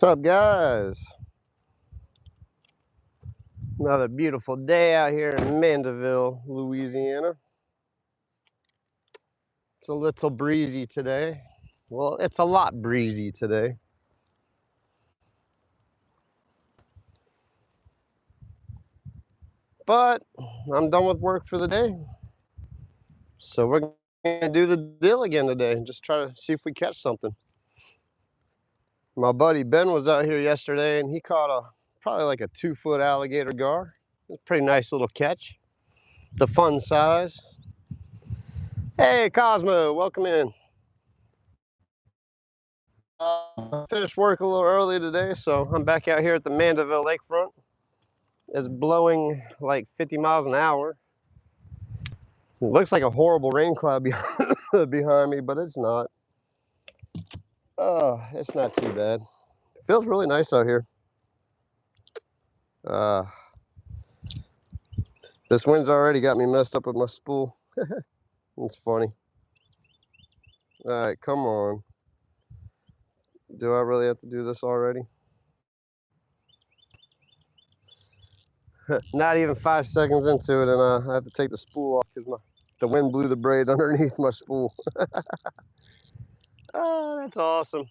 What's up, guys? Another beautiful day out here in Mandeville, Louisiana. It's a little breezy today. Well, it's a lot breezy today. But I'm done with work for the day. So we're going to do the deal again today and just try to see if we catch something. My buddy Ben was out here yesterday and he caught probably like a 2-foot alligator gar. It's a pretty nice little catch. The fun size. Hey, Cosmo, welcome in. Finished work a little early today, so I'm back out here at the Mandeville lakefront. It's blowing like 50 miles an hour. It looks like a horrible rain cloud behind me, but it's not. It's not too bad. It feels really nice out here. This wind's already got me messed up with my spool. It's funny. All right, come on. Do I really have to do this already? Not even 5 seconds into it, and I have to take the spool off because the wind blew the braid underneath my spool. Oh, that's awesome.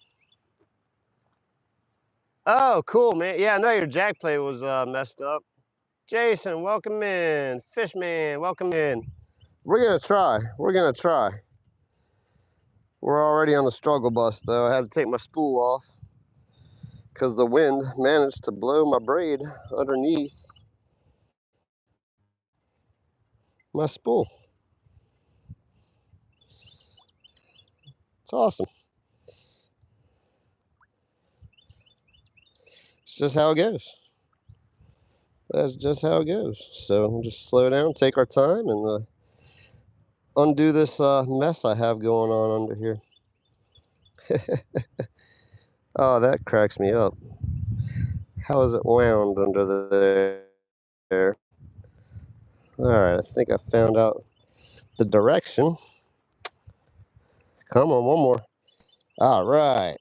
Oh, cool, man. Yeah, I know your jack plate was messed up. Jason, welcome in. Fishman, welcome in. We're gonna try. We're gonna try. We're already on the struggle bus, though. I had to take my spool off because the wind managed to blow my braid underneath my spool. It's awesome. It's just how it goes. That's just how it goes. So we'll just slow down, take our time, and undo this mess I have going on under here. Oh, that cracks me up. How is it wound under there? All right, I think I found out the direction. Come on, one more. All right.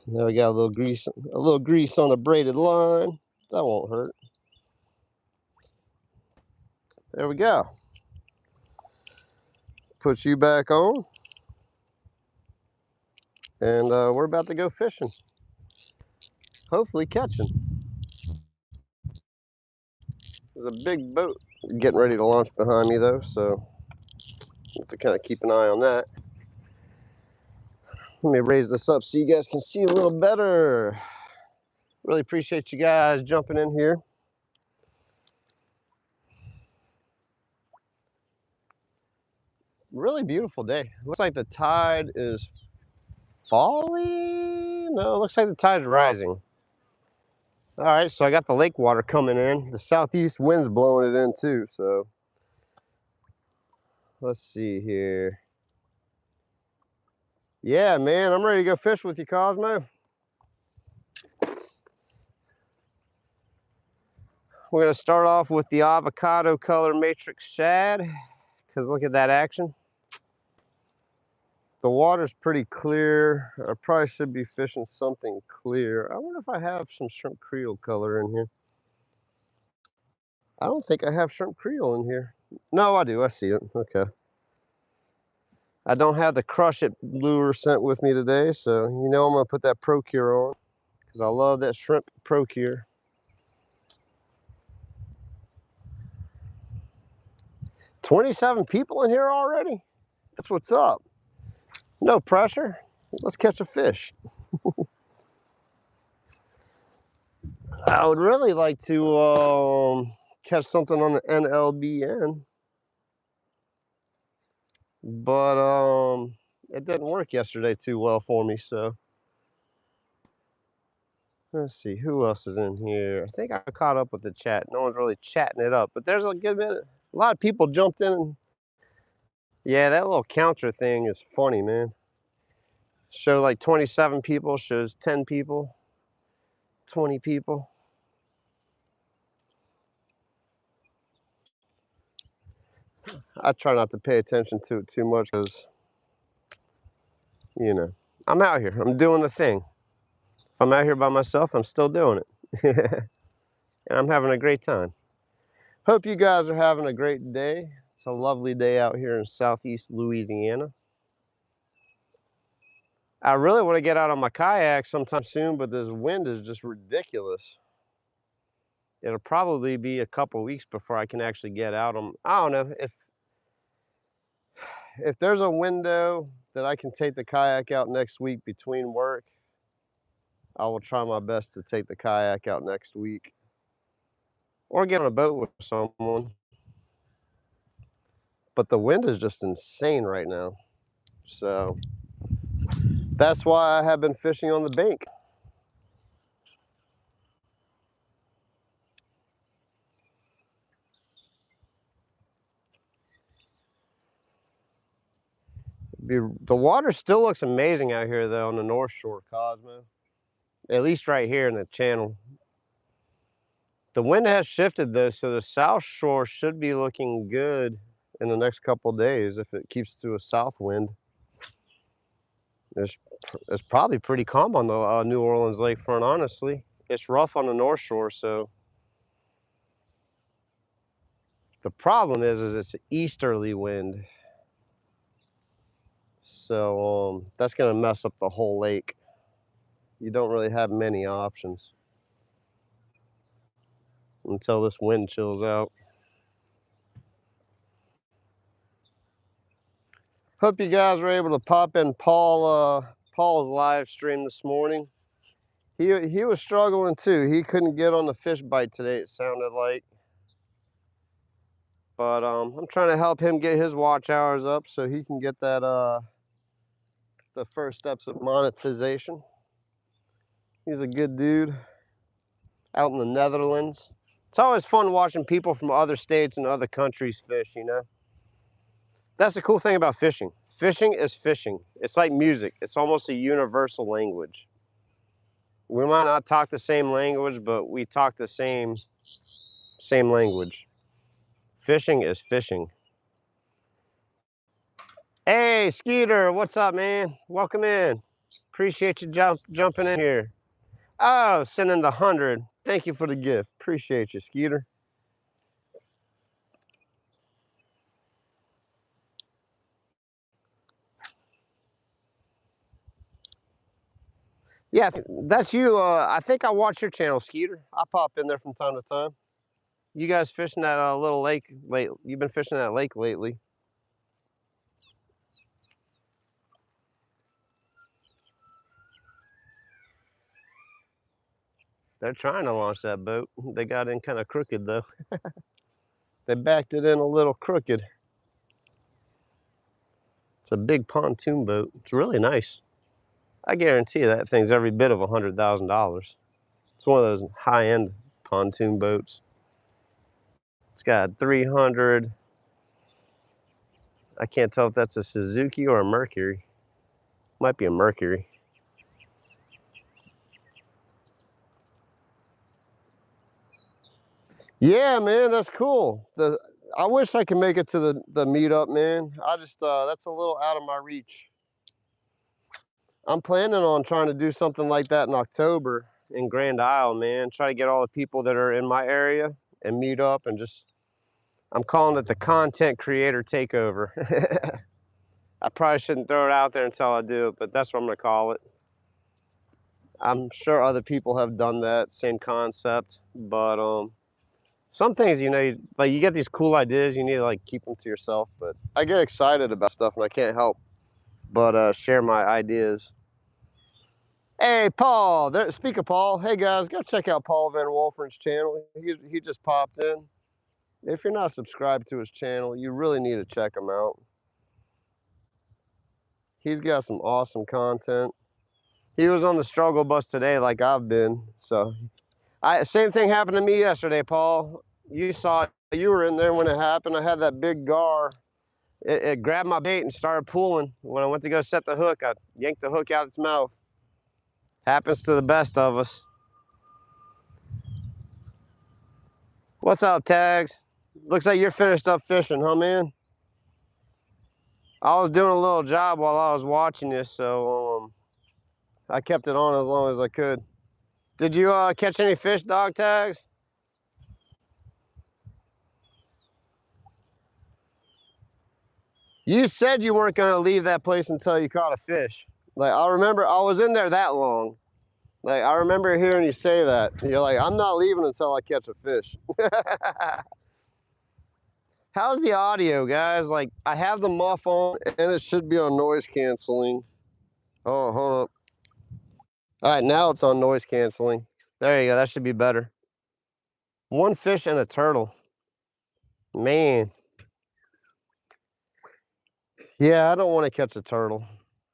Now we got a little grease on the braided line. That won't hurt. There we go. Put you back on. And we're about to go fishing. Hopefully catching. There's a big boat getting ready to launch behind me though, so have to kind of keep an eye on that. Let me raise this up so you guys can see a little better. Really appreciate you guys jumping in here. Really beautiful day. Looks like the tide is falling. No, it looks like the tide's rising. All right, so I got the lake water coming in. The southeast wind's blowing it in too, so let's see here. Yeah, man, I'm ready to go fish with you, Cosmo. We're gonna start off with the avocado color matrix shad, because look at that action. The water's pretty clear. I probably should be fishing something clear. I wonder if I have some shrimp creole color in here. I don't think I have shrimp creole in here. No, I do. I see it. Okay. I don't have the Crush It lure sent with me today, so you know I'm going to put that Procure on because I love that shrimp Procure. $27 people in here already? That's what's up. No pressure. Let's catch a fish. I would really like to catch something on the NLBN, but it didn't work yesterday too well for me, so let's see who else is in here. I think I caught up with the chat. No one's really chatting it up, but there's a good bit. A lot of people jumped in. Yeah, that little counter thing is funny, man. Show like 27 people, shows 10 people, 20 people. I try not to pay attention to it too much because, you know, I'm out here. I'm doing the thing. If I'm out here by myself, I'm still doing it. And I'm having a great time. Hope you guys are having a great day. It's a lovely day out here in southeast Louisiana. I really want to get out on my kayak sometime soon, but this wind is just ridiculous. It'll probably be a couple weeks before I can actually get out on. I don't know if there's a window that I can take the kayak out next week between work. I will try my best to take the kayak out next week or get on a boat with someone. But the wind is just insane right now. So that's why I have been fishing on the bank. The water still looks amazing out here though on the North Shore, Cosmo. At least right here in the channel. The wind has shifted though, so the South Shore should be looking good in the next couple days if it keeps to a south wind. It's probably pretty calm on the New Orleans lakefront, honestly. It's rough on the North Shore, so. The problem is it's an easterly wind. So that's gonna mess up the whole lake. You don't really have many options until this wind chills out. Hope you guys were able to pop in Paul's live stream this morning. He was struggling too. He couldn't get on the fish bite today, it sounded like. But I'm trying to help him get his watch hours up so he can get that the first steps of monetization. He's a good dude out in the Netherlands. It's always fun watching people from other states and other countries fish, you know? That's the cool thing about fishing. Fishing is fishing. It's like music. It's almost a universal language. We might not talk the same language, but we talk the same language. Fishing is fishing. Hey, Skeeter, what's up, man? Welcome in. Appreciate you jumping in here. Oh, sending the 100. Thank you for the gift. Appreciate you, Skeeter. Yeah, that's you. I think I watch your channel, Skeeter. I pop in there from time to time. You guys fishing that little lake late? You've been fishing that lake lately. They're trying to launch that boat. They got in kind of crooked though. They backed it in a little crooked. It's a big pontoon boat. It's really nice. I guarantee you that thing's every bit of $100,000. It's one of those high-end pontoon boats. It's got 300. I can't tell if that's a Suzuki or a Mercury. Might be a Mercury. Yeah, man, that's cool. I wish I could make it to the meetup, man. I just that's a little out of my reach. I'm planning on trying to do something like that in October in Grand Isle, man. Try to get all the people that are in my area and meet up and just, I'm calling it the content creator takeover. I probably shouldn't throw it out there until I do it, but that's what I'm gonna call it. I'm sure other people have done that, same concept, but some things, you know, like you get these cool ideas, you need to like keep them to yourself, but I get excited about stuff and I can't help but share my ideas. Hey, Paul, speak of Paul, hey guys, go check out Paul Van Wolfren's channel. He just popped in. If you're not subscribed to his channel, you really need to check him out. He's got some awesome content. He was on the struggle bus today like I've been, so. Same thing happened to me yesterday, Paul. You saw it, you were in there when it happened. I had that big gar. It grabbed my bait and started pulling. When I went to go set the hook, I yanked the hook out its mouth. Happens to the best of us. What's up, Tags? Looks like you're finished up fishing, huh, man? I was doing a little job while I was watching you, so I kept it on as long as I could. Did you catch any fish dog tags? You said you weren't gonna leave that place until you caught a fish. Like I remember I was in there that long. Like I remember hearing you say that. You're like, I'm not leaving until I catch a fish. How's the audio, guys? Like I have the muff on and it should be on noise canceling. Oh, hold up. All right, now it's on noise canceling. There you go. That should be better. One fish and a turtle. Man. Yeah, I don't want to catch a turtle.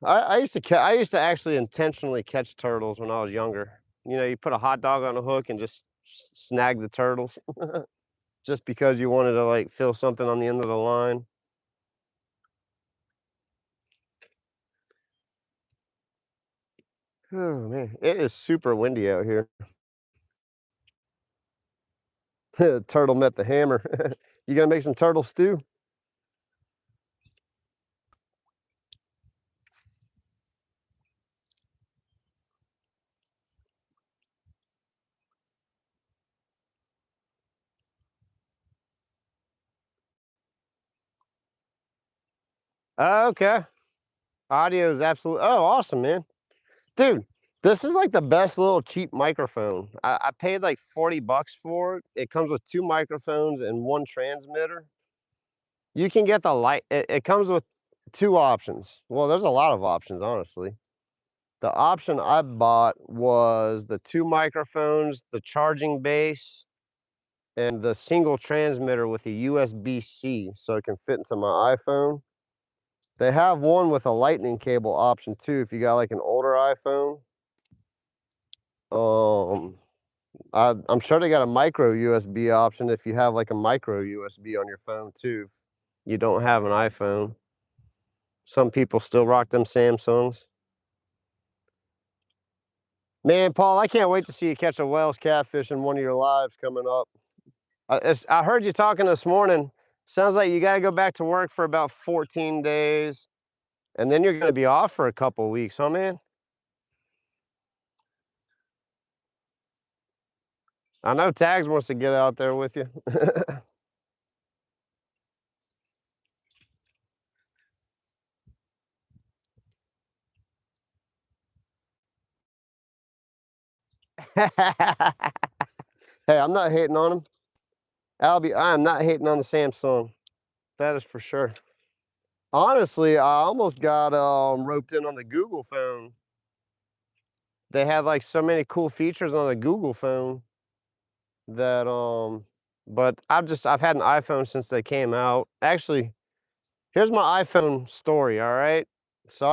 I used to actually intentionally catch turtles when I was younger. You know, you put a hot dog on a hook and just snag the turtles just because you wanted to like feel something on the end of the line. Oh man, it is super windy out here. Turtle met the hammer. You gonna make some turtle stew? Okay. Audio is absolutely. Oh, awesome, man. Dude, this is like the best little cheap microphone. I paid like 40 bucks for it. It comes with two microphones and one transmitter. You can get the light. It comes with two options. Well, there's a lot of options, honestly. The option I bought was the two microphones, the charging base, and the single transmitter with a USB-C so it can fit into my iPhone. They have one with a lightning cable option too if you got like an older iPhone. Um, I'm sure they got a micro USB option if you have like a micro USB on your phone too. If you don't have an iPhone. Some people still rock them Samsungs. Man, Paul, I can't wait to see you catch a Wells catfish in one of your lives coming up. I heard you talking this morning. Sounds like you got to go back to work for about 14 days, and then you're going to be off for a couple weeks, huh, man? I know Tags wants to get out there with you. Hey, I'm not hating on him. Albie, I am not hating on the Samsung. That is for sure. Honestly, I almost got roped in on the Google phone. They have like so many cool features on the Google phone that but I've had an iPhone since they came out. Actually, here's my iPhone story, all right? So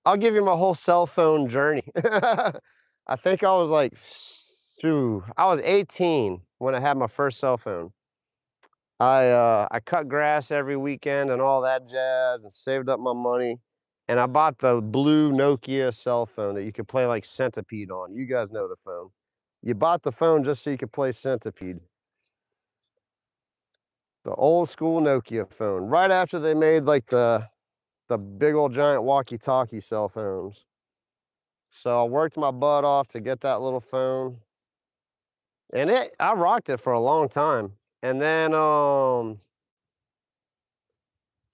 I'll give you my whole cell phone journey. I think I was like I was 18 when I had my first cell phone. I cut grass every weekend and all that jazz and saved up my money. And I bought the blue Nokia cell phone that you could play like Centipede on. You guys know the phone. You bought the phone just so you could play Centipede. The old school Nokia phone. Right after they made like the big old giant walkie-talkie cell phones. So I worked my butt off to get that little phone. And I rocked it for a long time. And then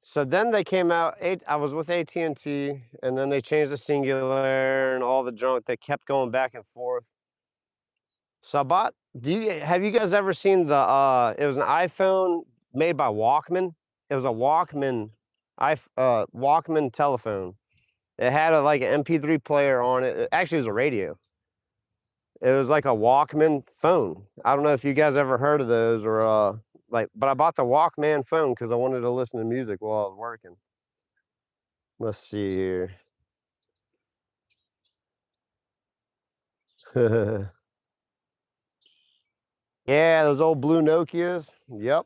so then they came out. I was with AT&T, and then they changed the singular and all the junk. They kept going back and forth. So I bought. Have you guys ever seen the? It was an iPhone made by Walkman. It was a Walkman, Walkman telephone. It had like an MP3 player on it. Actually, it was a radio. It was like a Walkman phone. I don't know if you guys ever heard of those or like, but I bought the Walkman phone because I wanted to listen to music while I was working. Let's see here. Yeah, those old blue Nokias. Yep.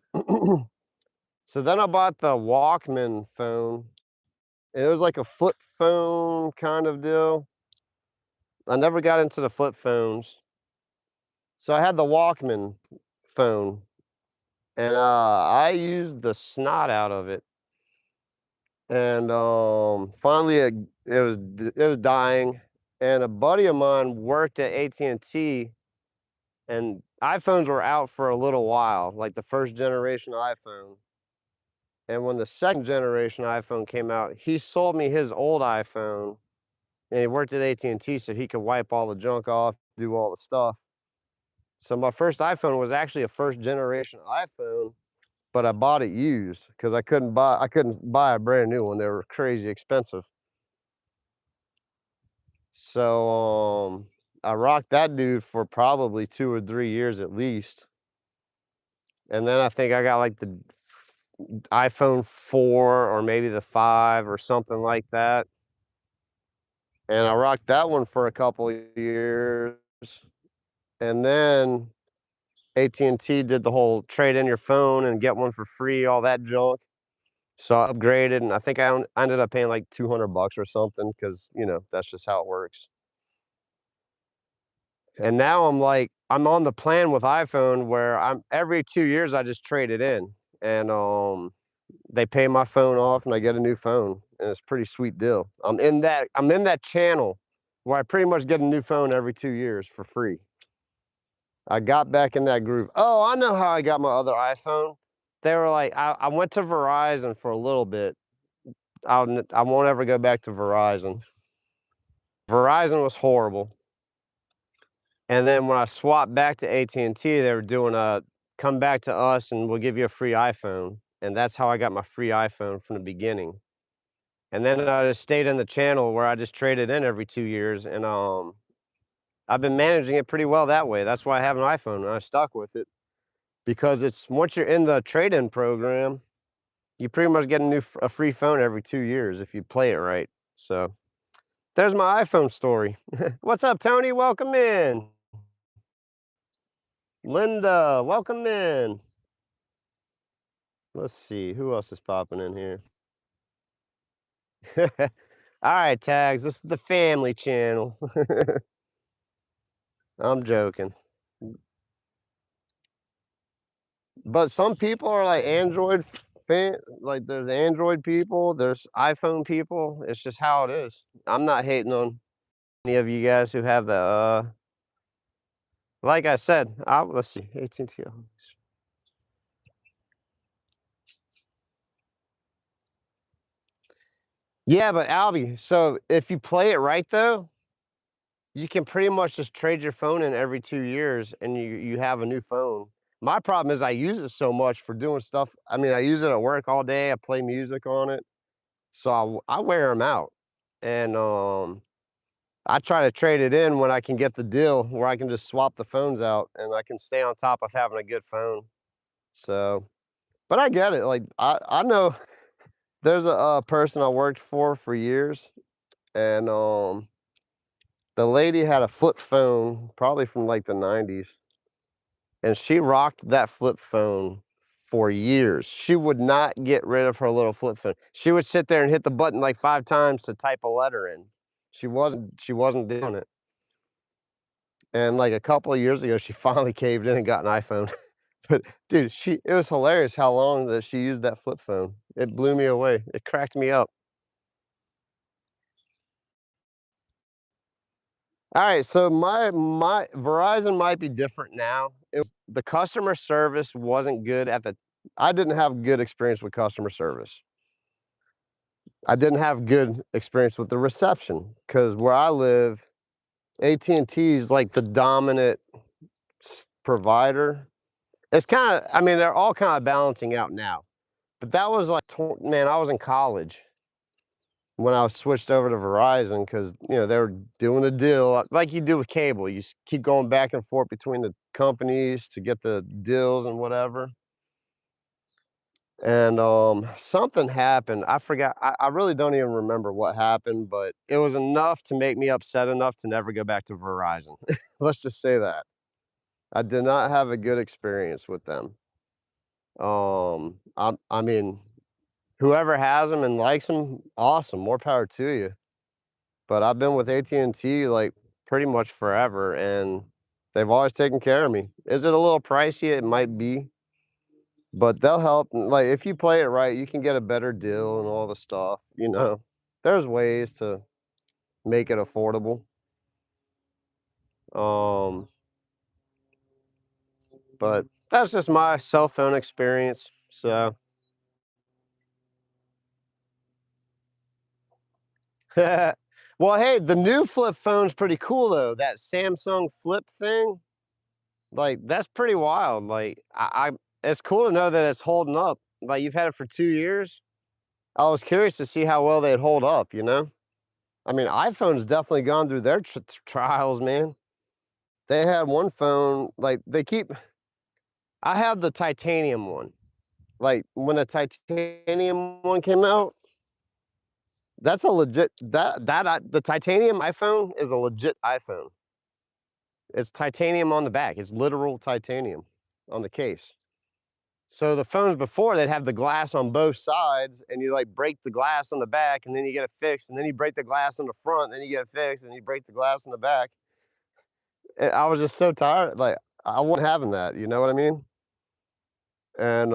So then I bought the Walkman phone. It was like a flip phone kind of deal. I never got into the flip phones. So I had the Walkman phone and I used the snot out of it. And finally it was dying and a buddy of mine worked at AT&T, and iPhones were out for a little while, like the first generation iPhone. And when the second generation iPhone came out, he sold me his old iPhone, and he worked at AT&T so he could wipe all the junk off, do all the stuff. So my first iPhone was actually a first generation iPhone, but I bought it used because I couldn't buy a brand new one. They were crazy expensive. So I rocked that dude for probably 2 or 3 years at least. And then I think I got like the iPhone 4 or maybe the 5 or something like that. And I rocked that one for a couple of years. And then AT&T did the whole trade in your phone and get one for free, all that junk. So I upgraded, and I think I ended up paying like 200 bucks or something because, that's just how it works. And now I'm on the plan with iPhone where I'm every 2 years I just trade it in, and they pay my phone off and I get a new phone, and it's a pretty sweet deal. I'm in that channel where I pretty much get a new phone every 2 years for free. I got back in that groove. Oh, I know how I got my other iPhone. They were like, I went to Verizon for a little bit. I won't ever go back to Verizon. Verizon was horrible. And then when I swapped back to AT&T, they were doing a come back to us and we'll give you a free iPhone. And that's how I got my free iPhone from the beginning. And then I just stayed in the channel where I just traded in every 2 years, and I've been managing it pretty well that way. That's why I have an iPhone and I stuck with it because it's once you're in the trade-in program, you pretty much get a free phone every 2 years if you play it right. So, there's my iPhone story. What's up, Tony? Welcome in. Linda, welcome in. Let's see, who else is popping in here? Alright, Tags, this is the family channel. I'm joking. But some people are like Android fan like, there's Android people, there's iPhone people, it's just how it is. I'm not hating on any of you guys who have like I said, let's see, AT&T. Yeah, but Albie, so if you play it right though, you can pretty much just trade your phone in every 2 years and you have a new phone. My problem is I use it so much for doing stuff. I mean, I use it at work all day, I play music on it, so I wear them out, and, I try to trade it in when I can get the deal where I can just swap the phones out and I can stay on top of having a good phone. So, but I get it, like, I know there's a person I worked for years, and, the lady had a flip phone, probably from, like, the '90s, and she rocked that flip phone for years. She would not get rid of her little flip phone. She would sit there and hit the button, like, 5 times to type a letter in. She wasn't doing it, and, like, a couple of years ago, she finally caved in and got an iPhone. But, dude, it was hilarious how long that she used that flip phone. It blew me away. It cracked me up. Alright, so my Verizon might be different now. The customer service wasn't good at the I didn't have good experience with customer service. I didn't have good experience with the reception because where I live, AT&T is like the dominant provider. It's kinda I mean, they're all kinda balancing out now, but that was like man, I was in college when I was switched over to Verizon because they were doing a deal like you do with cable. You keep going back and forth between the companies to get the deals and whatever. And something happened. I forgot. I really don't even remember what happened, but it was enough to make me upset enough to never go back to Verizon. Let's just say that. I did not have a good experience with them. I mean, whoever has them and likes them, awesome, more power to you. But I've been with AT&T, like, pretty much forever, and they've always taken care of me. Is it a little pricey? It might be, but they'll help, like, if you play it right, you can get a better deal and all the stuff. There's ways to make it affordable. Um, but that's just my cell phone experience. So, well, hey, the new flip phone's pretty cool though. That Samsung flip thing, like that's pretty wild. Like it's cool to know that it's holding up. Like you've had it for 2 years. I was curious to see how well they'd hold up. I mean, iPhone's definitely gone through their trials, man. They had one phone, like they keep. I have the titanium one. Like when the titanium one came out, that's a legit the titanium iPhone is a legit iPhone. It's titanium on the back. It's literal titanium on the case. So the phones before they'd have the glass on both sides, and you like break the glass on the back, and then you get it fixed, and then you break the glass on the front, and then you get it fixed, and you break the glass on the back. I was just so tired. Like I wasn't having that. You know what I mean? And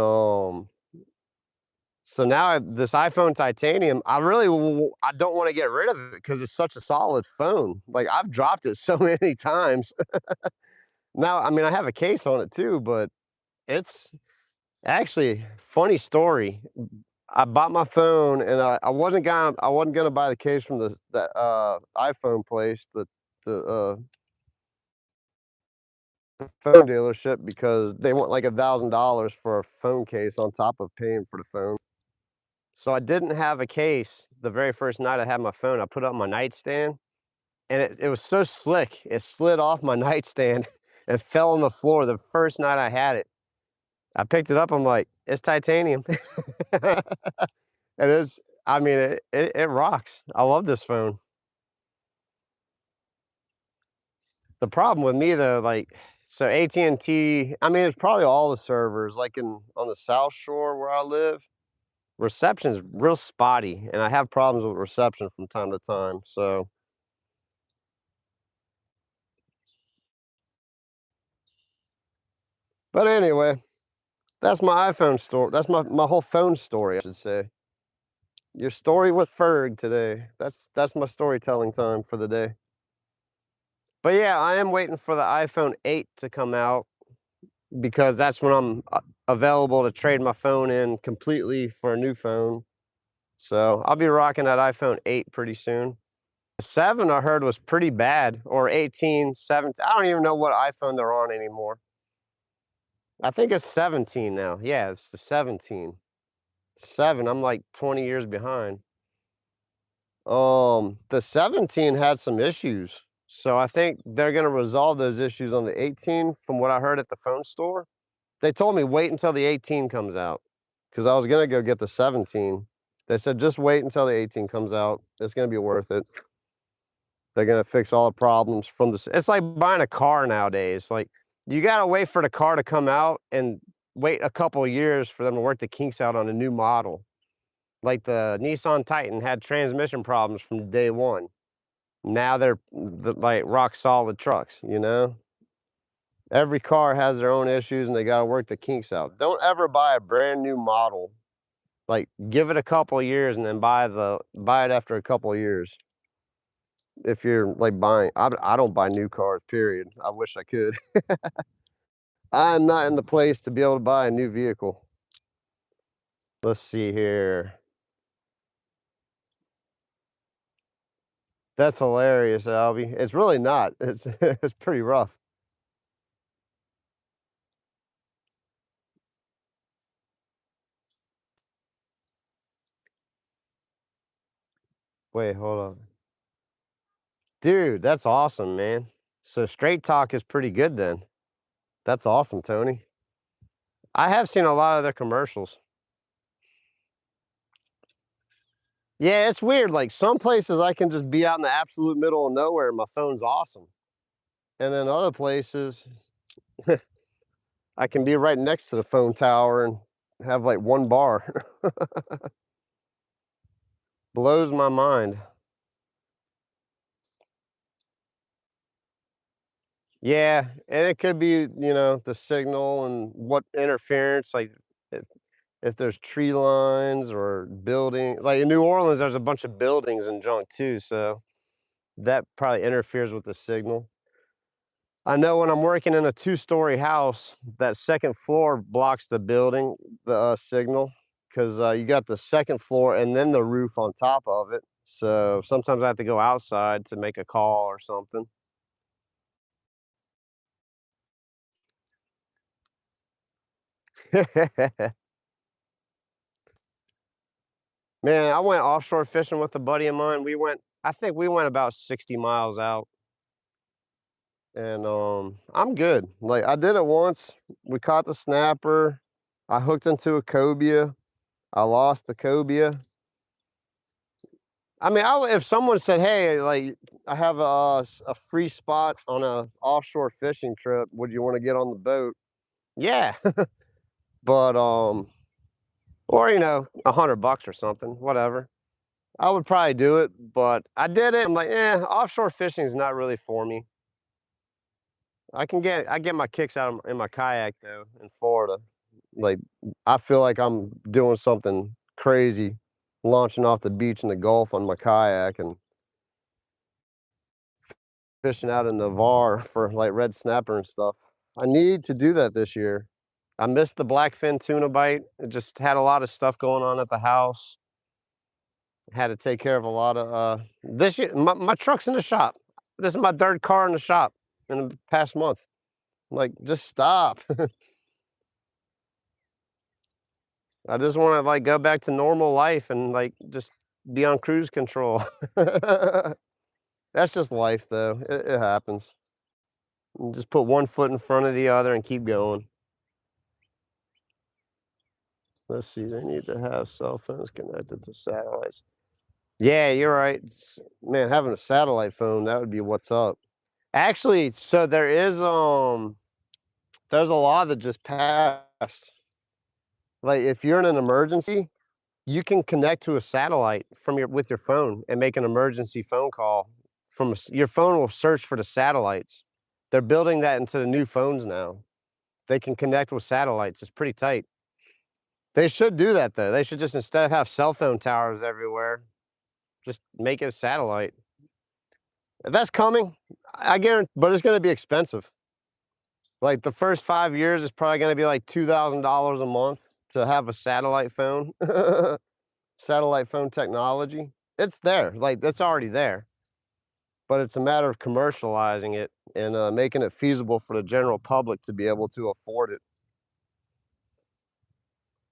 so now this iPhone titanium, I don't want to get rid of it because it's such a solid phone. Like I've dropped it so many times. Now, I mean, I have a case on it too, but it's actually funny story. I bought my phone and I wasn't gonna buy the case from the iPhone place, the phone dealership because they want like $1,000 for a phone case on top of paying for the phone. So I didn't have a case the very first night I had my phone. I put it on my nightstand and it was so slick. It slid off my nightstand and fell on the floor the first night I had it. I picked it up. I'm like, it's titanium. It is. I mean, it rocks. I love this phone. The problem with me though, like, so AT&T, I mean, it's probably all the servers, like on the South Shore where I live, reception's real spotty, and I have problems with reception from time to time. So, but anyway, that's my iPhone story. That's my whole phone story, I should say. Your story with Ferg today. That's my storytelling time for the day. But yeah, I am waiting for the iPhone 8 to come out because that's when I'm available to trade my phone in completely for a new phone. So I'll be rocking that iPhone 8 pretty soon. 7 I heard was pretty bad, or 18, 17. I don't even know what iPhone they're on anymore. I think it's 17 now. Yeah, it's the 17. 7, I'm like 20 years behind. The 17 had some issues. So I think they're gonna resolve those issues on the 18 from what I heard at the phone store. They told me wait until the 18 comes out because I was gonna go get the 17. They said just wait until the 18 comes out. It's gonna be worth it. They're gonna fix all the problems from the. It's like buying a car nowadays. Like you gotta wait for the car to come out and wait a couple of years for them to work the kinks out on a new model. Like the Nissan Titan had transmission problems from day one. Now they're like rock solid trucks. Every car has their own issues and they gotta work the kinks out. Don't ever buy a brand new model. Like give it a couple of years and then buy it after a couple of years. If you're like buying, I don't buy new cars, period. I wish I could. I'm not in the place to be able to buy a new vehicle. Let's see here. That's hilarious, Albie. It's really not. It's it's pretty rough. Wait, hold on. Dude, that's awesome, man. So Straight Talk is pretty good then. That's awesome, Tony. I have seen a lot of their commercials. Yeah, it's weird. Like some places I can just be out in the absolute middle of nowhere and my phone's awesome. And then other places I can be right next to the phone tower and have like one bar. Blows my mind. Yeah, and it could be, the signal and what interference, like if, if there's tree lines or building. Like in New Orleans, there's a bunch of buildings and junk too, so that probably interferes with the signal. I know when I'm working in a 2-story house, that second floor blocks the building, the signal, because you got the second floor and then the roof on top of it. So sometimes I have to go outside to make a call or something. Man, I went offshore fishing with a buddy of mine. I think we went about 60 miles out. And I'm good. Like I did it once. We caught the snapper. I hooked into a cobia. I lost the cobia. I mean, if someone said, "Hey, like I have a free spot on a offshore fishing trip. Would you want to get on the boat?" Yeah, but or $100 or something, whatever. I would probably do it, but I did it. I'm like, offshore fishing is not really for me. I get my kicks out in my kayak though in Florida. Like I feel like I'm doing something crazy, launching off the beach in the Gulf on my kayak and fishing out in the Var for like red snapper and stuff. I need to do that this year. I missed the blackfin tuna bite. It just had a lot of stuff going on at the house. Had to take care of a lot of this year. My truck's in the shop. This is my third car in the shop in the past month. Like, just stop. I just want to like go back to normal life and like just be on cruise control. That's just life though. It happens. You just put one foot in front of the other and keep going. Let's see, they need to have cell phones connected to satellites. Yeah, you're right. Man, having a satellite phone, that would be what's up. Actually, so there's a law that just passed. Like if you're in an emergency, you can connect to a satellite from with your phone and make an emergency phone call your phone will search for the satellites. They're building that into the new phones now. They can connect with satellites. It's pretty tight. They should do that though. They should just instead of have cell phone towers everywhere, just make it a satellite. That's coming. I guarantee, but it's going to be expensive. Like the first 5 years is probably going to be like $2,000 a month to have a satellite phone. Satellite phone technology. It's there. Like that's already there. But it's a matter of commercializing it and making it feasible for the general public to be able to afford it.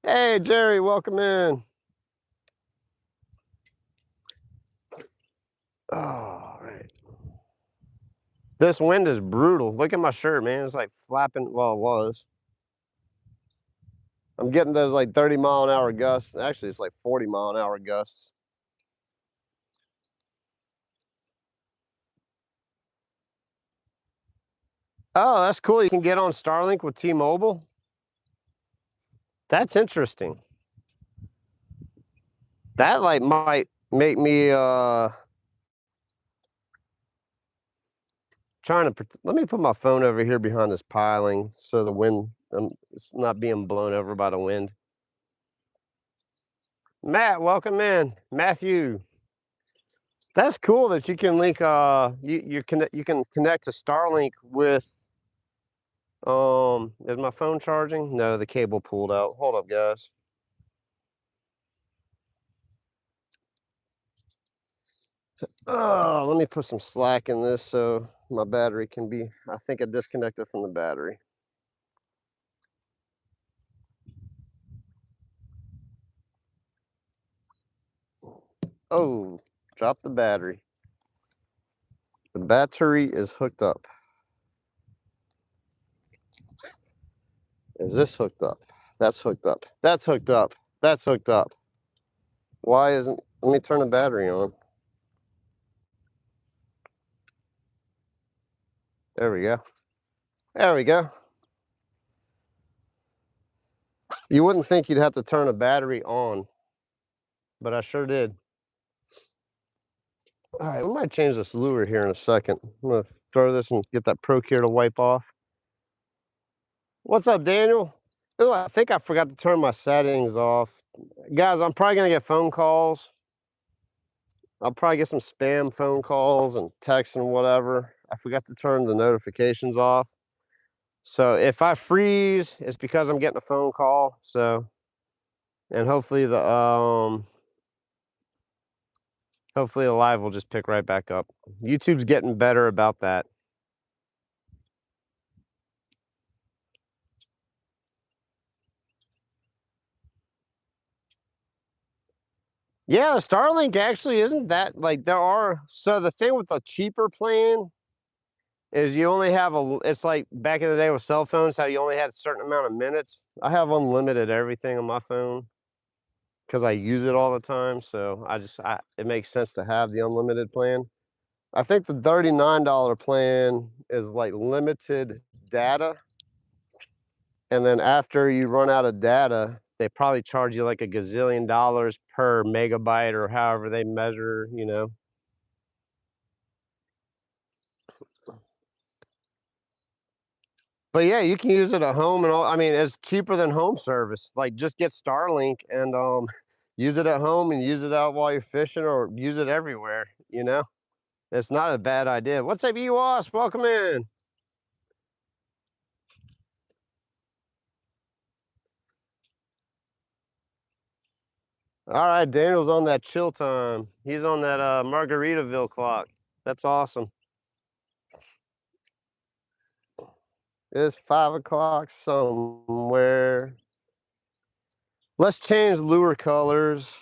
Hey, Jerry, welcome in. All right. This wind is brutal. Look at my shirt, man. It's like flapping. Well, it was. I'm getting those like 30-mile-an-hour gusts. Actually, it's like 40-mile-an-hour gusts. Oh, that's cool. You can get on Starlink with T-Mobile. That's interesting. That like might make me trying to let me put my phone over here behind this piling so the wind it's not being blown over by the wind. Matt, welcome in. Matthew. That's cool that you can link you can connect to Starlink with is my phone charging? No, the cable pulled out. Hold up, guys. Oh, let me put some slack in this so my battery can be I think I disconnected from the battery. Oh, drop the battery. The battery is hooked up. Is this hooked up? That's hooked up. That's hooked up. That's hooked up. Why isn't, let me turn the battery on. There we go. There we go. You wouldn't think you'd have to turn a battery on, but I sure did. All right, we might change this lure here in a second. I'm gonna throw this and get that Procure to wipe off. What's up, Daniel? Oh, I think I forgot to turn my settings off. Guys, I'm probably gonna get phone calls. I'll probably get some spam phone calls and texts and whatever. I forgot to turn the notifications off. So if I freeze, it's because I'm getting a phone call. So, and hopefully the live will just pick right back up. YouTube's getting better about that. Yeah, the Starlink actually isn't that like so the thing with the cheaper plan is you only have it's like back in the day with cell phones, how you only had a certain amount of minutes. I have unlimited everything on my phone because I use it all the time. So it makes sense to have the unlimited plan. I think the $39 plan is like limited data. And then after you run out of data, they probably charge you like a gazillion dollars per megabyte or however they measure, you know. But yeah, you can use it at home and all. I mean, it's cheaper than home service. Like just get Starlink and use it at home and use it out while you're fishing or use it everywhere, you know? It's not a bad idea. What's up, EWASP? Welcome in. All right, Daniel's on that chill time. He's on that Margaritaville clock. That's awesome. It's 5 o'clock somewhere. Let's change lure colors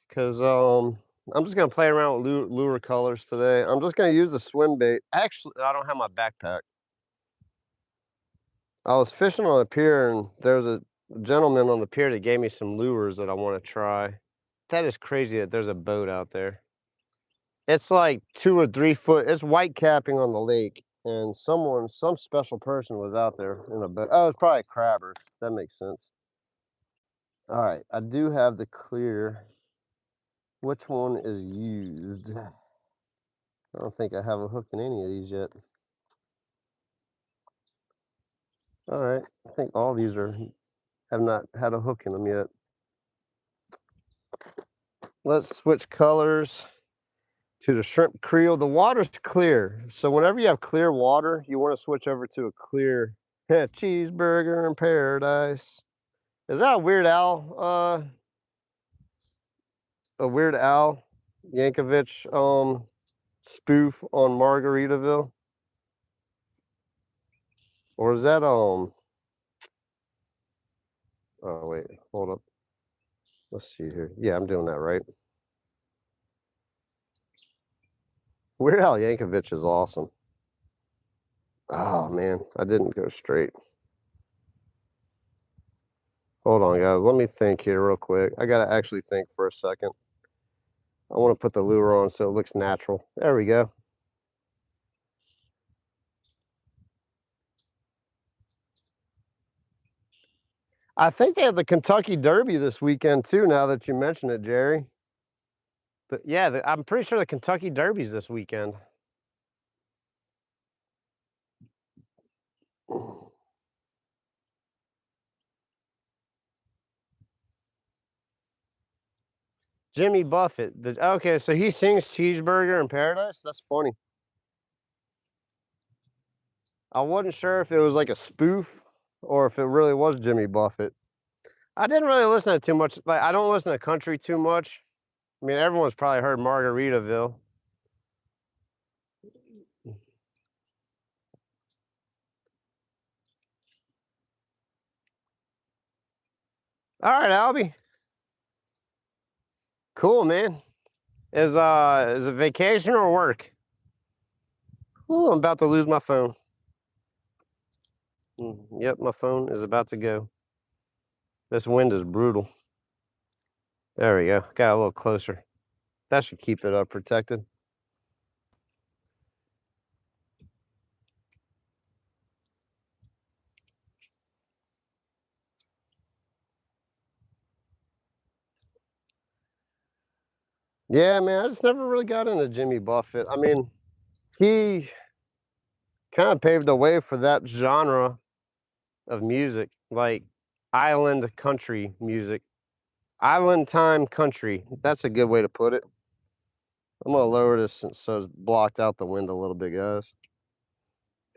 because I'm just gonna play around with lure colors today. I'm just gonna use the swim bait. Actually, I don't have my backpack. I was fishing on a pier and there was a gentleman on the pier that gave me some lures that I want to try. That is crazy that there's a boat out there. It's like 2 or 3 foot. It's white capping on the lake, and some special person was out there in a boat. Oh, it's probably crabbers. That makes sense. All right, I do have the clear. Which one is used? I don't think I have a hook in any of these yet. All right, I think all these have not had a hook in them yet. Let's switch colors to the shrimp creel. The water's clear, so whenever you have clear water, you want to switch over to a clear cheeseburger in paradise. Is that a Weird Al? A Weird Al Yankovic spoof on Margaritaville, or is that Oh wait, hold up. Let's see here. Yeah, I'm doing that right. Weird Al Yankovic is awesome. Oh man, I didn't go straight. Hold on, guys. Let me think here real quick. I gotta actually think for a second. I want to put the lure on so it looks natural. There we go. I think they have the Kentucky Derby this weekend too. Now that you mention it, Jerry. But yeah, I'm pretty sure the Kentucky Derby's this weekend. Jimmy Buffett. Okay, so he sings Cheeseburger in Paradise? That's funny. I wasn't sure if it was like a spoof or if it really was Jimmy Buffett. I didn't really listen to too much. Like, I don't listen to country too much. I mean, everyone's probably heard Margaritaville. All right, Albie. Cool, man. Is it vacation or work? Ooh, I'm about to lose my phone. Yep, my phone is about to go. This wind is brutal. There we go. Got a little closer. That should keep it protected. Yeah, man, I just never really got into Jimmy Buffett. I mean, he kind of paved the way for that genre of music, like island country music. Island time country. That's a good way to put it. I'm gonna lower this so it's blocked out the wind a little bit, guys.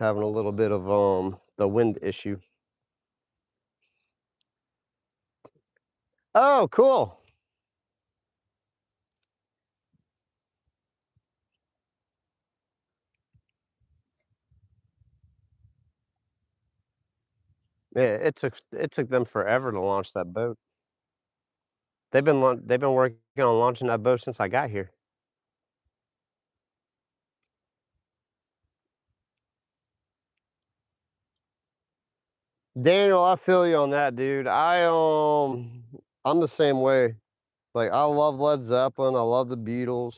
having a little bit of the wind issue. Oh, cool. Yeah, it took them forever to launch that boat. They've been working on launching that boat since I got here. Daniel, I feel you on that, dude. I'm the same way. Like I love Led Zeppelin, I love the Beatles,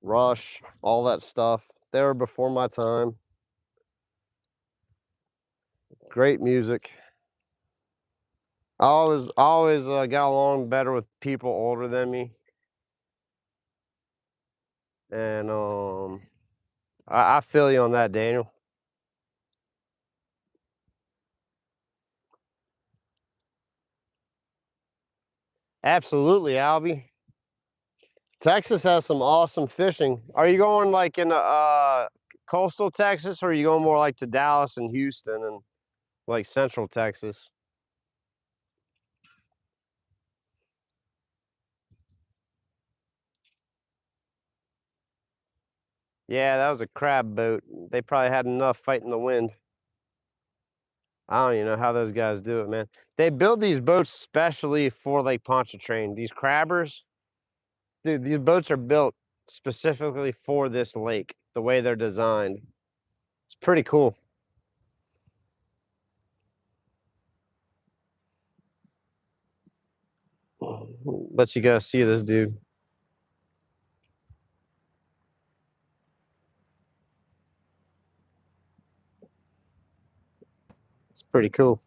Rush, all that stuff. They were before my time. Great music. I always got along better with people older than me, and I feel you on that, Daniel. Absolutely, Albie. Texas has some awesome fishing. Are you going like in coastal Texas, or are you going more like to Dallas and Houston and like central Texas? Yeah, that was a crab boat. They probably had enough fighting the wind. I don't even know how those guys do it, man. They build these boats specially for Lake Pontchartrain. These crabbers, dude, these boats are built specifically for this lake, the way they're designed. It's pretty cool. But you gotta see this dude. It's pretty cool.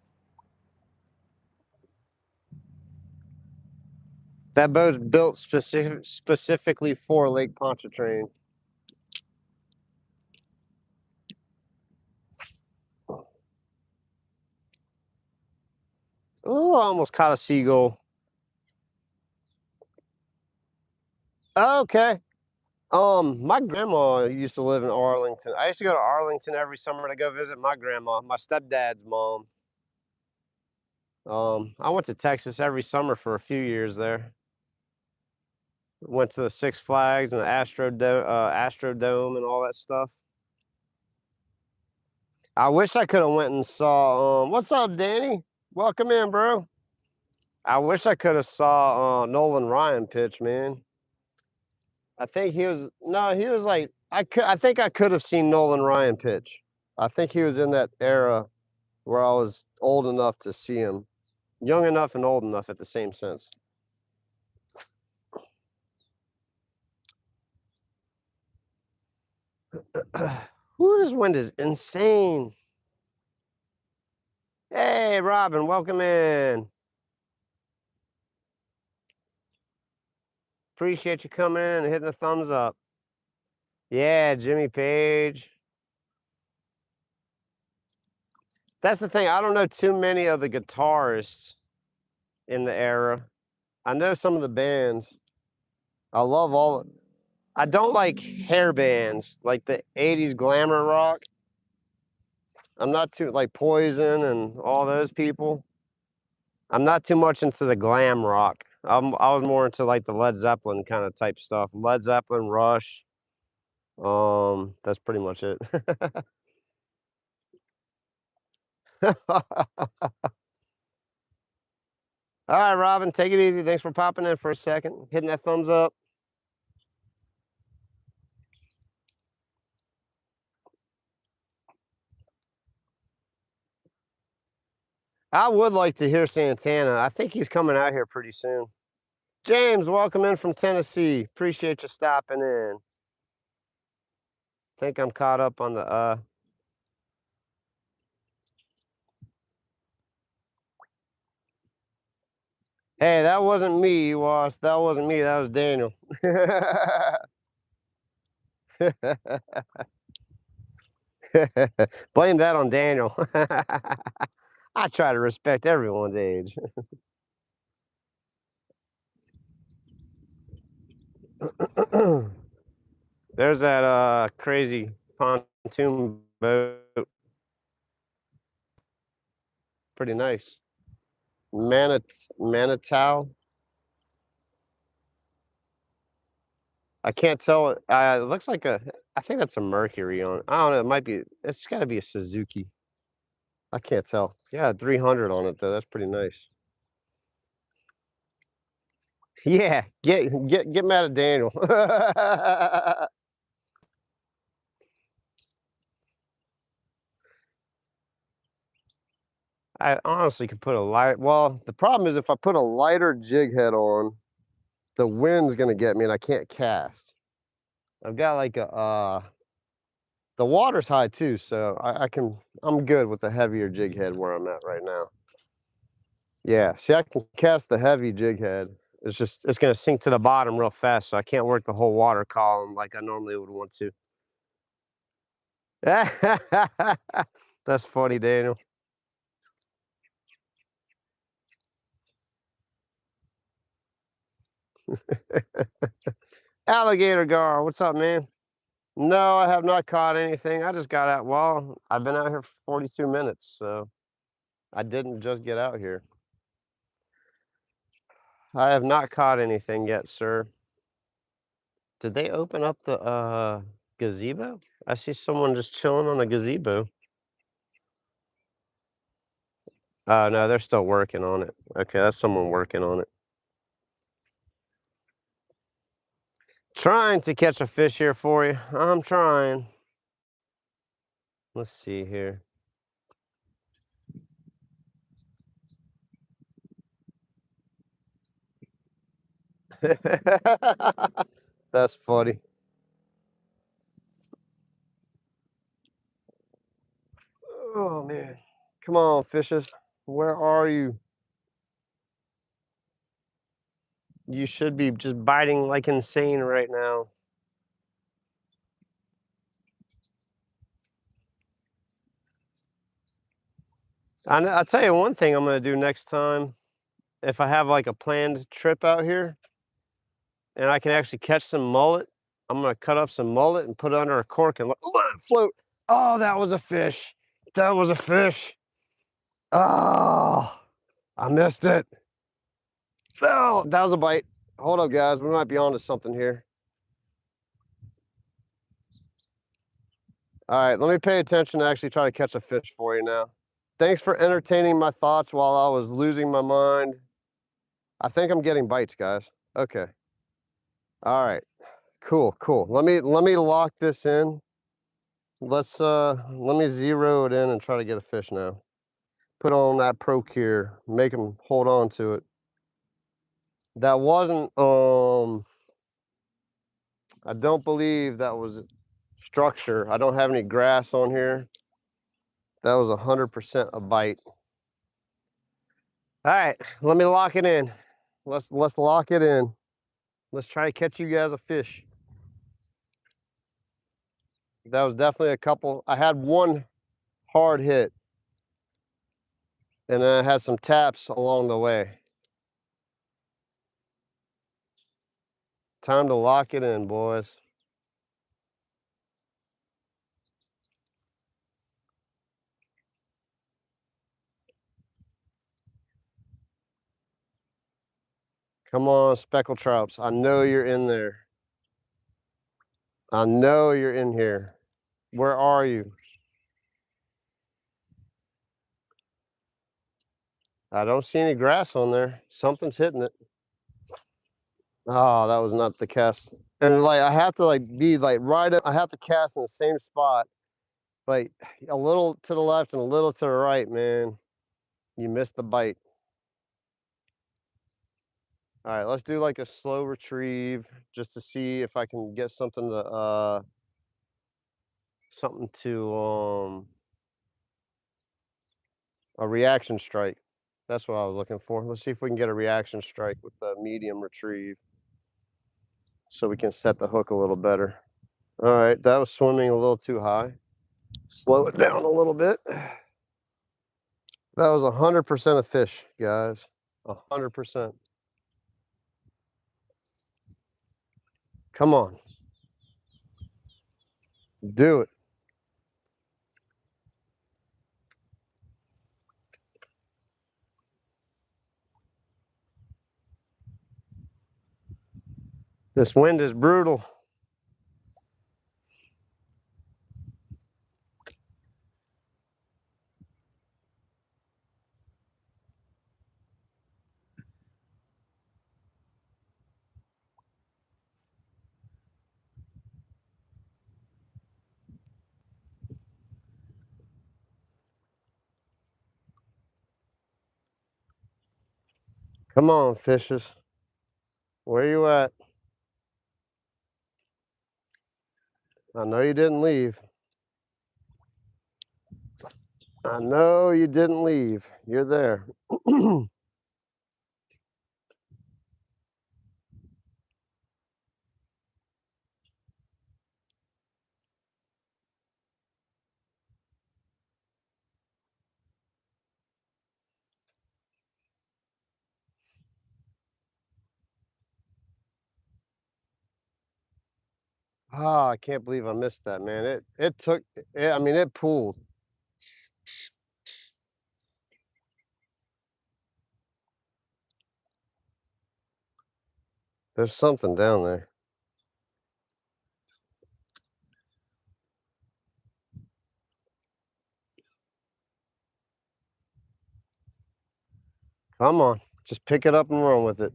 That boat's built specifically for Lake Pontchartrain. Oh, I almost caught a seagull. Okay. My grandma used to live in Arlington. I used to go to Arlington every summer to go visit my grandma, my stepdad's mom. I went to Texas every summer for a few years there. Went to the Six Flags and the Astrodome and all that stuff. I wish I could have went and saw. What's up, Danny? Welcome in, bro. I wish I could have saw Nolan Ryan pitch, man. I think he was no, he was like I think I could have seen Nolan Ryan pitch. I think he was in that era where I was old enough to see him. Young enough and old enough at the same sense. Ooh, this wind is insane. Hey, Robin, welcome in. Appreciate you coming in and hitting the thumbs up. Yeah, Jimmy Page. That's the thing. I don't know too many of the guitarists in the era. I know some of the bands. I love all. I don't like hair bands like the '80s glamour rock. I'm not too like Poison and all those people. I'm not too much into the glam rock. I was more into like the Led Zeppelin kind of type stuff. Led Zeppelin, Rush. That's pretty much it. All right, Robin, take it easy. Thanks for popping in for a second, hitting that thumbs up. I would like to hear Santana. I think he's coming out here pretty soon. James, welcome in from Tennessee. Appreciate you stopping in. Think I'm caught up on the Hey, that wasn't me, Was. That wasn't me. That was Daniel. Blame that on Daniel. I try to respect everyone's age. There's that crazy pontoon boat. Pretty nice. Manitow. I can't tell. It looks like a. I think that's a Mercury on it. I don't know. It might be. It's got to be a Suzuki. I can't tell. Yeah, 300 on it though. That's pretty nice. Yeah, get mad at Daniel. I honestly could put a light. Well, the problem is if I put a lighter jig head on, the wind's gonna get me and I can't cast. I've got like a the water's high too, so I'm good with the heavier jig head where I'm at right now. Yeah, see, I can cast the heavy jig head. It's gonna sink to the bottom real fast, so I can't work the whole water column like I normally would want to. That's funny, Daniel. Alligator gar, what's up, man? No, I have not caught anything. I just got out. Well, I've been out here for 42 minutes, so I didn't just get out here. I have not caught anything yet, sir. Did they open up the gazebo? I see someone just chilling on a gazebo. Oh no, they're still working on it. Okay, that's someone working on it. Trying to catch a fish here for you. I'm trying. Let's see here. That's funny. Oh man. Come on, fishes. Where are you? You should be just biting like insane right now. I'll tell you one thing I'm gonna do next time. If I have like a planned trip out here and I can actually catch some mullet, I'm gonna cut up some mullet and put it under a cork and let it float. Oh, that was a fish. That was a fish. Oh, I missed it. Oh, that was a bite. Hold up, guys. We might be onto something here. All right, let me pay attention and actually try to catch a fish for you now. Thanks for entertaining my thoughts while I was losing my mind. I think I'm getting bites, guys. Okay. All right. Cool, cool. Let me lock this in. Let me zero it in and try to get a fish now. Put on that Procure. Make them hold on to it. That wasn't I don't believe that was structure. I don't have any grass on here. That was 100% a bite. All right, let me lock it in. Let's lock it in. Let's try to catch you guys a fish. That was definitely a couple. I had one hard hit, and then I had some taps along the way. Time to lock it in, boys. Come on, speckled trouts. I know you're in there. I know you're in here. Where are you? I don't see any grass on there. Something's hitting it. Oh, that was not the cast. And like I have to like be like right up, I have to cast in the same spot. Like a little to the left and a little to the right, man. You missed the bite. All right, let's do like a slow retrieve just to see if I can get something to a reaction strike. That's what I was looking for. Let's see if we can get a reaction strike with the medium retrieve so we can set the hook a little better. All right, that was swimming a little too high. Slow it down a little bit. That was 100% a fish, guys. 100%. Come on. Do it. This wind is brutal. Come on, fishes. Where you at? I know you didn't leave. I know you didn't leave. You're there. Oh, I can't believe I missed that, man. It took it, I mean, it pulled. There's something down there. Come on. Just pick it up and run with it.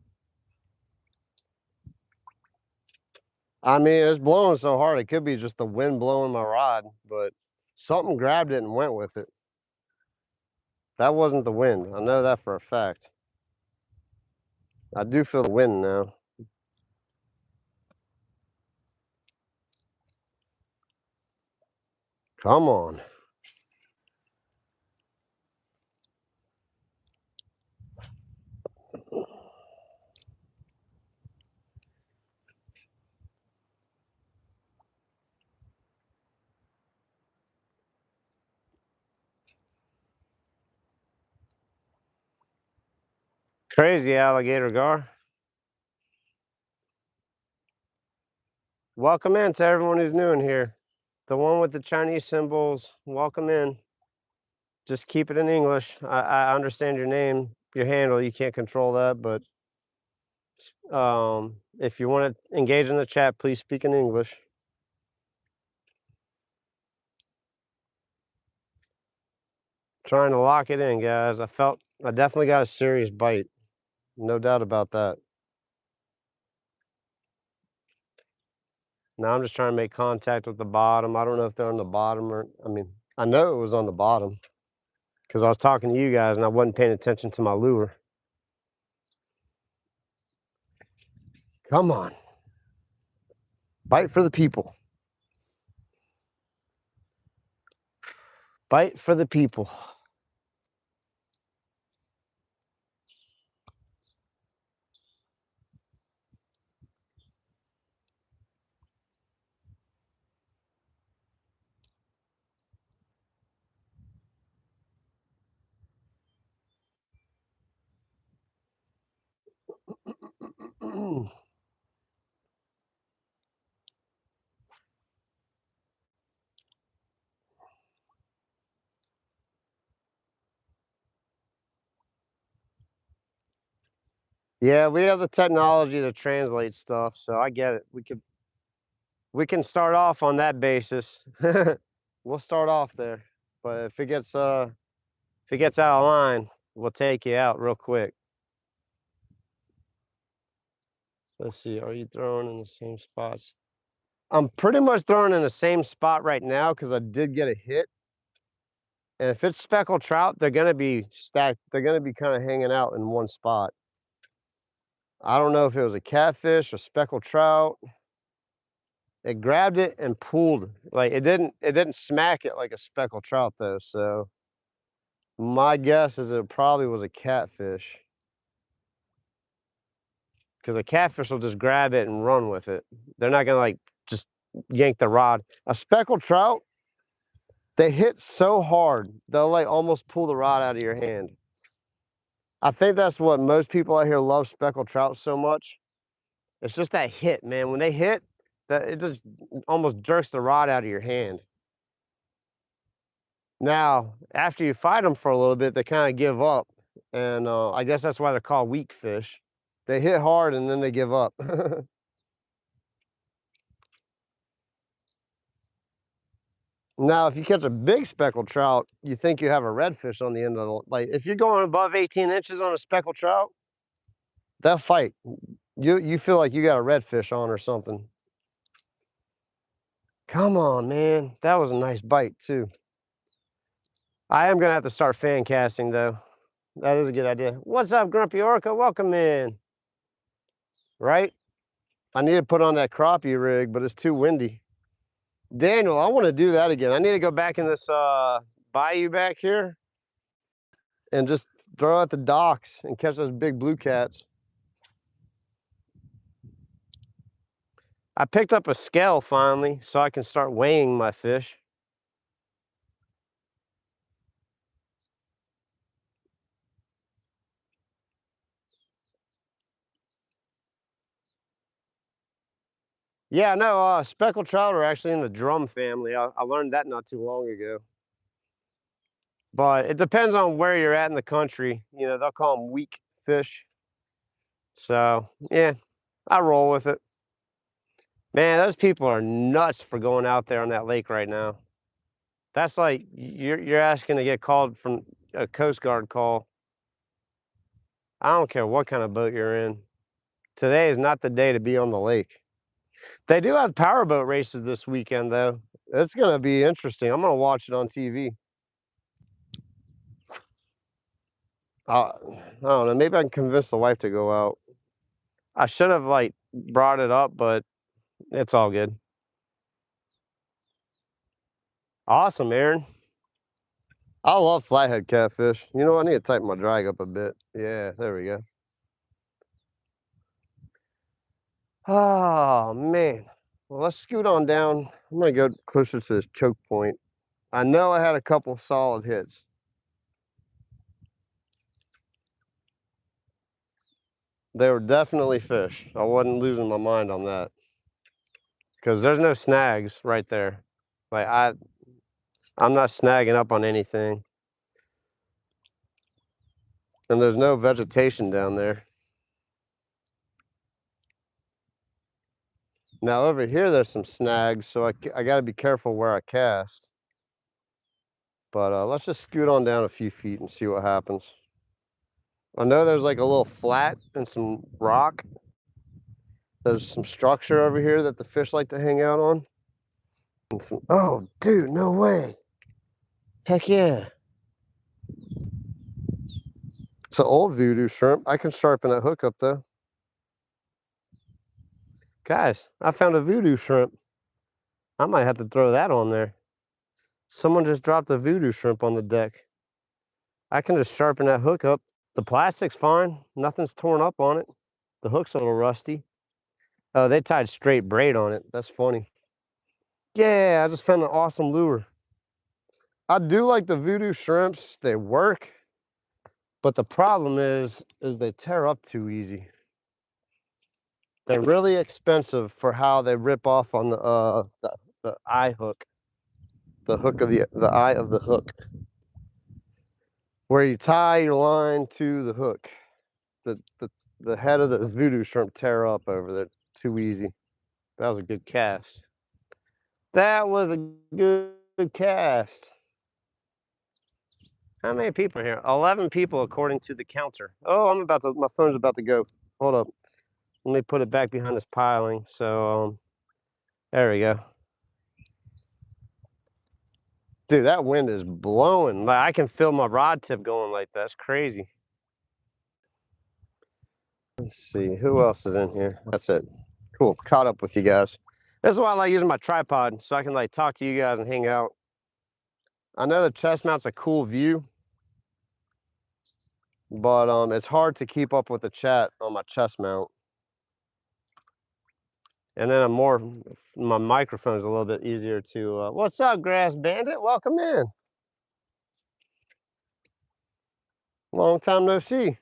I mean, it's blowing so hard, it could be just the wind blowing my rod, but something grabbed it and went with it. That wasn't the wind. I know that for a fact. I do feel the wind now. Come on. Crazy alligator gar. Welcome in to everyone who's new in here. The one with the Chinese symbols, welcome in. Just keep it in English. I understand your name, your handle, you can't control that, but if you want to engage in the chat, please speak in English. Trying to lock it in, guys. I definitely got a serious bite. No doubt about that. Now I'm just trying to make contact with the bottom. I don't know if they're on the bottom or, I mean, I know it was on the bottom because I was talking to you guys and I wasn't paying attention to my lure. Come on. Bite for the people. Bite for the people. Yeah, we have the technology to translate stuff, so I get it. We can start off on that basis. We'll start off there. But if it gets out of line, we'll take you out real quick. Let's see, are you throwing in the same spots? I'm pretty much throwing in the same spot right now because I did get a hit. And if it's speckled trout, they're gonna be stacked. They're gonna be kind of hanging out in one spot. I don't know if it was a catfish or speckled trout. It grabbed it and pulled. Like it didn't smack it like a speckled trout though. So my guess is it probably was a catfish. Because a catfish will just grab it and run with it. They're not gonna like just yank the rod. A speckled trout, they hit so hard, they'll like almost pull the rod out of your hand. I think that's what most people out here love speckled trout so much. It's just that hit, man. When they hit, that it just almost jerks the rod out of your hand. Now, after you fight them for a little bit, they kind of give up. And I guess that's why they're called weak fish. They hit hard and then they give up. Now, if you catch a big speckled trout, you think you have a redfish on the end of the, like if you're going above 18 inches on a speckled trout, that fight, you feel like you got a redfish on or something. Come on, man. That was a nice bite too. I am gonna have to start fan casting though. That is a good idea. What's up, Grumpy Orca? Welcome in. Right? I need to put on that crappie rig, but it's too windy. Daniel, I want to do that again. I need to go back in this bayou back here and just throw at the docks and catch those big blue cats. I picked up a scale finally, so I can start weighing my fish. Yeah, no, speckled trout are actually in the drum family. I learned that not too long ago. But it depends on where you're at in the country. You know, they'll call them weak fish. So, yeah, I roll with it. Man, those people are nuts for going out there on that lake right now. That's like you're asking to get called from a Coast Guard call. I don't care what kind of boat you're in. Today is not the day to be on the lake. They do have powerboat races this weekend, though. It's going to be interesting. I'm going to watch it on TV. I don't know. Maybe I can convince the wife to go out. I should have like brought it up, but it's all good. Awesome, Aaron. I love flathead catfish. You know, I need to tighten my drag up a bit. Yeah, there we go. Oh, man. Well, let's scoot on down. I'm going to go closer to this choke point. I know I had a couple solid hits. They were definitely fish. I wasn't losing my mind on that. Because there's no snags right there. Like, I'm not snagging up on anything. And there's no vegetation down there. Now over here, there's some snags, so I got to be careful where I cast. But let's just scoot on down a few feet and see what happens. I know there's like a little flat and some rock. There's some structure over here that the fish like to hang out on. And some, oh, dude, no way. Heck yeah. It's an old voodoo shrimp. I can sharpen that hook up though. Guys, I found a voodoo shrimp. I might have to throw that on there. Someone just dropped a voodoo shrimp on the deck. I can just sharpen that hook up. The plastic's fine. Nothing's torn up on it. The hook's a little rusty. Oh, they tied straight braid on it. That's funny. Yeah, I just found an awesome lure. I do like the voodoo shrimps. They work. But the problem is they tear up too easy. They're really expensive for how they rip off on the eye hook. The hook of the eye of the hook. Where you tie your line to the hook. The head of the voodoo shrimp tear up over there. Too easy. That was a good cast. That was a good cast. How many people are here? 11 people according to the counter. Oh, my phone's about to go. Hold up. Let me put it back behind this piling. So, there we go. Dude, that wind is blowing. Like, I can feel my rod tip going like that. That's crazy. Let's see, who else is in here? That's it. Cool, caught up with you guys. That's why I like using my tripod, so I can like talk to you guys and hang out. I know the chest mount's a cool view, but it's hard to keep up with the chat on my chest mount. And then my microphone's a little bit easier to, what's up, Grass Bandit? Welcome in. Long time no see.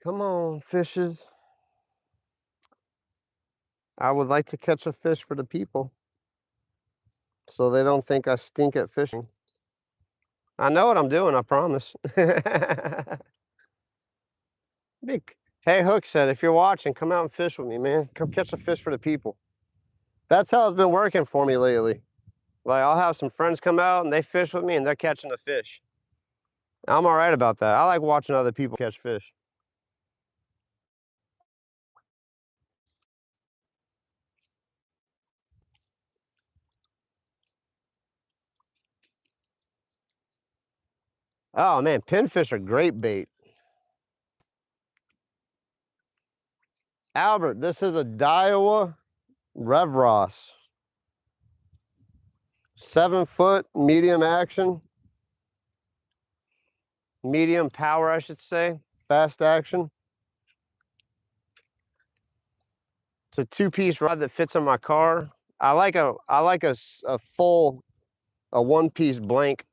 Come on, fishes. I would like to catch a fish for the people so they don't think I stink at fishing. I know what I'm doing, I promise. Hey, Hook said, if you're watching, come out and fish with me, man. Come catch a fish for the people. That's how it's been working for me lately. Like, I'll have some friends come out and they fish with me and they're catching the fish. I'm all right about that. I like watching other people catch fish. Oh man, pinfish are great bait. Albert, this is a Daiwa Rev Ross. 7-foot, medium action. Medium power, I should say. Fast action. It's a 2-piece rod that fits in my car. I like a full, a 1-piece blank,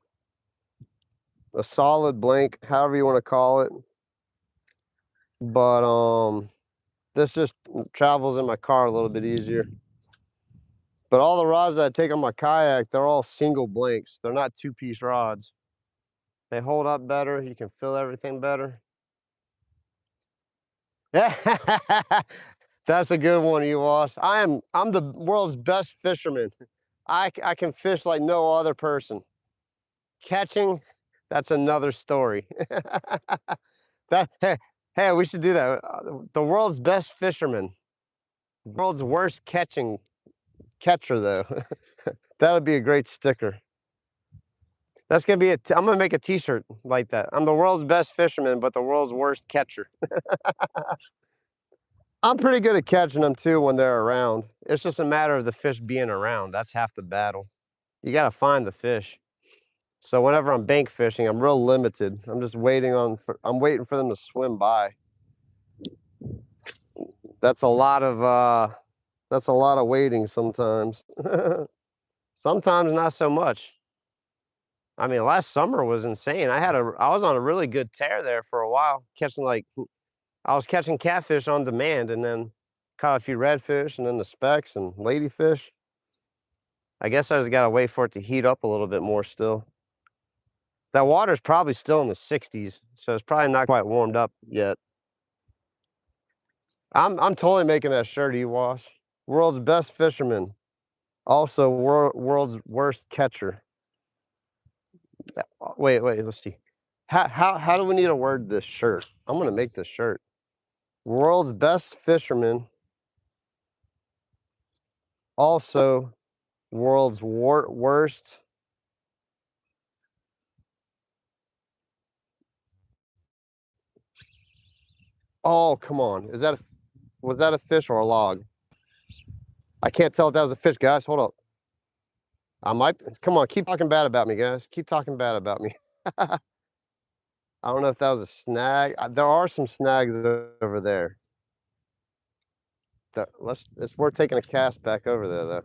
a solid blank, however you want to call it. But this just travels in my car a little bit easier. But all the rods that I take on my kayak, they're all single blanks. They're not 2-piece rods. They hold up better. You can feel everything better. That's a good one, you lost. I'm the world's best fisherman. I can fish like no other person. Catching, that's another story. Hey, we should do that. The world's best fisherman. World's worst catcher though. That would be a great sticker. That's gonna be I'm gonna make a t-shirt like that. I'm the world's best fisherman, but the world's worst catcher. I'm pretty good at catching them too when they're around. It's just a matter of the fish being around. That's half the battle. You gotta find the fish. So whenever I'm bank fishing, I'm real limited. I'm just I'm waiting for them to swim by. That's a lot of waiting sometimes. Sometimes not so much. I mean, last summer was insane. I was on a really good tear there for a while, I was catching catfish on demand and then caught a few redfish and then the specks and ladyfish. I guess I just gotta wait for it to heat up a little bit more still. That water's probably still in the 60s, so it's probably not quite warmed up yet. I'm totally making that shirt, Ewash. World's best fisherman, also world's worst catcher. Wait, let's see. How do we need to word this shirt? I'm gonna make this shirt. World's best fisherman, also world's worst. Oh, come on. Was that a fish or a log? I can't tell if that was a fish, guys. Hold up. Come on, keep talking bad about me, guys. Keep talking bad about me. I don't know if that was a snag. There are some snags over there. It's worth taking a cast back over there, though.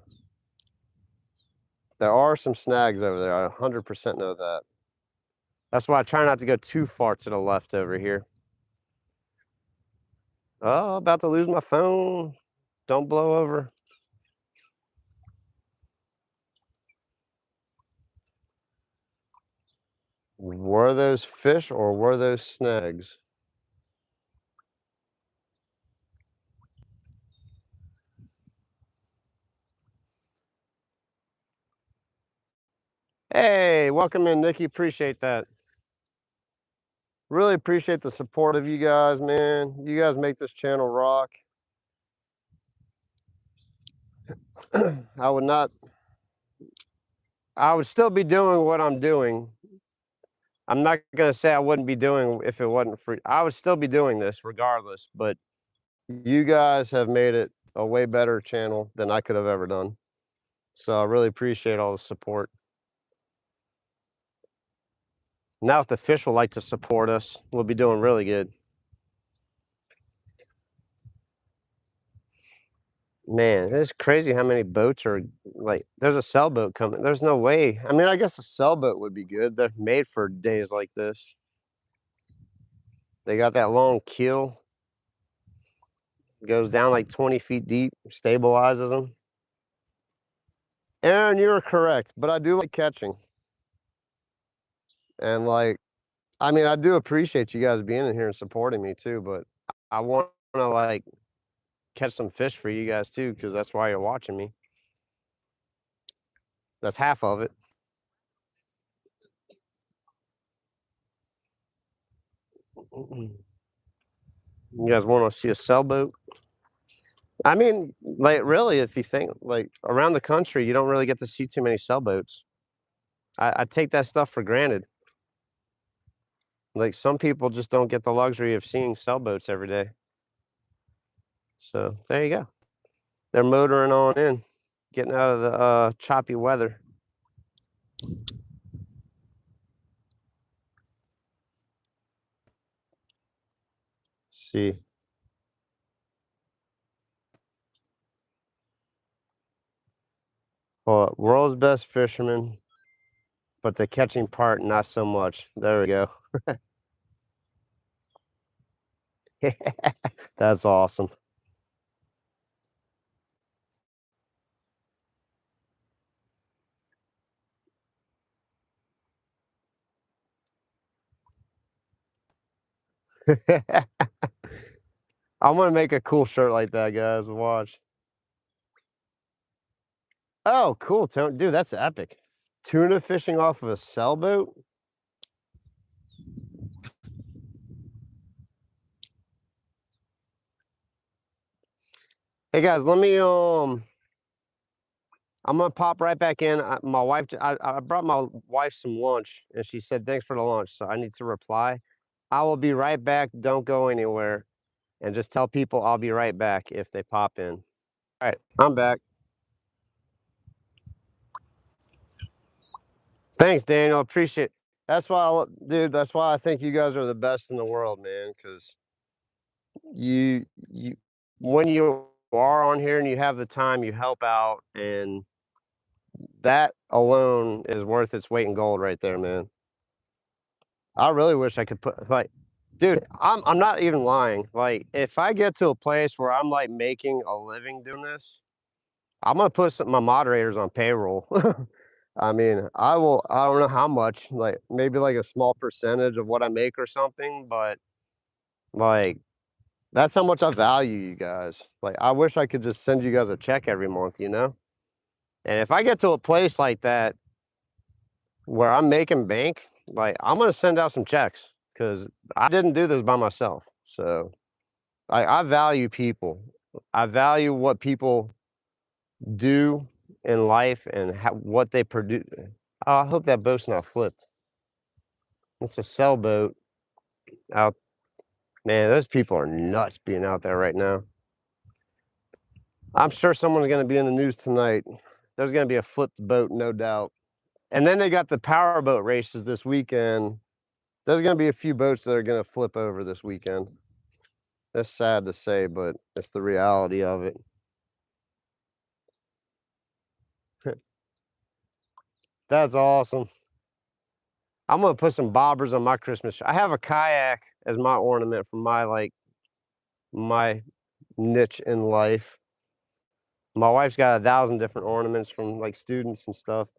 There are some snags over there. I 100% know that. That's why I try not to go too far to the left over here. Oh, about to lose my phone. Don't blow over. Were those fish or were those snags? Hey, welcome in, Nikki. Appreciate that. Really appreciate the support of you guys, man. You guys make this channel rock. I would not, I would still be doing what I'm doing. I'm not gonna say I wouldn't be doing if it wasn't free. I would still be doing this regardless, but you guys have made it a way better channel than I could have ever done. So I really appreciate all the support. Now if the fish would like to support us, we'll be doing really good. Man, it's crazy how many boats are like there's a sailboat coming. There's no way. I mean, I guess a sailboat would be good. They're made for days like this. They got that long keel, goes down like 20 feet deep, stabilizes them. Aaron, you're correct, but I do like catching. And like, I mean, I do appreciate you guys being in here and supporting me too, but I want to like catch some fish for you guys too, because that's why you're watching me. That's half of it. You guys want to see a sailboat? I mean, like really, if you think like around the country, you don't really get to see too many sailboats. I take that stuff for granted. Like some people just don't get the luxury of seeing sailboats every day. So there you go. They're motoring on in, getting out of the choppy weather. See, well, world's best fisherman, but the catching part not so much. There we go. That's awesome. I'm gonna make a cool shirt like that, guys. Watch. Oh, cool, dude. That's epic. Tuna fishing off of a sailboat. Hey guys, let me I'm gonna pop right back in. My wife, I brought my wife some lunch, and she said thanks for the lunch. So I need to reply. I will be right back. Don't go anywhere, and just tell people I'll be right back if they pop in. All right, I'm back. Thanks, Daniel. Appreciate. That's why, dude. That's why I think you guys are the best in the world, man. Because you when you are on here and you have the time, you help out, and that alone is worth its weight in gold, right there, man. I really wish I could put like, dude, I'm not even lying. Like, if I get to a place where I'm like making a living doing this, I'm gonna put my moderators on payroll. I mean, I will. I don't know how much, like maybe like a small percentage of what I make or something, but like that's how much I value you guys. Like, I wish I could just send you guys a check every month, you know? And if I get to a place like that where I'm making bank, like I'm gonna send out some checks because I didn't do this by myself. So I value people. I value what people do in life and what they produce. Oh, I hope that boat's not flipped. It's a sailboat out. Man, those people are nuts being out there right now. I'm sure someone's going to be in the news tonight. There's going to be a flipped boat, no doubt. And then they got the power boat races this weekend. There's going to be a few boats that are going to flip over this weekend. That's sad to say, but it's the reality of it. That's awesome. I'm gonna put some bobbers on my Christmas tree. I have a kayak as my ornament for my my niche in life. My wife's got 1,000 different ornaments from like students and stuff.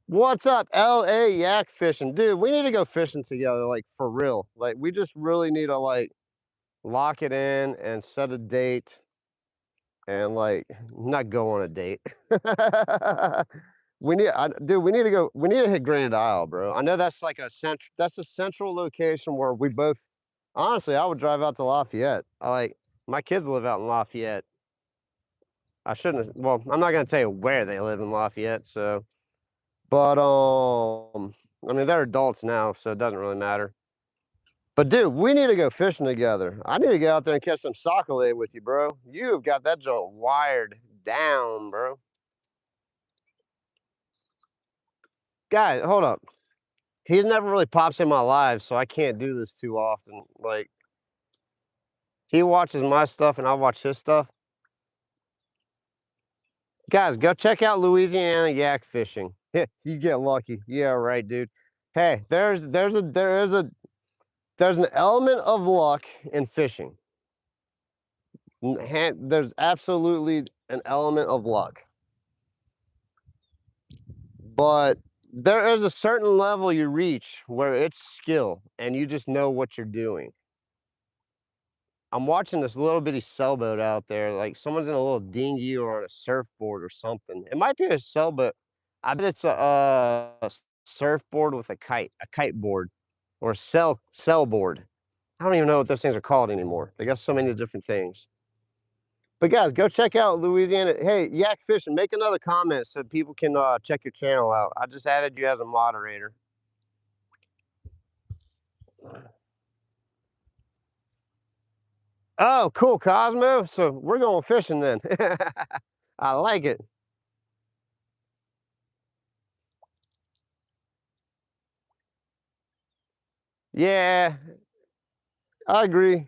What's up, LA yak fishing? Dude, we need to go fishing together, like for real. Like we just really need to like lock it in and set a date and like not go on a date. Dude, we need to go. We need to hit Grand Isle, bro. I know that's like that's a central location where we both. Honestly, I would drive out to Lafayette. I like my kids live out in Lafayette. I shouldn't have. Well, I'm not gonna tell you where they live in Lafayette. So, but I mean they're adults now, so it doesn't really matter. But dude, we need to go fishing together. I need to get out there and catch some sockeye with you, bro. You've got that joint wired down, bro. Guys, hold up. He's never really pops in my live, so I can't do this too often. Like, he watches my stuff and I watch his stuff. Guys, go check out Louisiana yak fishing. You get lucky. Yeah, right, dude. Hey, there's an element of luck in fishing. There's absolutely an element of luck. But there is a certain level you reach where it's skill and you just know what you're doing. I'm watching this little bitty sailboat out there, like someone's in a little dinghy or on a surfboard or something. It might be a sailboat. I bet it's a surfboard with a kite board, or sailboard. I don't even know what those things are called anymore. They got so many different things. But guys, go check out Louisiana. Hey, Yak Fishing, make another comment so people can check your channel out. I just added you as a moderator. Oh, cool, Cosmo. So we're going fishing then. I like it. Yeah, I agree.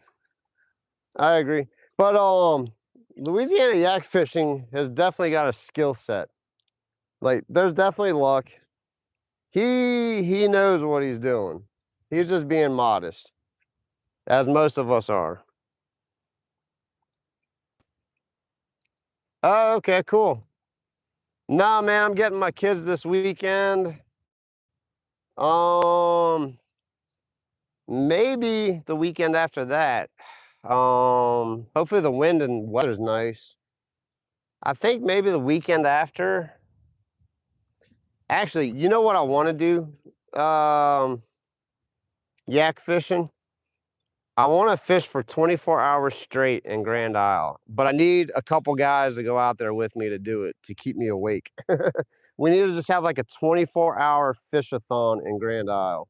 I agree. But Louisiana yak fishing has definitely got a skill set. Like there's definitely luck. He knows what he's doing. He's just being modest, as most of us are. Oh, okay, cool. Nah, man, I'm getting my kids this weekend. Um, maybe the weekend after that. Hopefully the wind and weather's nice. I think maybe the weekend after. Actually, you know what I want to do? Yak fishing. I want to fish for 24 hours straight in Grand Isle, but I need a couple guys to go out there with me to do it to keep me awake. We need to just have like a 24-hour fish-a-thon in Grand Isle.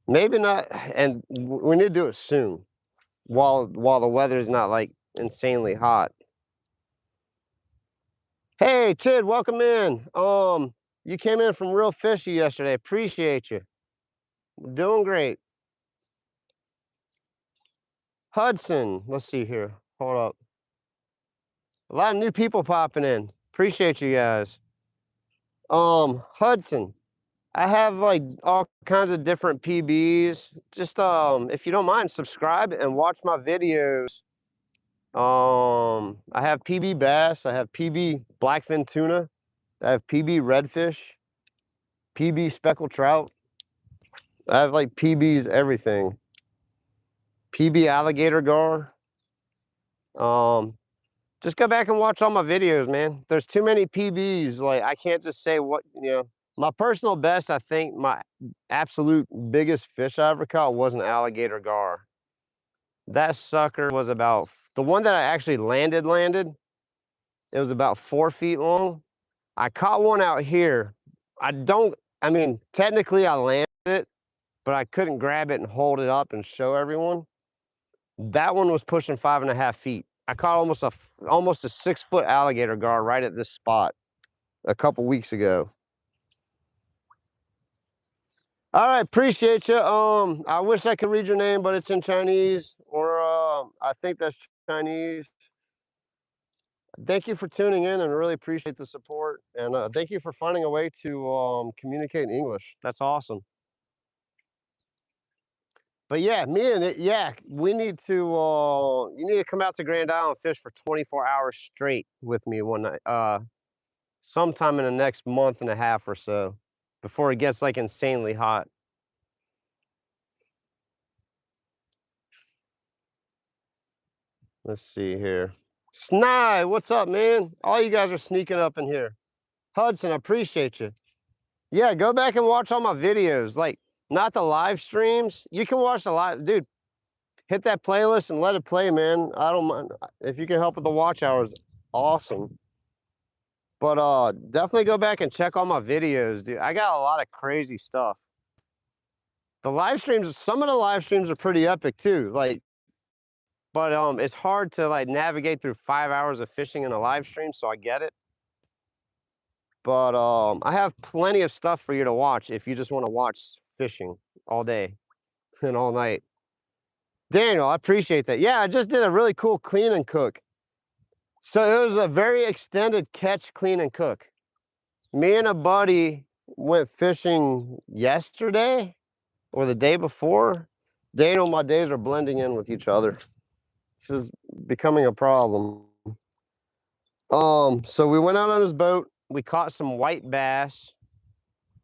Maybe not, and we need to do it soon, while the weather's not like insanely hot. Hey, Tid, welcome in. You came in from Real Fishy yesterday. Appreciate you. Doing great. Hudson, let's see here. Hold up. A lot of new people popping in. Appreciate you guys. Hudson, I have like all kinds of different PBs. Just if you don't mind, subscribe and watch my videos. I have PB bass, I have PB blackfin tuna, I have PB redfish, PB speckled trout. I have like PBs everything. PB alligator gar. Just go back and watch all my videos, man. There's too many PBs. Like I can't just say what, you know. My personal best, I think my absolute biggest fish I ever caught was an alligator gar. That sucker was about, the one that I actually landed, it was about 4 feet long. I caught one out here. I mean, technically I landed it, but I couldn't grab it and hold it up and show everyone. That one was pushing 5.5 feet. I caught almost a 6-foot alligator gar right at this spot a couple weeks ago. All right, appreciate you. I wish I could read your name, but it's in Chinese, or I think that's Chinese. Thank you for tuning in, and really appreciate the support. And thank you for finding a way to communicate in English. That's awesome. But yeah, me and Yak, we need to. You need to come out to Grand Isle and fish for 24 hours straight with me one night. Sometime in the next month and a half or so, before it gets like insanely hot. Let's see here. Sny, what's up, man? All you guys are sneaking up in here. Hudson, I appreciate you. Yeah, go back and watch all my videos. Like, not the live streams. You can watch the live, dude. Hit that playlist and let it play, man. I don't mind if you can help with the watch hours. Awesome. But definitely go back and check all my videos, dude. I got a lot of crazy stuff. The live streams, some of the live streams are pretty epic too. Like, but it's hard to like navigate through 5 hours of fishing in a live stream, so I get it. But I have plenty of stuff for you to watch if you just want to watch fishing all day and all night. Daniel, I appreciate that. Yeah, I just did a really cool clean and cook. So it was a very extended catch, clean and cook. Me and a buddy went fishing yesterday or the day before. Daniel, my days are blending in with each other. This is becoming a problem. So we went out on his boat. We caught some white bass.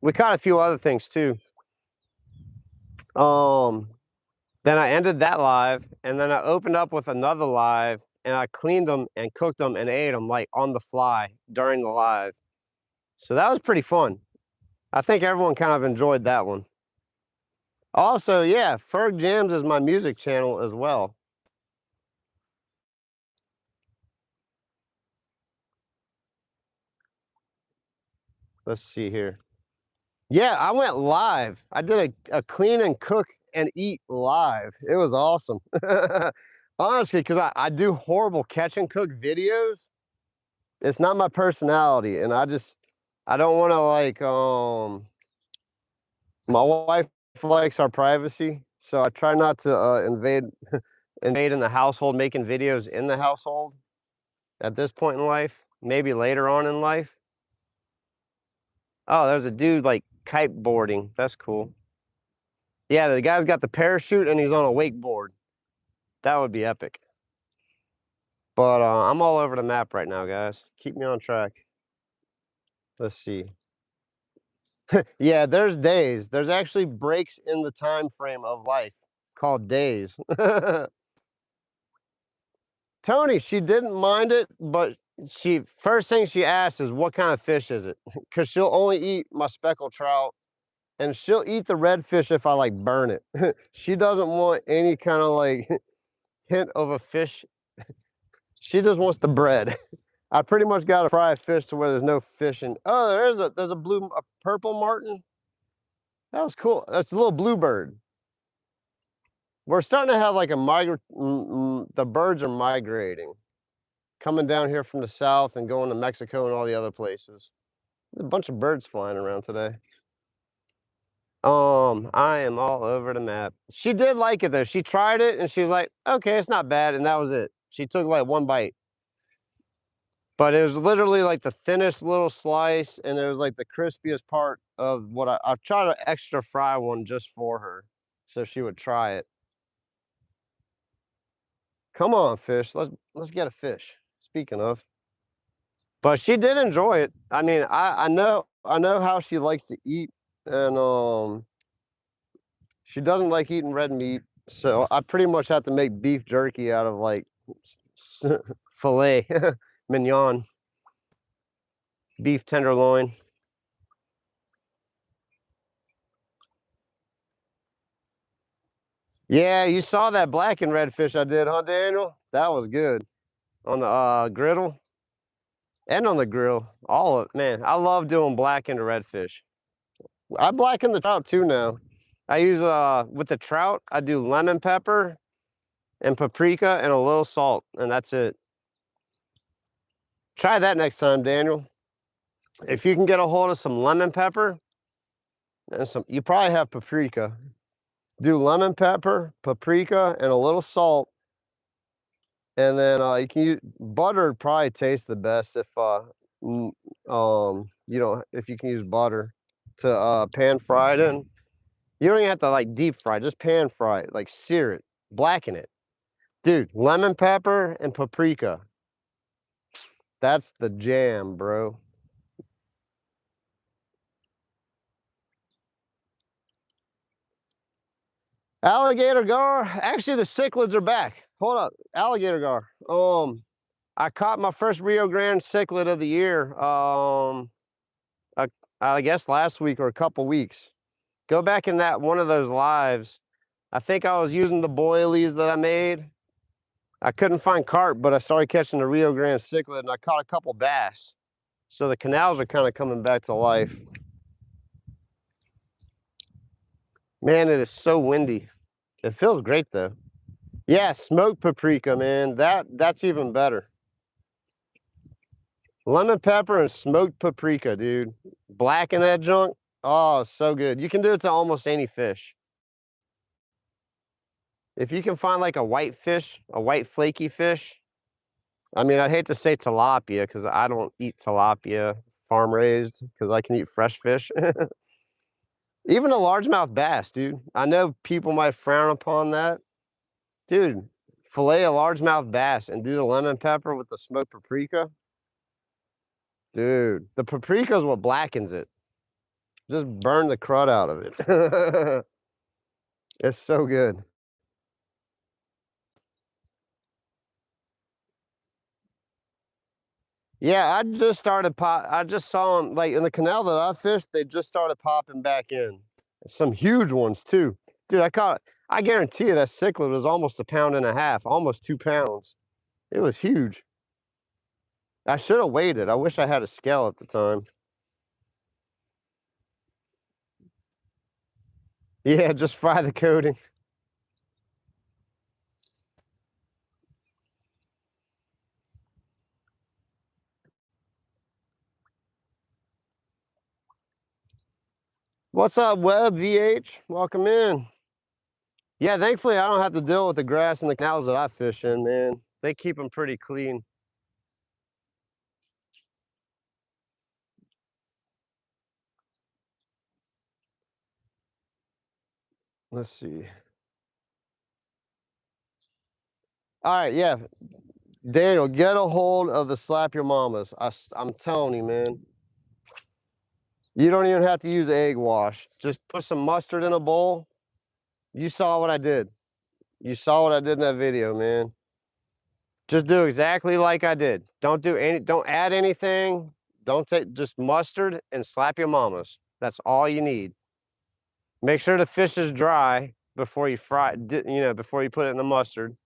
We caught a few other things too. Then I ended that live, and then I opened up with another live, and I cleaned them and cooked them and ate them like on the fly during the live. So that was pretty fun. I think everyone kind of enjoyed that one. Also, yeah, Ferg Jams is my music channel as well. Let's see here. Yeah, I went live. I did a clean and cook and eat live. It was awesome. Honestly, because I do horrible catch and cook videos. It's not my personality, and I don't want to like my wife likes our privacy, so I try not to invade in the household, making videos in the household at this point in life. Maybe later on in life. Oh, there's a dude like kite boarding. That's cool. Yeah, the guy's got the parachute and he's on a wakeboard. That would be epic. But I'm all over the map right now, guys. Keep me on track. Let's see. Yeah, there's days. There's actually breaks in the time frame of life called days. Tony, she didn't mind it, but she first thing she asked is what kind of fish is it? Because she'll only eat my speckled trout, and she'll eat the redfish if I like burn it. She doesn't want any kind of like hint of a fish. She just wants the bread. I pretty much got to fry a fish to where there's no fish in. Oh, there's a purple martin. That was cool. That's a little bluebird. We're starting to have like the birds are migrating, coming down here from the south and going to Mexico and all the other places. There's a bunch of birds flying around today. I am all over the map. She did like it though. She tried it and she was like, okay, it's not bad. And that was it. She took like one bite. But it was literally like the thinnest little slice, and it was like the crispiest part of what I tried to extra fry one just for her, so she would try it. Come on, fish. Let's get a fish. Speaking of. But she did enjoy it. I mean, I know how she likes to eat, and she doesn't like eating red meat, so I pretty much have to make beef jerky out of like filet mignon, beef tenderloin. Yeah, you saw that black and red fish I did, huh, Daniel? That was good on the griddle and on the grill. All of man, I love doing black and red fish. I blacken the trout too now. I use with the trout, I do lemon pepper and paprika and a little salt, and that's it. Try that next time, Daniel. If you can get a hold of some lemon pepper and you probably have paprika. Do lemon pepper, paprika, and a little salt. And then you can use butter. Probably tastes the best if if you can use butter to pan fry it in. You don't even have to like deep fry, just pan fry it, like sear it, blacken it. Dude, lemon pepper and paprika. That's the jam, bro. Alligator gar. Actually, the cichlids are back. Hold up, alligator gar. I caught my first Rio Grande cichlid of the year. I, I guess last week or a couple weeks. Go back in that one of those lives. I think I was using the boilies that I made. I couldn't find carp, but I started catching the Rio Grande cichlid, and I caught a couple bass. So the canals are kind of coming back to life. Man, it is so windy. It feels great though. Yeah, smoked paprika, man. That's even better. Lemon pepper and smoked paprika, dude. Blacken that junk. Oh, so good. You can do it to almost any fish. If you can find like a white fish, a white flaky fish, I mean, I'd hate to say tilapia because I don't eat tilapia farm raised because I can eat fresh fish. Even a largemouth bass, dude. I know people might frown upon that. Dude, fillet a largemouth bass and do the lemon pepper with the smoked paprika. Dude, the paprika is what blackens it. Just burn the crud out of it. It's so good. Yeah, I just started I just saw them like in the canal that I fished. They just started popping back in. Some huge ones too, dude. I guarantee you that cichlid was almost a pound and a half, almost 2 pounds. It was huge. I should have weighed it. I wish I had a scale at the time. Yeah, just fry the coating. What's up, Web VH? Welcome in. Yeah, thankfully I don't have to deal with the grass in the canals that I fish in, man. They keep them pretty clean. Let's see. All right, yeah. Daniel, get a hold of the slap your mamas. I'm telling you, man. You don't even have to use egg wash. Just put some mustard in a bowl. You saw what I did. You saw what I did in that video, man. Just do exactly like I did. Don't add anything. Don't take just mustard and slap your mamas. That's all you need. Make sure the fish is dry before you before you put it in the mustard.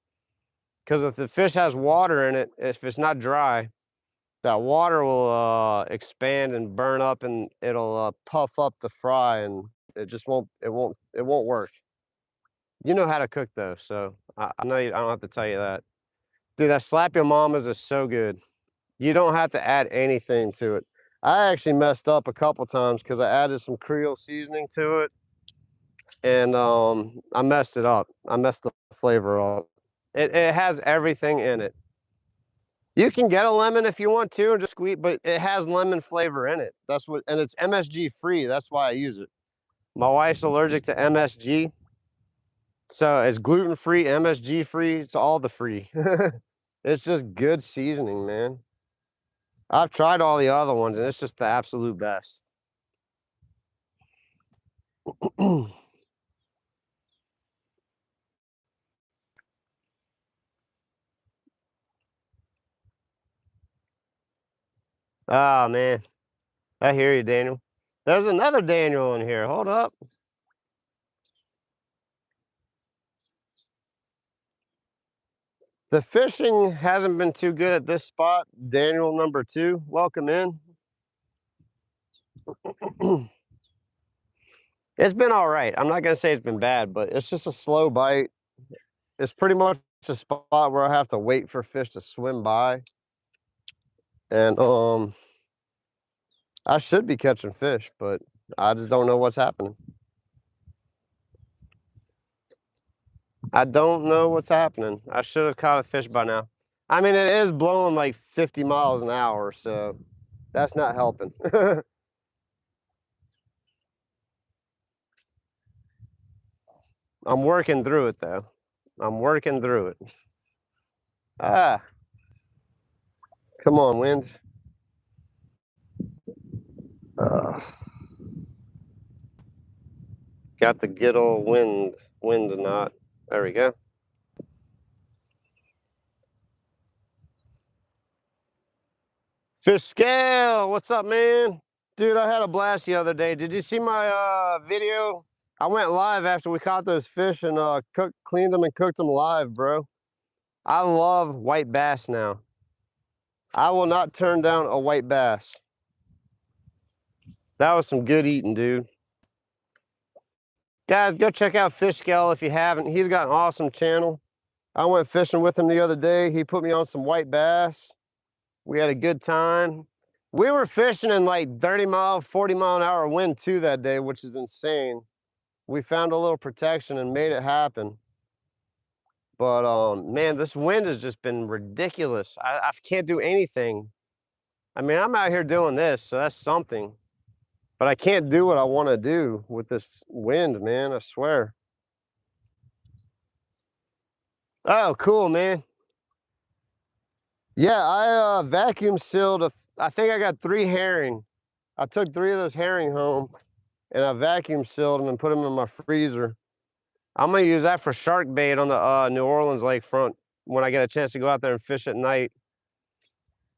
Because if the fish has water in it, if it's not dry, that water will expand and burn up, and it'll puff up the fry, and it won't work. You know how to cook though, so I know I don't have to tell you that. Dude, that slap your mamas is so good. You don't have to add anything to it. I actually messed up a couple times because I added some Creole seasoning to it, and I messed it up. I messed the flavor up. It has everything in it. You can get a lemon if you want to and just squeeze, but it has lemon flavor in it. And it's MSG free. That's why I use it. My wife's allergic to MSG, so it's gluten free, MSG free. It's all the free. It's just good seasoning, man. I've tried all the other ones, and it's just the absolute best. Oh man, I hear you, Daniel. There's another Daniel in here. Hold up. The fishing hasn't been too good at this spot. Daniel number 2, welcome in. It's been all right. I'm not gonna say it's been bad, but it's just a slow bite. It's pretty much a spot where I have to wait for fish to swim by, and I should be catching fish, but I just don't know what's happening. I don't know what's happening. I should have caught a fish by now. I mean, it is blowing like 50 miles an hour, so that's not helping. I'm working through it though. I'm working through it. Ah, come on, wind. Uh, got the good old wind knot. There we go. Fish scale, what's up, man? Dude, I had a blast the other day. Did you see my video? I went live after we caught those fish and cleaned them and cooked them live, bro. I love white bass now. I will not turn down a white bass. That was some good eating, dude. Guys, go check out Fish Scale if you haven't. He's got an awesome channel. I went fishing with him the other day. He put me on some white bass. We had a good time. We were fishing in like 30-mile, 40-mile-an-hour wind too that day, which is insane. We found a little protection and made it happen. But man, this wind has just been ridiculous. I can't do anything. I mean, I'm out here doing this, so that's something. But I can't do what I want to do with this wind, man, I swear. Oh, cool, man. Yeah, I vacuum sealed I think I got 3 herring. I took 3 of those herring home and I vacuum sealed them and put them in my freezer. I'm gonna use that for shark bait on the New Orleans lakefront when I get a chance to go out there and fish at night.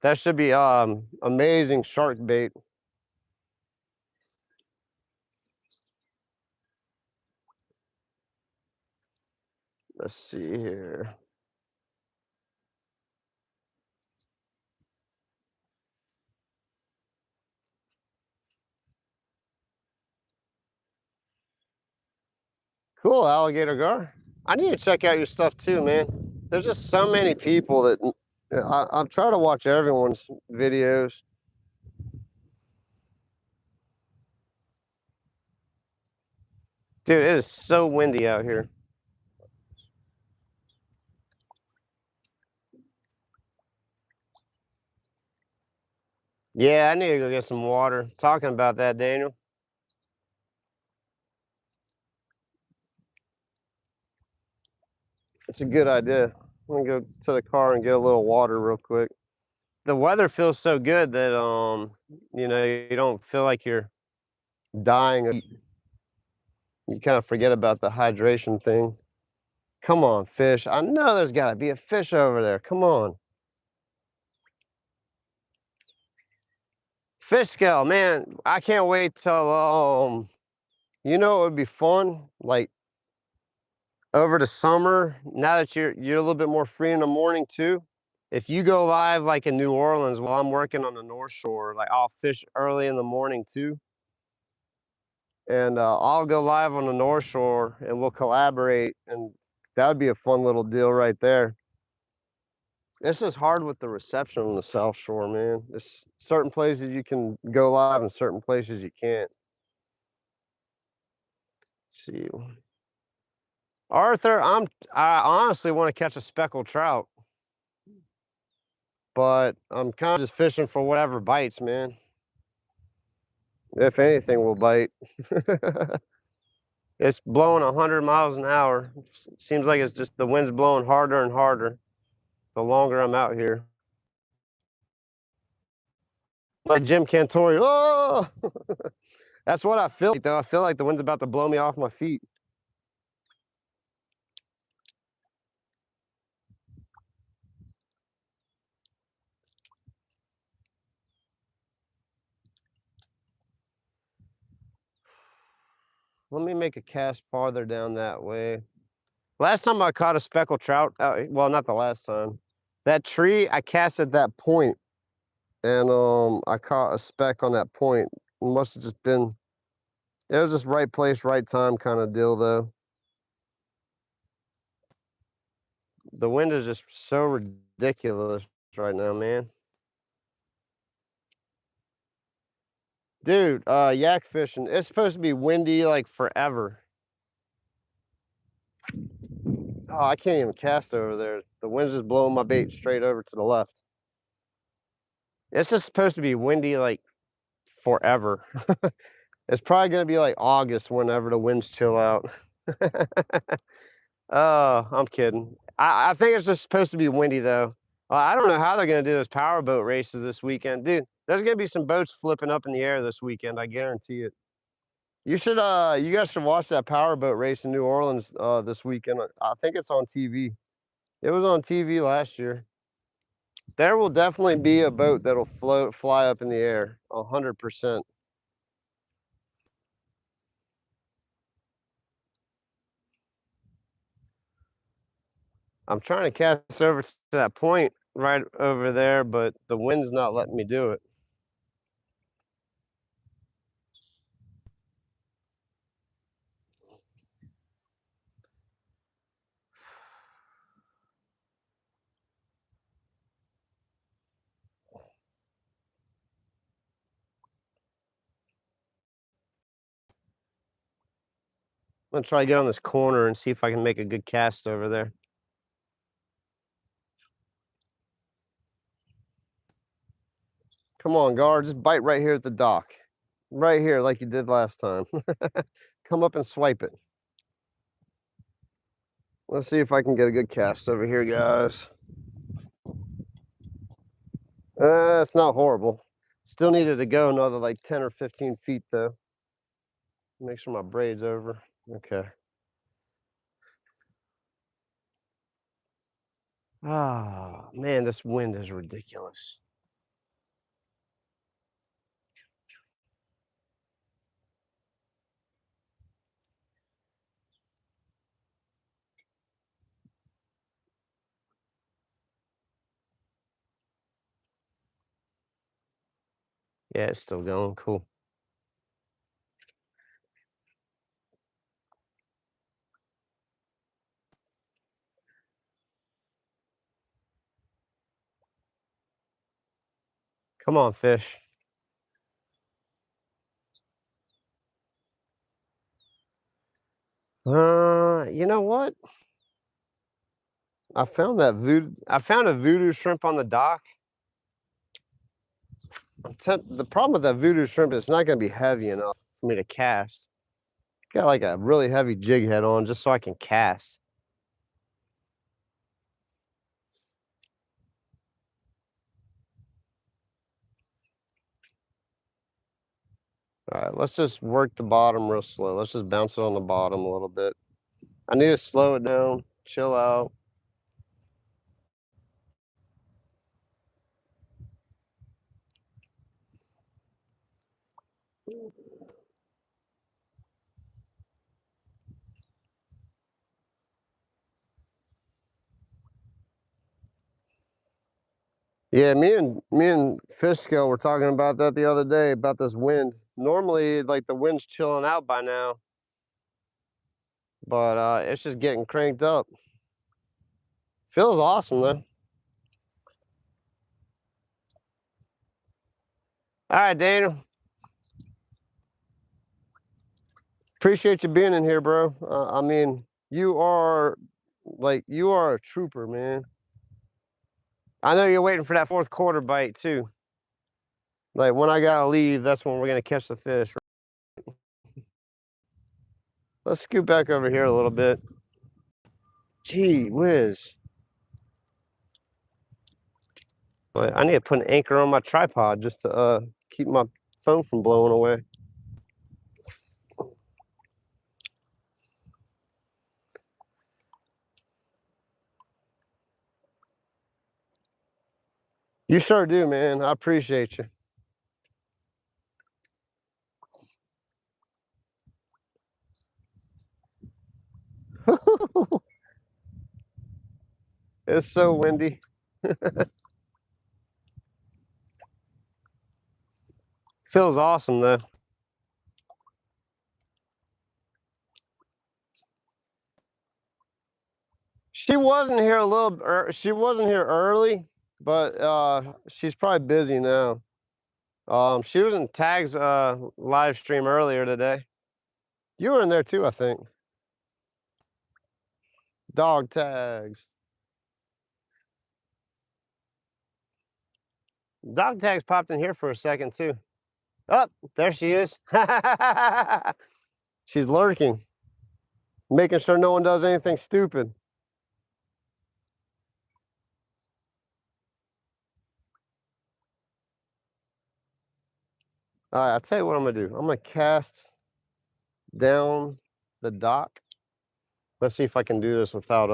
That should be amazing shark bait. Let's see here. Cool, alligator gar. I need to check out your stuff too, man. There's just so many people that I'm trying to watch everyone's videos. Dude, it is so windy out here. Yeah, I need to go get some water. Talking about that, Daniel. It's a good idea. I'm gonna go to the car and get a little water real quick. The weather feels so good that you don't feel like you're dying. You kind of forget about the hydration thing. Come on, fish. I know there's got to be a fish over there. Come on. Fish scale, man. I can't wait till you know it would be fun like over the summer, now that you're a little bit more free in the morning too. If you go live like in New Orleans while I'm working on the North Shore, like I'll fish early in the morning too. And I'll go live on the North Shore and we'll collaborate, and that would be a fun little deal right there. It's just hard with the reception on the South Shore, man. There's certain places you can go live and certain places you can't. Let's see. Arthur, I honestly want to catch a speckled trout, but I'm kind of just fishing for whatever bites, man. If anything will bite. It's blowing 100 miles an hour. Seems like it's just the wind's blowing harder and harder the longer I'm out here. Like Jim Cantori, oh! That's what I feel like, though. I feel like the wind's about to blow me off my feet. Let me make a cast farther down that way. Last time I caught a speckled trout, well, not the last time. That tree, I cast at that point, and I caught a speck on that point. It must have just been, it was just right place, right time kind of deal, though. The wind is just so ridiculous right now, man. Dude, yak fishing, it's supposed to be windy like forever. Oh, I can't even cast over there. The wind's just blowing my bait straight over to the left. It's just supposed to be windy like forever. It's probably gonna be like August whenever the winds chill out. Oh, I'm kidding. I think it's just supposed to be windy though. I don't know how they're gonna do those power boat races this weekend, dude. There's gonna be some boats flipping up in the air this weekend. I guarantee it. You guys should watch that power boat race in New Orleans this weekend. I think it's on TV. It was on TV last year. There will definitely be a boat that'll fly up in the air, 100%. I'm trying to cast over to that point right over there, but the wind's not letting me do it. I'm gonna try to get on this corner and see if I can make a good cast over there. Come on, guard, just bite right here at the dock. Right here, like you did last time. Come up and swipe it. Let's see if I can get a good cast over here, guys. It's not horrible. Still needed to go another like 10 or 15 feet though. Make sure my braid's over. Okay. Ah, man, this wind is ridiculous. Yeah, it's still going. Cool. Come on, fish. You know what? I found a voodoo shrimp on the dock. The problem with that voodoo shrimp is it's not gonna be heavy enough for me to cast. Got like a really heavy jig head on just so I can cast. All right, let's just work the bottom real slow. Let's just bounce it on the bottom a little bit. I need to slow it down, chill out. Yeah, me and Fishkill were talking about that the other day about this wind. Normally, like the wind's chilling out by now, but it's just getting cranked up. Feels awesome though. All right, Daniel. Appreciate you being in here, bro. I mean, you are a trooper, man. I know you're waiting for that fourth quarter bite too. Like when I gotta leave, that's when we're gonna catch the fish. Let's scoot back over here a little bit. Gee whiz. But I need to put an anchor on my tripod just to keep my phone from blowing away. You sure do, man. I appreciate you. It's so windy. Feels awesome though. She wasn't here early, but she's probably busy now. She was in Tag's live stream earlier today. You were in there too, I think. Dog tags. Dog tags popped in here for a second too. Oh, there she is. She's lurking, making sure no one does anything stupid. All right, I'll tell you what I'm gonna do. I'm gonna cast down the dock. Let's see if I can do this without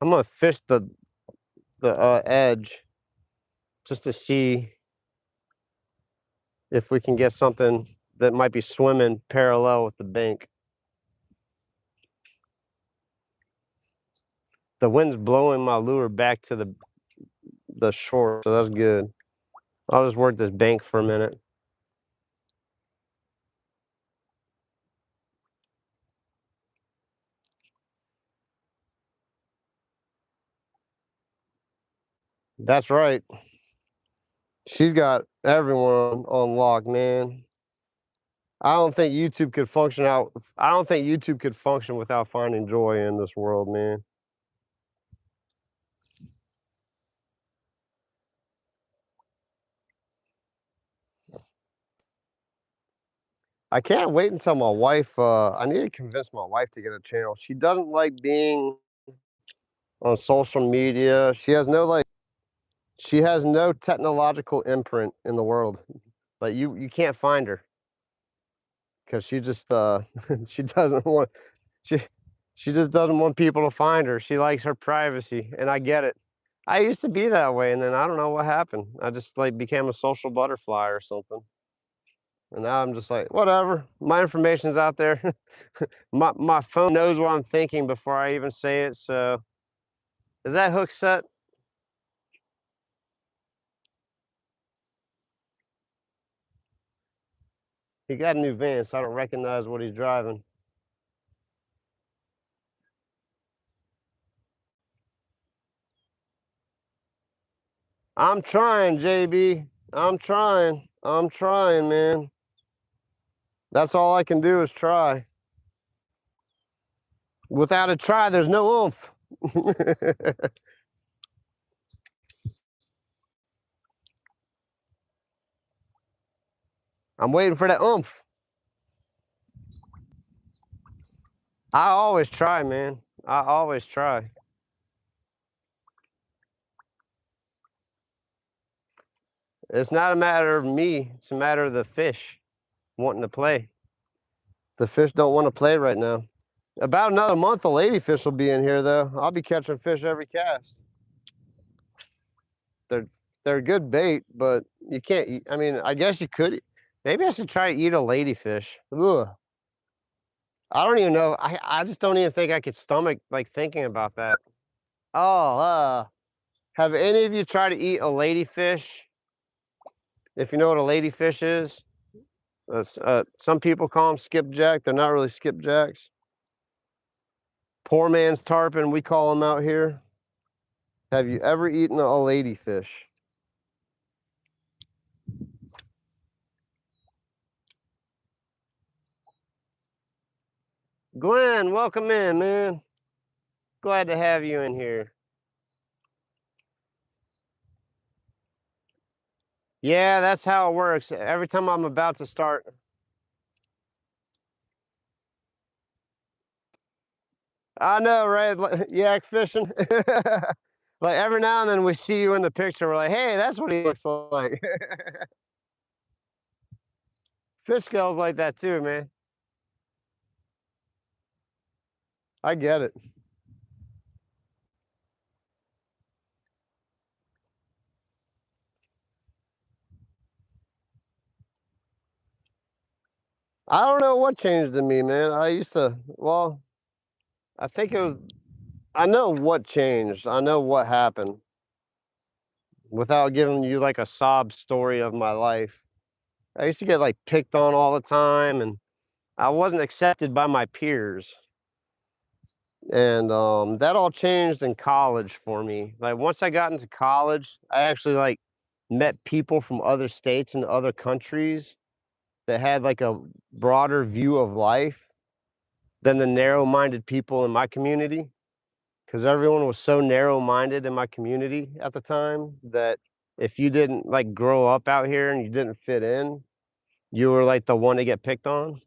I'm gonna fish the edge just to see if we can get something that might be swimming parallel with the bank. The wind's blowing my lure back to the shore, so that's good. I'll just work this bank for a minute. That's right. She's got everyone on lock, man. I don't think YouTube could function out. I don't think YouTube could function without finding joy in this world, man. I can't wait until my wife. I need to convince my wife to get a channel. She doesn't like being on social media. She has no technological imprint in the world. Like you can't find her because she just she doesn't want she she just doesn't want people to find her. She likes her privacy, and I get it. I used to be that way, and then I don't know what happened. I just like became a social butterfly or something. And now I'm just like, whatever. My information's out there. My phone knows what I'm thinking before I even say it. So is that hook set? He got a new van, so I don't recognize what he's driving. I'm trying, JB. I'm trying. I'm trying, man. That's all I can do is try. Without a try, there's no oomph. I'm waiting for that oomph. I always try, man. I always try. It's not a matter of me. It's a matter of the fish wanting to play. The fish don't want to play right now. About another month, the ladyfish will be in here, though. I'll be catching fish every cast. They're they're good bait, but you can't eat. I mean, I guess you could. Maybe I should try to eat a ladyfish. Ugh. I don't even know. I just don't even think I could stomach like thinking about that. Oh, have any of you tried to eat a ladyfish? If you know what a ladyfish is, some people call them skipjack. They're not really skipjacks. Poor man's tarpon, we call them out here. Have you ever eaten a ladyfish? Glenn, welcome in, man. Glad to have you in here. Yeah, that's how it works. Every time I'm about to start. I know, right? Yak fishing. Like every now and then we see you in the picture. We're like, hey, that's what he looks like. Fish scales like that too, man. I get it. I don't know what changed in me, man. I used to, well, I think it was, I know what changed. I know what happened without giving you like a sob story of my life. I used to get like picked on all the time and I wasn't accepted by my peers. And that all changed in college for me. Like once I got into college, I actually like met people from other states and other countries that had like a broader view of life than the narrow-minded people in my community. Because everyone was so narrow-minded in my community at the time that if you didn't like grow up out here and you didn't fit in, you were like the one to get picked on.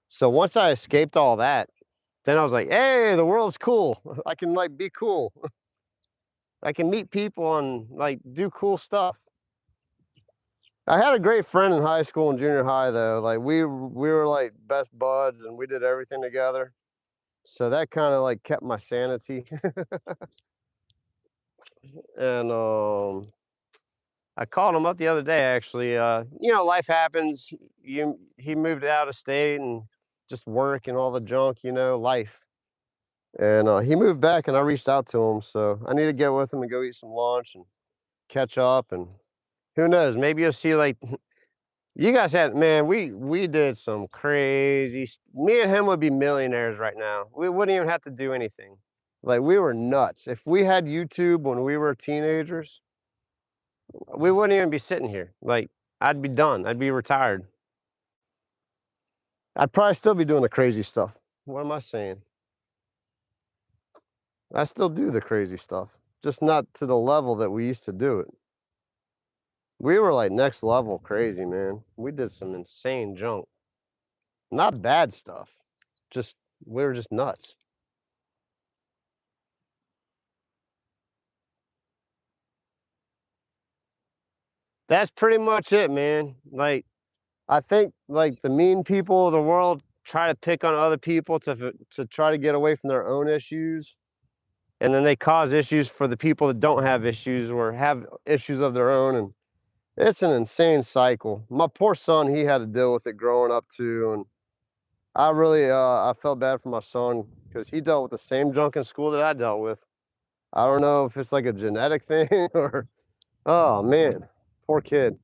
So once I escaped all that, then I was like, hey, the world's cool. I can like be cool. I can meet people and like do cool stuff. I had a great friend in high school and junior high though. Like we were like best buds and we did everything together. So that kind of like kept my sanity. And I called him up the other day actually. You know, life happens. He moved out of state and just work and all the junk, you know, life. And he moved back and I reached out to him. So I need to get with him and go eat some lunch and catch up and who knows, maybe you'll see like you guys had, man, we did some crazy me and him would be millionaires right now. We wouldn't even have to do anything. Like we were nuts. If we had YouTube when we were teenagers, we wouldn't even be sitting here. Like I'd be done. I'd be retired. I'd probably still be doing the crazy stuff. What am I saying? I still do the crazy stuff, just not to the level that we used to do it. We were like next level crazy, man. We did some insane junk. Not bad stuff. Just we were just nuts. That's pretty much it, man. Like I think like the mean people of the world try to pick on other people to try to get away from their own issues, and then they cause issues for the people that don't have issues or have issues of their own, and it's an insane cycle. My poor son, he had to deal with it growing up too, and I really I felt bad for my son because he dealt with the same junk in school that I dealt with. I don't know if it's like a genetic thing or oh man, poor kid.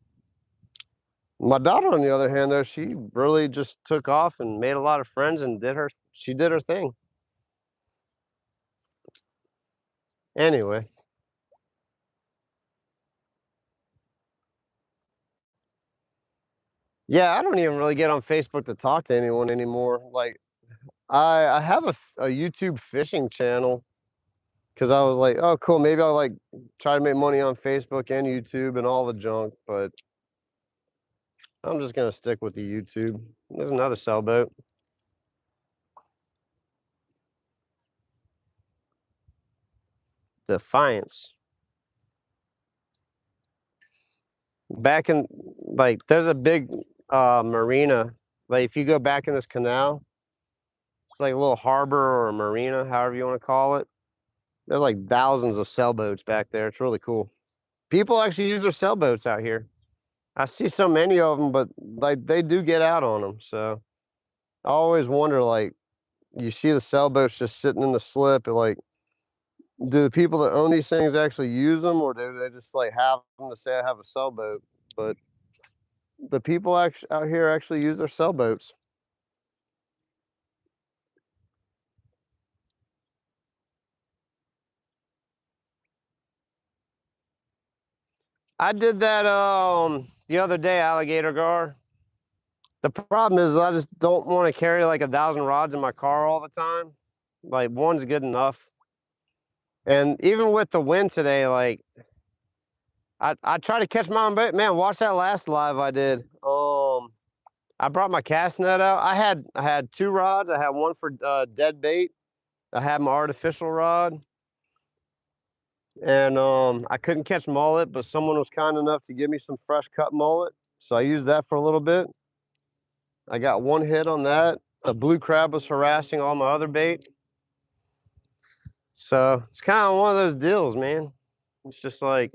My daughter, on the other hand, though, she really just took off and made a lot of friends and she did her thing. Anyway, yeah, I don't even really get on Facebook to talk to anyone anymore. Like, I have a YouTube fishing channel because I was like, oh, cool, maybe I'll like try to make money on Facebook and YouTube and all the junk, but I'm just gonna stick with the YouTube. There's another sailboat. Defiance. Back in like there's a big marina. Like if you go back in this canal, it's like a little harbor or a marina, however you want to call it. There's like thousands of sailboats back there. It's really cool. People actually use their sailboats out here. I see so many of them, but like they do get out on them. So I always wonder, like, you see the sailboats just sitting in the slip, and like, do the people that own these things actually use them, or do they just like have them to say I have a sailboat? But the people actually out here actually use their sailboats. I did that the other day, alligator gar. The problem is I just don't want to carry like 1,000 rods in my car all the time. Like one's good enough. And even with the wind today, like I try to catch my own bait. Man, watch that last live I did. I brought my cast net out. I had two rods. I had one for dead bait. I had my artificial rod, and I couldn't catch mullet, but someone was kind enough to give me some fresh cut mullet, so I used that for a little bit. I got one hit on that. A blue crab was harassing all my other bait. So it's kind of one of those deals, man. It's just like,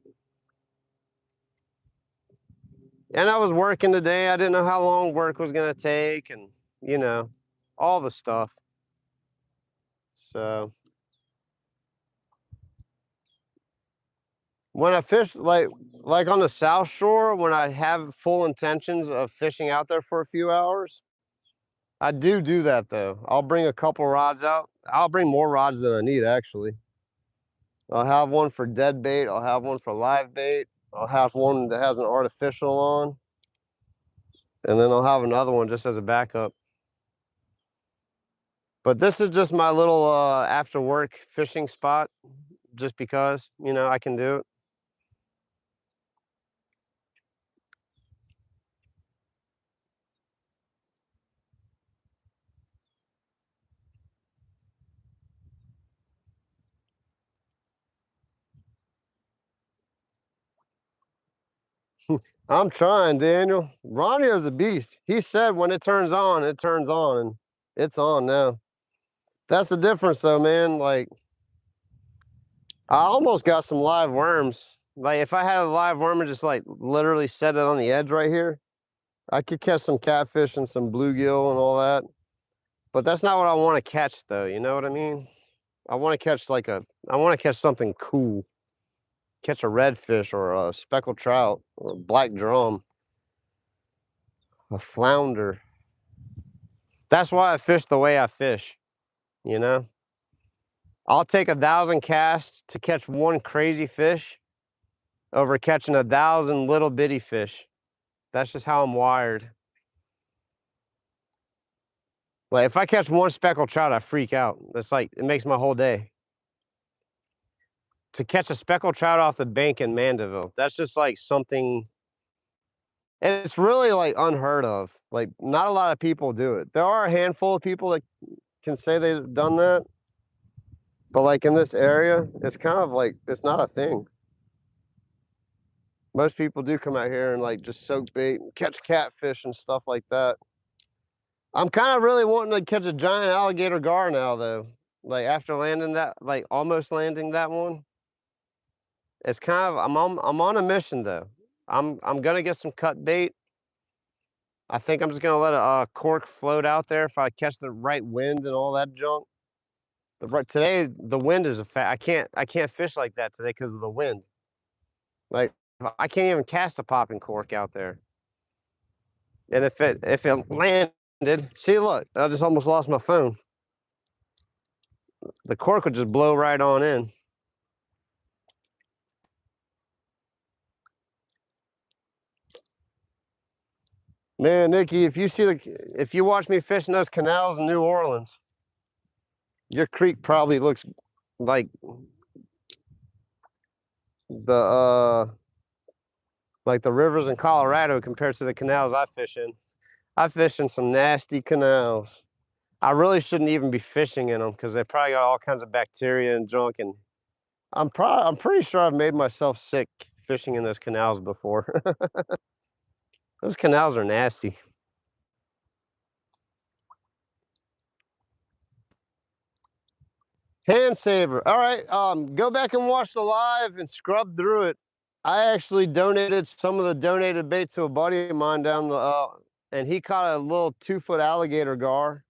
and I was working today. I didn't know how long work was gonna take, and you know, all the stuff. So when I fish, like on the South Shore, when I have full intentions of fishing out there for a few hours, I do that though. I'll bring a couple rods out. I'll bring more rods than I need actually. I'll have one for dead bait. I'll have one for live bait. I'll have one that has an artificial on, and then I'll have another one just as a backup. But this is just my little after work fishing spot, just because, you know, I can do it. I'm trying, Daniel. Ronio's a beast. He said when it turns on, and it's on now. That's the difference though, man. Like, I almost got some live worms. Like, if I had a live worm and just like literally set it on the edge right here, I could catch some catfish and some bluegill and all that. But that's not what I want to catch though, you know what I mean? I want to catch I want to catch something cool. Catch a redfish or a speckled trout or a black drum, a flounder. That's why I fish the way I fish, you know? I'll take 1,000 casts to catch one crazy fish over catching 1,000 little bitty fish. That's just how I'm wired. Like if I catch one speckled trout, I freak out. It's like it makes my whole day. To catch a speckled trout off the bank in Mandeville, that's just like something, and it's really like unheard of. Like not a lot of people do it. There are a handful of people that can say they've done that, but like in this area, it's kind of like it's not a thing. Most people do come out here and like just soak bait, and catch catfish and stuff like that. I'm kind of really wanting to catch a giant alligator gar now though. Like after landing that, like almost landing that one, it's kind of I'm on a mission though. I'm gonna get some cut bait. I think I'm just gonna let a cork float out there if I catch the right wind and all that junk. Today the wind is a fact. I can't fish like that today because of the wind. Like I can't even cast a popping cork out there. And if it landed, see, look, I just almost lost my phone. The cork would just blow right on in. Man, Nikki, if you watch me fishing those canals in New Orleans, your creek probably looks like the rivers in Colorado compared to the canals I fish in. I fish in some nasty canals. I really shouldn't even be fishing in them because they probably got all kinds of bacteria and junk, and I'm pretty sure I've made myself sick fishing in those canals before. Those canals are nasty. Hand saver. All right, go back and watch the live and scrub through it. I actually donated some of the donated bait to a buddy of mine down the, and he caught a little 2-foot alligator gar,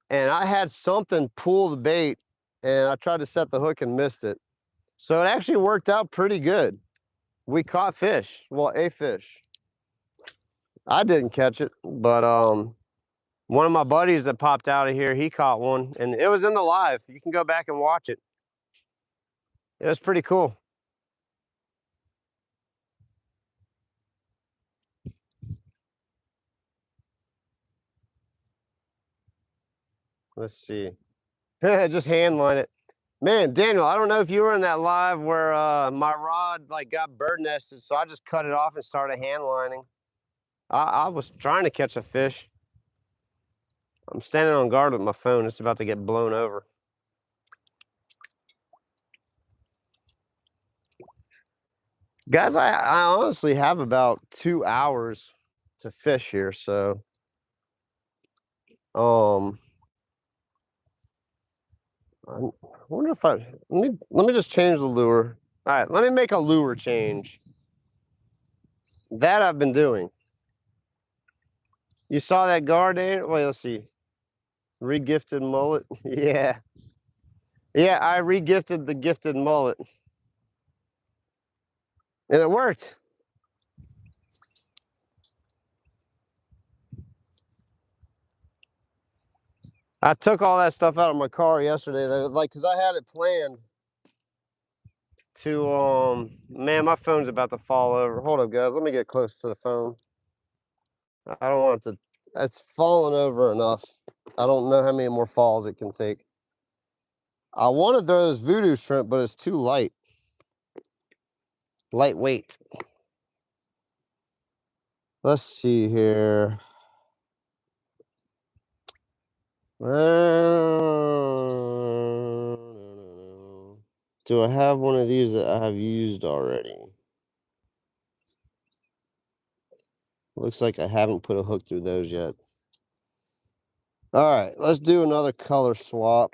and I had something pull the bait, and I tried to set the hook and missed it. So it actually worked out pretty good. We caught fish, well, a fish. I didn't catch it, but one of my buddies that popped out of here, he caught one, and it was in the live. You can go back and watch it. It was pretty cool. Let's see. Just hand line it. Man, Daniel, I don't know if you were in that live where my rod like got bird nested, so I just cut it off and started hand lining. I was trying to catch a fish. I'm standing on guard with my phone. It's about to get blown over. Guys, I honestly have about 2 hours to fish here, so I wonder if let me just change the lure. All right, let me make a lure change. That I've been doing. You saw that gar, Daniel? Wait, let's see. Regifted mullet. Yeah. Yeah, I regifted the gifted mullet. And it worked. I took all that stuff out of my car yesterday, like, cause I had it planned to, man, my phone's about to fall over. Hold up, guys. Let me get close to the phone. I don't want it to, it's fallen over enough. I don't know how many more falls it can take. I wanted those voodoo shrimp, but it's too light. Lightweight. Let's see here. Do I have one of these that I have used already? Looks like I haven't put a hook through those yet. All right, let's do another color swap.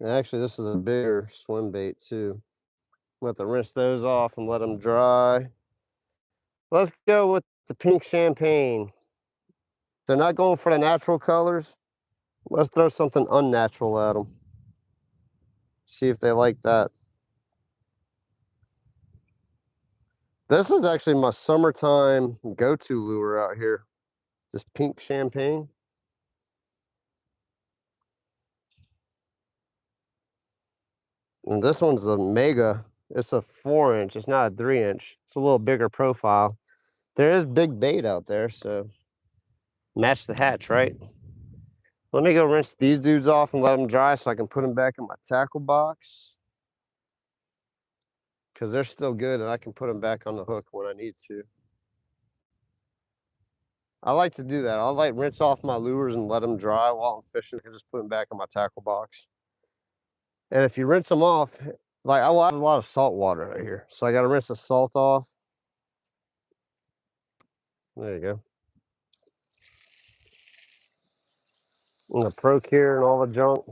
And actually, this is a bigger swim bait too. I'm going to rinse those off and let them dry. Let's go with the pink champagne. They're not going for the natural colors. Let's throw something unnatural at them. See if they like that. This is actually my summertime go-to lure out here. This pink champagne. And this one's a mega. It's a 4-inch. It's not a 3-inch. It's a little bigger profile. There is big bait out there, so match the hatch, right? Let me go rinse these dudes off and let them dry so I can put them back in my tackle box. Because they're still good and I can put them back on the hook when I need to. I like to do that. I'll like rinse off my lures and let them dry while I'm fishing and just put them back in my tackle box. And if you rinse them off, like I have a lot of salt water right here. So I got to rinse the salt off. There you go. And the Procure and all the junk.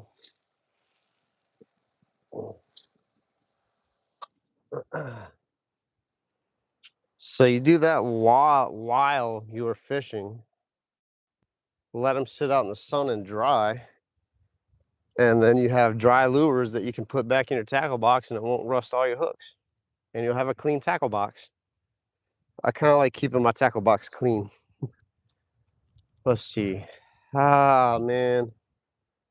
So you do that while you are fishing. Let them sit out in the sun and dry. And then you have dry lures that you can put back in your tackle box and it won't rust all your hooks. And you'll have a clean tackle box. I kind of like keeping my tackle box clean. Let's see. Ah, man.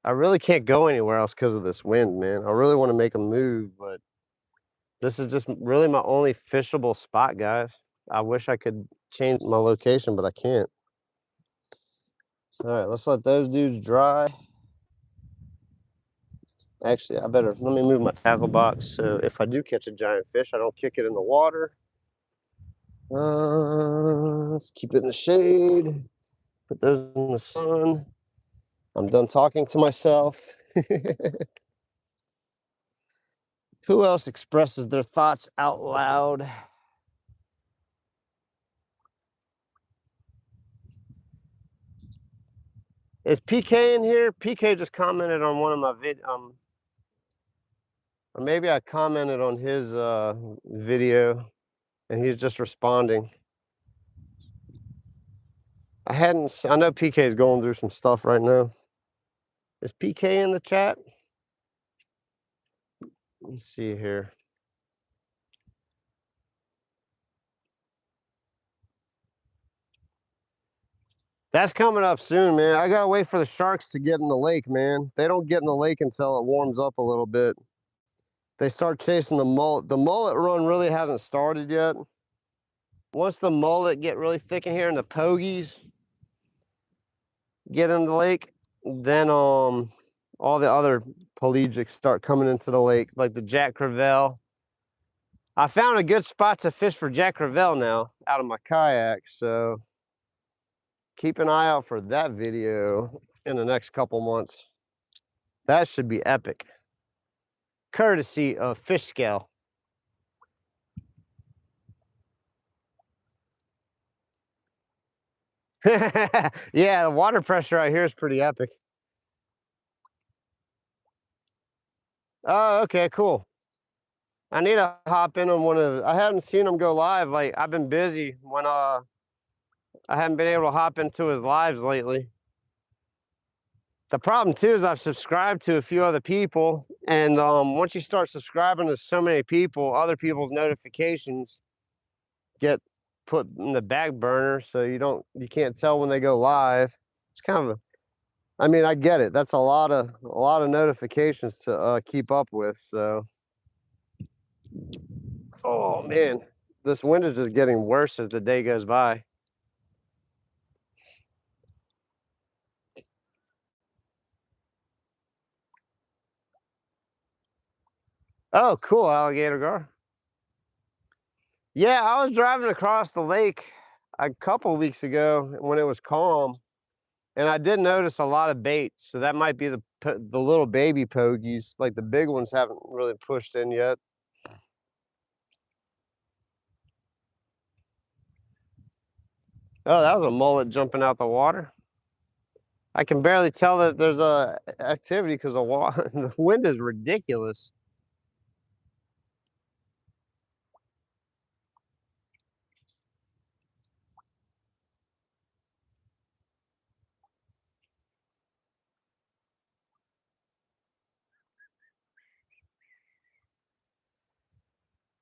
I really can't go anywhere else because of this wind, man. I really want to make a move, but this is just really my only fishable spot, guys. I wish I could change my location, but I can't. All right, let's let those dudes dry. Actually, I better, let me move my tackle box so if I do catch a giant fish, I don't kick it in the water. Let's keep it in the shade. Put those in the sun. I'm done talking to myself. Who else expresses their thoughts out loud? Is PK in here? PK just commented on one of my or maybe I commented on his video and he's just responding. I know PK is going through some stuff right now. Is PK in the chat? Let's see here. That's coming up soon, man. I gotta wait for the sharks to get in the lake, man. They don't get in the lake until it warms up a little bit. They start chasing the mullet. The mullet run really hasn't started yet. Once the mullet get really thick in here and the pogies get in the lake, then all the other pelagics start coming into the lake, like the Jack Crevalle. I found a good spot to fish for Jack Crevalle now out of my kayak, so keep an eye out for that video in the next couple months. That should be epic. Courtesy of Fish Scale. Yeah, the water pressure out here is pretty epic. Oh, okay, cool. I need to hop in on one of the, I haven't seen him go live. Like, I've been busy when I haven't been able to hop into his lives lately. The problem too is I've subscribed to a few other people, and once you start subscribing to so many people, other people's notifications get put in the back burner, so you can't tell when they go live. It's kind of a, I mean, I get it. That's a lot of notifications to keep up with. So, oh man, this wind is just getting worse as the day goes by. Oh, cool, alligator gar. Yeah, I was driving across the lake a couple weeks ago when it was calm, and I did notice a lot of bait. So that might be the little baby pogies. Like the big ones haven't really pushed in yet. Oh, that was a mullet jumping out the water. I can barely tell that there's a activity because the wind is ridiculous.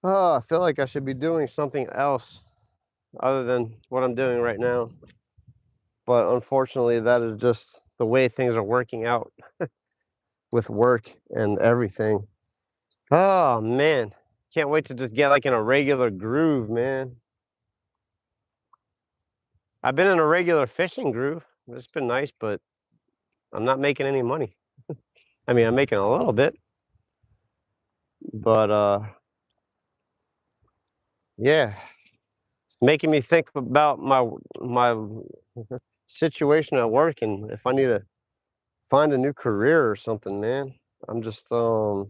Oh, I feel like I should be doing something else other than what I'm doing right now. But unfortunately, that is just the way things are working out with work and everything. Oh man, can't wait to just get like in a regular groove, man. I've been in a regular fishing groove. It's been nice, but I'm not making any money. I mean, I'm making a little bit, but yeah, it's making me think about my situation at work and if I need to find a new career or something, man. I'm just the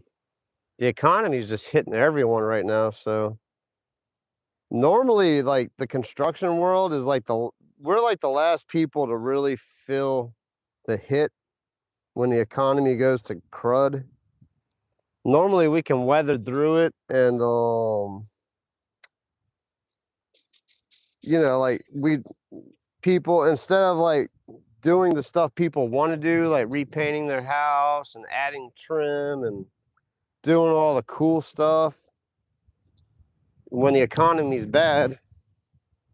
economy is just hitting everyone right now, so normally like the construction world is like we're like the last people to really feel the hit when the economy goes to crud. Normally we can weather through it and like people instead of like doing the stuff people want to do, like repainting their house and adding trim and doing all the cool stuff when the economy's bad,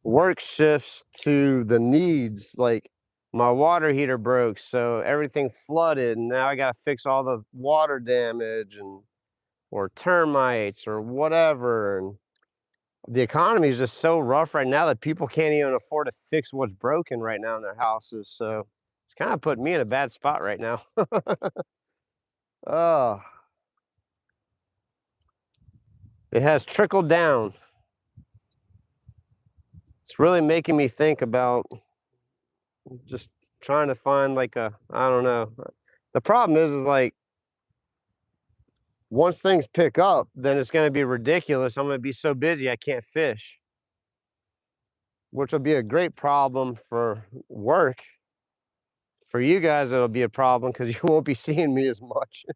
work shifts to the needs. Like my water heater broke, so everything flooded, and now I got to fix all the water damage and or termites or whatever. And the economy is just so rough right now that people can't even afford to fix what's broken right now in their houses. So it's kind of put me in a bad spot right now. Oh, it has trickled down. It's really making me think about just trying to find like I don't know. The problem is like once things pick up, then it's going to be ridiculous. I'm going to be so busy I can't fish, which will be a great problem for work. For you guys, it'll be a problem because you won't be seeing me as much.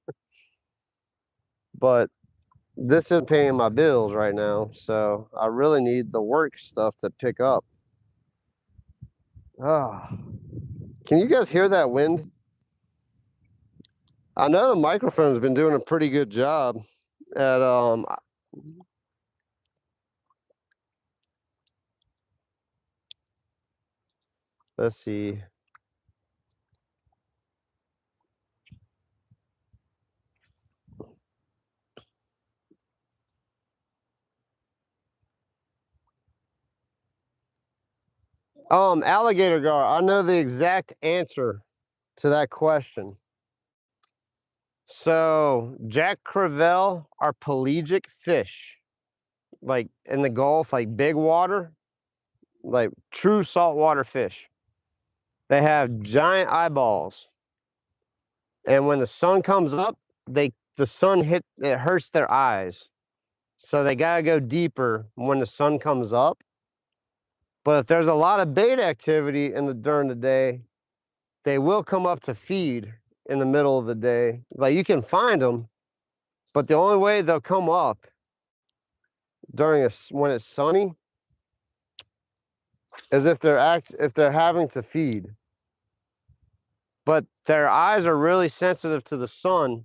But this is paying my bills right now, so I really need the work stuff to pick up. Ah, can you guys hear that wind? I know the microphone's been doing a pretty good job at let's see. Alligator gar, I know the exact answer to that question. So Jack Crevalle are pelagic fish, like in the Gulf, like big water, like true saltwater fish. They have giant eyeballs, and when the sun comes up, the sun it hurts their eyes, so they gotta go deeper when the sun comes up. But if there's a lot of bait activity during the day, they will come up to feed in the middle of the day. Like you can find them, but the only way they'll come up when it's sunny is if they're having to feed. But their eyes are really sensitive to the sun.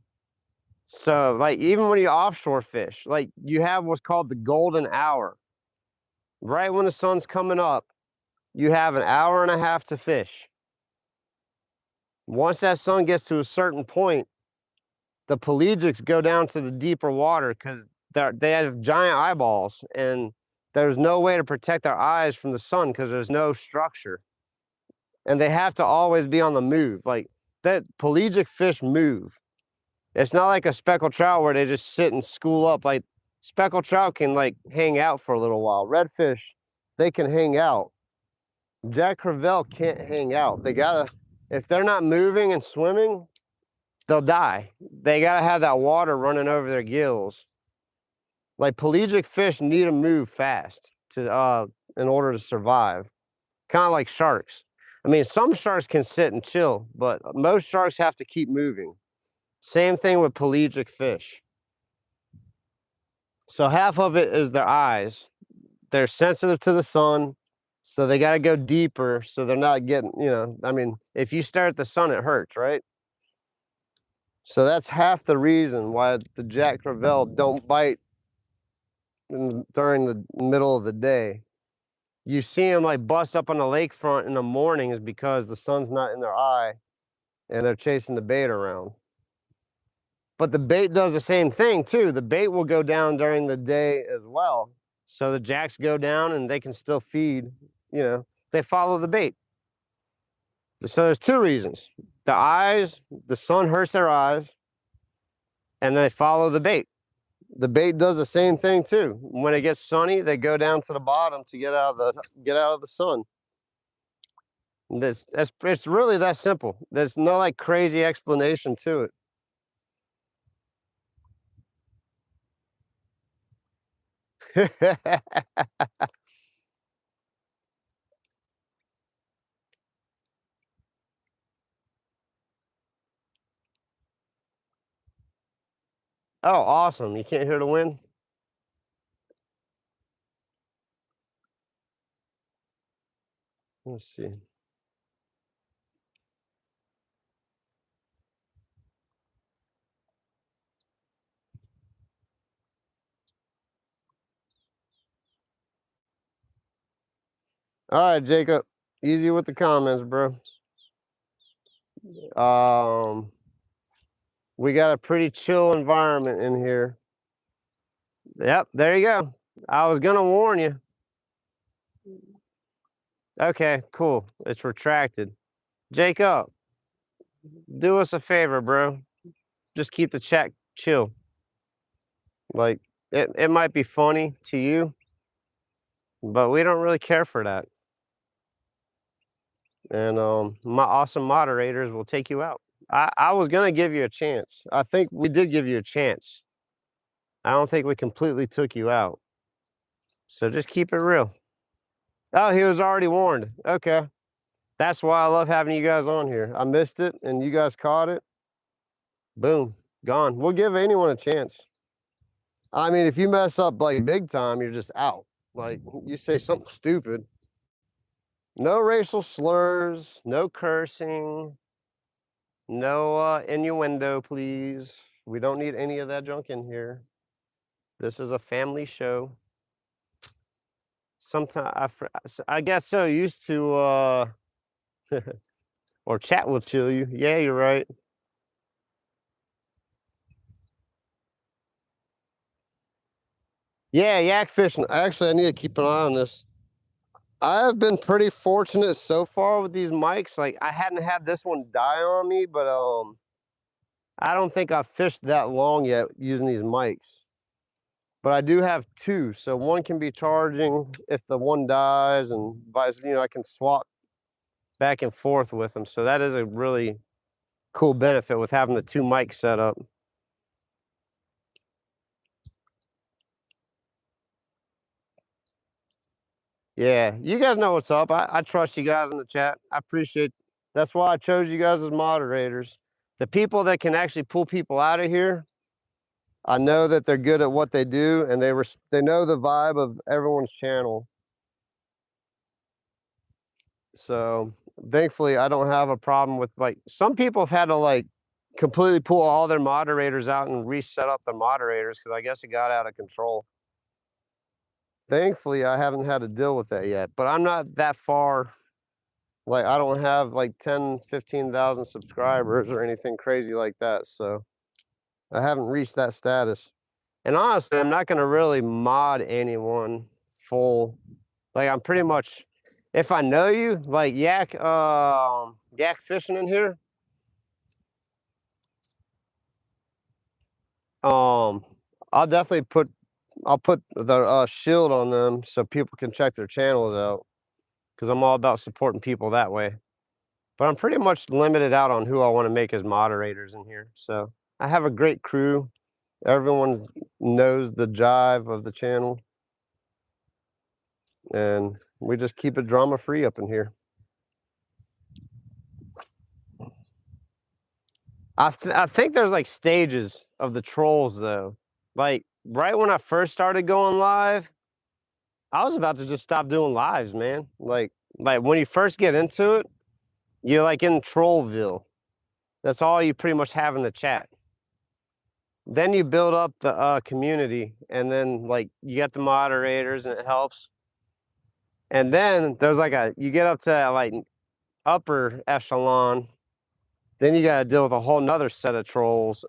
So like even when you offshore fish, like you have what's called the golden hour. Right when the sun's coming up, you have an hour and a half to fish. Once that sun gets to a certain point, the pelagics go down to the deeper water because they have giant eyeballs and there's no way to protect their eyes from the sun because there's no structure. And they have to always be on the move. Like that pelagic fish move. It's not like a speckled trout where they just sit and school up. Like speckled trout can like hang out for a little while. Redfish, they can hang out. Jack Crevalle can't hang out. If they're not moving and swimming, they'll die. They gotta have that water running over their gills. Like pelagic fish need to move fast in order to survive. Kind of like sharks. I mean, some sharks can sit and chill, but most sharks have to keep moving. Same thing with pelagic fish. So half of it is their eyes. They're sensitive to the sun, so they got to go deeper so they're not getting, I mean, if you stare at the sun, it hurts, right? So that's half the reason why the Jack Crevalle don't bite during the middle of the day. You see them like bust up on the lakefront in the morning is because the sun's not in their eye and they're chasing the bait around. But the bait does the same thing too. The bait will go down during the day as well. So the jacks go down and they can still feed, they follow the bait. So there's two reasons. The eyes, the sun hurts their eyes, and they follow the bait. The bait does the same thing too. When it gets sunny, they go down to the bottom to get out of the sun. It's really that simple. There's no like crazy explanation to it. Oh, awesome. You can't hear the wind? Let's see. All right, Jacob. Easy with the comments, bro. We got a pretty chill environment in here. Yep, there you go. I was gonna warn you. Okay, cool. It's retracted. Jacob, do us a favor, bro. Just keep the chat chill. Like it might be funny to you, but we don't really care for that. And my awesome moderators will take you out. I was gonna give you a chance. I think we did give you a chance. I don't think we completely took you out. So just keep it real. Oh, he was already warned. Okay. That's why I love having you guys on here. I missed it and you guys caught it. Boom. Gone. We'll give anyone a chance. I mean, if you mess up like big time, you're just out. Like you say something stupid. No racial slurs, no cursing, no innuendo, please. We don't need any of that junk in here. This is a family show. Sometimes I get so used to or chat will chill you. Yeah, you're right. Yeah, yak fishing. Actually, I need to keep an eye on this. I have been pretty fortunate so far with these mics. Like I hadn't had this one die on me, but I don't think I've fished that long yet using these mics. But I do have two, so one can be charging if the one dies, and vice. I can swap back and forth with them. So that is a really cool benefit with having the two mics set up. Yeah, you guys know what's up. I trust you guys in the chat. I appreciate. That's why I chose you guys as moderators. The people that can actually pull people out of here, I know that they're good at what they do, and they know the vibe of everyone's channel. So thankfully, I don't have a problem with like some people have had to like completely pull all their moderators out and reset up their moderators because I guess it got out of control. Thankfully, I haven't had to deal with that yet, but I'm not that far. Like I don't have like 10, 15,000 subscribers or anything crazy like that. So I haven't reached that status. And honestly, I'm not going to really mod anyone full. Like I'm pretty much, if I know you, like yak fishing in here, I'll definitely I'll put the shield on them so people can check their channels out because I'm all about supporting people that way. But I'm pretty much limited out on who I want to make as moderators in here. So I have a great crew. Everyone knows the jive of the channel, and we just keep it drama free up in here. I think there's like stages of the trolls though. Like right when I first started going live, I was about to just stop doing lives, man. Like when you first get into it, you're like in Trollville. That's all you pretty much have in the chat. Then you build up the community, and then like you get the moderators, and it helps. And then there's like you get up to like upper echelon, then you got to deal with a whole nother set of trolls.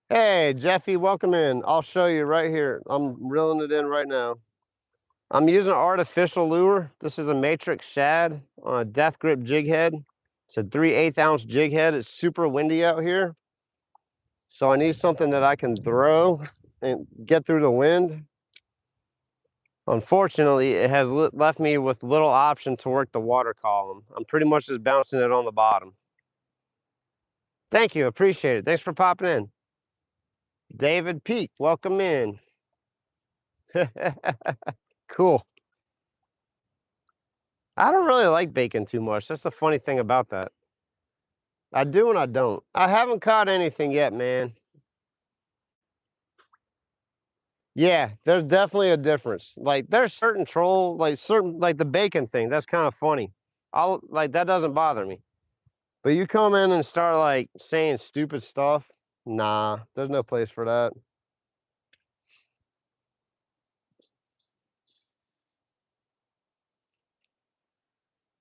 Hey, Jeffy, welcome in. I'll show you right here. I'm reeling it in right now. I'm using an artificial lure. This is a matrix shad on a death grip jig head. It's a 3/8 ounce jig head. It's super windy out here. So I need something that I can throw and get through the wind. Unfortunately, it has left me with little option to work the water column. I'm pretty much just bouncing it on the bottom. Thank you, appreciate it. Thanks for popping in. David Peak, welcome in. Cool. I don't really like bacon too much. That's the funny thing about that. I do and I don't. I haven't caught anything yet, man. Yeah, there's definitely a difference. Like there's certain like the bacon thing. That's kind of funny. That doesn't bother me. But you come in and start like saying stupid stuff, nah, there's no place for that.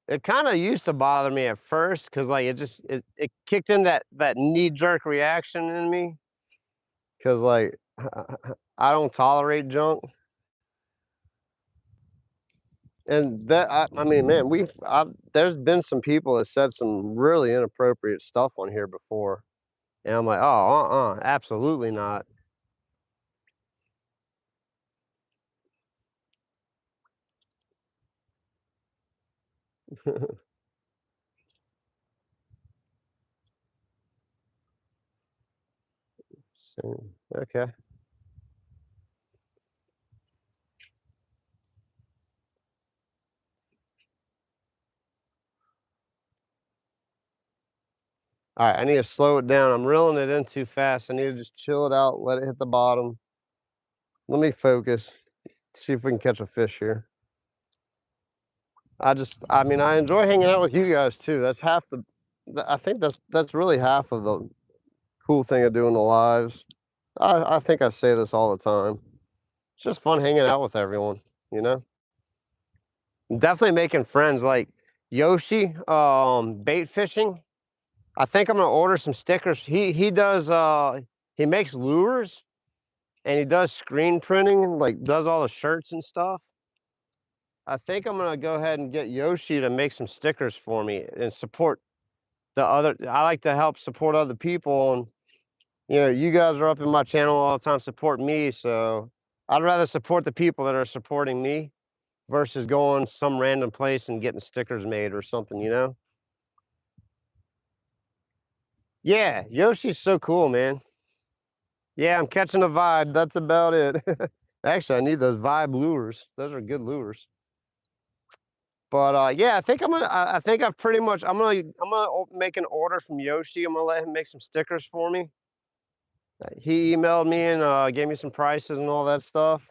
It kind of used to bother me at first because like it kicked in that knee jerk reaction in me because like I don't tolerate junk. And that I mean, man, there's been some people that said some really inappropriate stuff on here before, and I'm like, oh, absolutely not. So, okay. All right, I need to slow it down. I'm reeling it in too fast. I need to just chill it out, let it hit the bottom. Let me focus. See if we can catch a fish here. I mean, I enjoy hanging out with you guys too. That's half I think that's really half of the cool thing of doing the lives. I think I say this all the time. It's just fun hanging out with everyone, you know? Definitely making friends like Yoshi, bait fishing. I think I'm gonna order some stickers. He does he makes lures and he does screen printing, like does all the shirts and stuff. I think I'm gonna go ahead and get Yoshi to make some stickers for me and support the other. I like to help support other people, and you know, you guys are up in my channel all the time, support me. So I'd rather support the people that are supporting me versus going some random place and getting stickers made or something, you know? Yeah, Yoshi's so cool, man. Yeah, I'm catching a vibe. That's about it. Actually, I need those vibe lures. Those are good lures. But yeah, I think I think I've pretty much. Make an order from Yoshi. I'm gonna let him make some stickers for me. He emailed me and gave me some prices and all that stuff.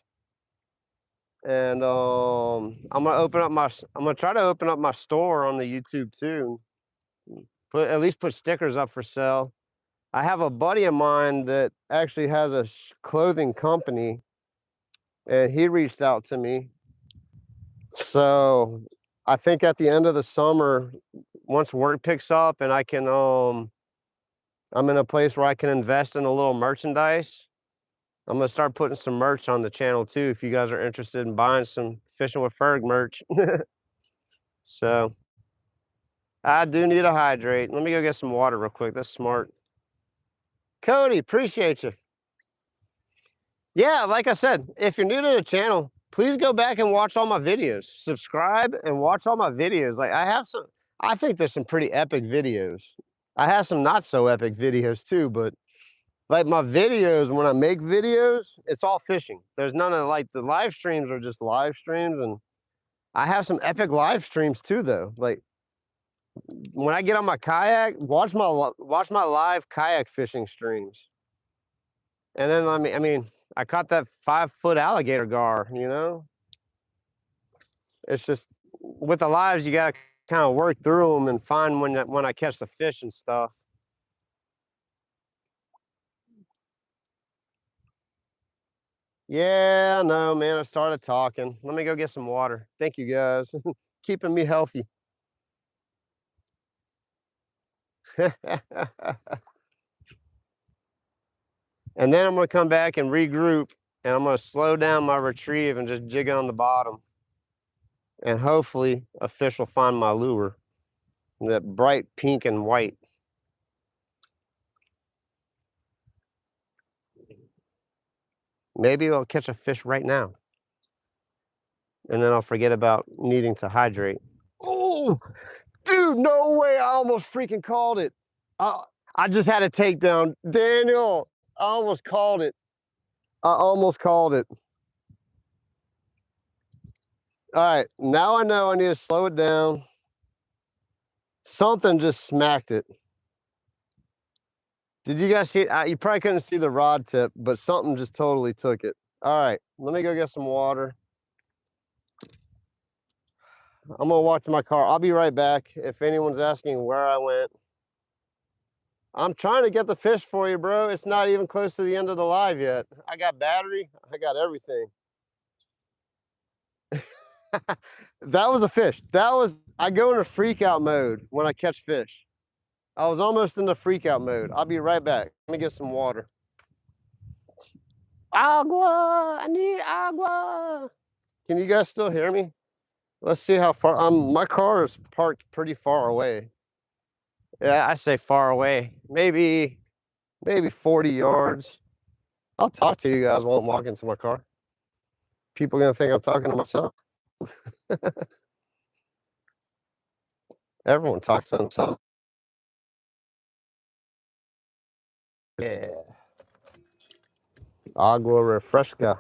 And I'm gonna try to open up my store on the YouTube too. Put at least put stickers up for sale. I have a buddy of mine that actually has a clothing company, and he reached out to me. So I think at the end of the summer, once work picks up and I'm in a place where I can invest in a little merchandise. I'm gonna start putting some merch on the channel too if you guys are interested in buying some Fishing with Ferg merch. So I do need to hydrate. Let me go get some water real quick. That's smart. Cody, appreciate you. Yeah, like I said, if you're new to the channel, please go back and watch all my videos. Subscribe and watch all my videos. I think there's some pretty epic videos. I have some not so epic videos too, but like my videos, when I make videos, it's all fishing. There's none of like the live streams are just live streams. And I have some epic live streams too, though. Like when I get on my kayak, watch my live kayak fishing streams. And then I caught that 5 foot alligator gar. You know, it's just with the lives you gotta kind of work through them and find when I catch the fish and stuff. Yeah, no, man. I started talking. Let me go get some water. Thank you guys, keeping me healthy. And then I'm gonna come back and regroup, and I'm gonna slow down my retrieve and just jig on the bottom, and hopefully a fish will find my lure. That bright pink and white. Maybe I'll catch a fish right now, and then I'll forget about needing to hydrate. Oh, dude, no way! I almost freaking called it. Uh, I just had a takedown, Daniel. I almost called it. I almost called it. All right, now I know I need to slow it down. Something just smacked it. Did you guys see it? You probably couldn't see the rod tip, but something just totally took it. All right, let me go get some water. I'm gonna walk to my car. I'll be right back. If anyone's asking where I went, I'm trying to get the fish for you, bro. It's not even close to the end of the live yet. I got battery. I got everything. That was a fish. I go into freak out mode when I catch fish. I was almost in the freak out mode. I'll be right back. Let me get some water. Agua, I need agua. Can you guys still hear me? Let's see how far. My car is parked pretty far away. Yeah, I say far away. Maybe 40 yards. I'll talk to you guys while I'm walking to my car. People are gonna think I'm talking to myself. Everyone talks to themselves. Yeah. Agua refresca.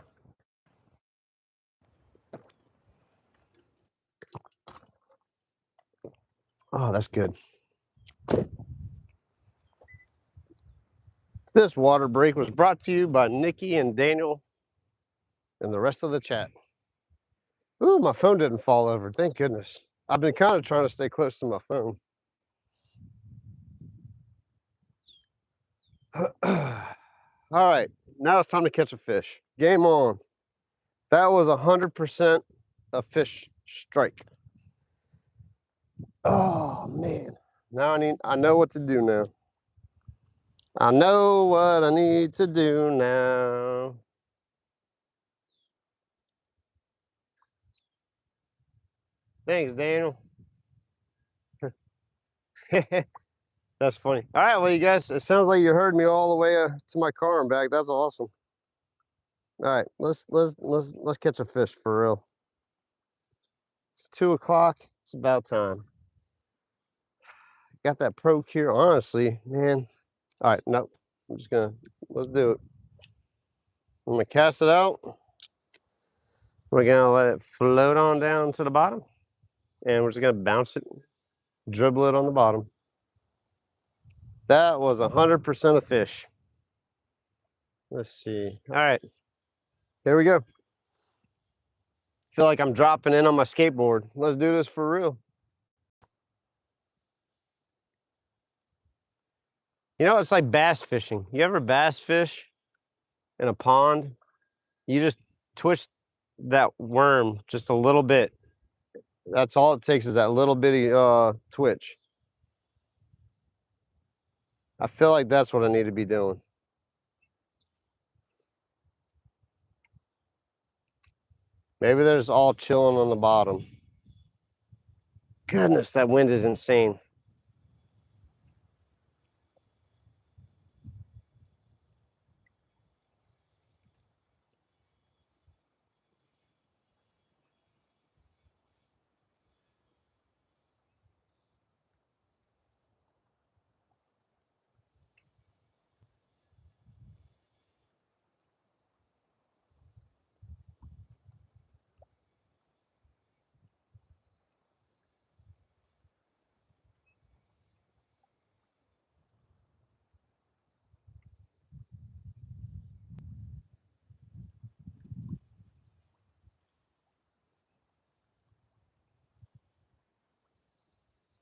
Oh, that's good. This water break was brought to you by Nikki and Daniel and the rest of the chat. Ooh, my phone didn't fall over. Thank goodness. I've been kind of trying to stay close to my phone. All right, now it's time to catch a fish. Game on. That was 100% a fish strike. Oh man. Now I know what to do now. I know what I need to do now. Thanks, Daniel. That's funny. All right, well, you guys, it sounds like you heard me all the way to my car and back. That's awesome. All right, let's catch a fish for real. It's 2 o'clock. It's about time. Got that pro cure, honestly, man. All right, nope. Let's do it. I'm gonna cast it out. We're gonna let it float on down to the bottom, and we're just gonna bounce it, dribble it on the bottom. That was 100% a fish. Let's see. All right, here we go. Feel like I'm dropping in on my skateboard. Let's do this for real. You know, it's like bass fishing. You ever bass fish in a pond? You just twist that worm just a little bit. That's all it takes is that little bitty twitch. I feel like that's what I need to be doing. Maybe they're just all chilling on the bottom. Goodness, that wind is insane.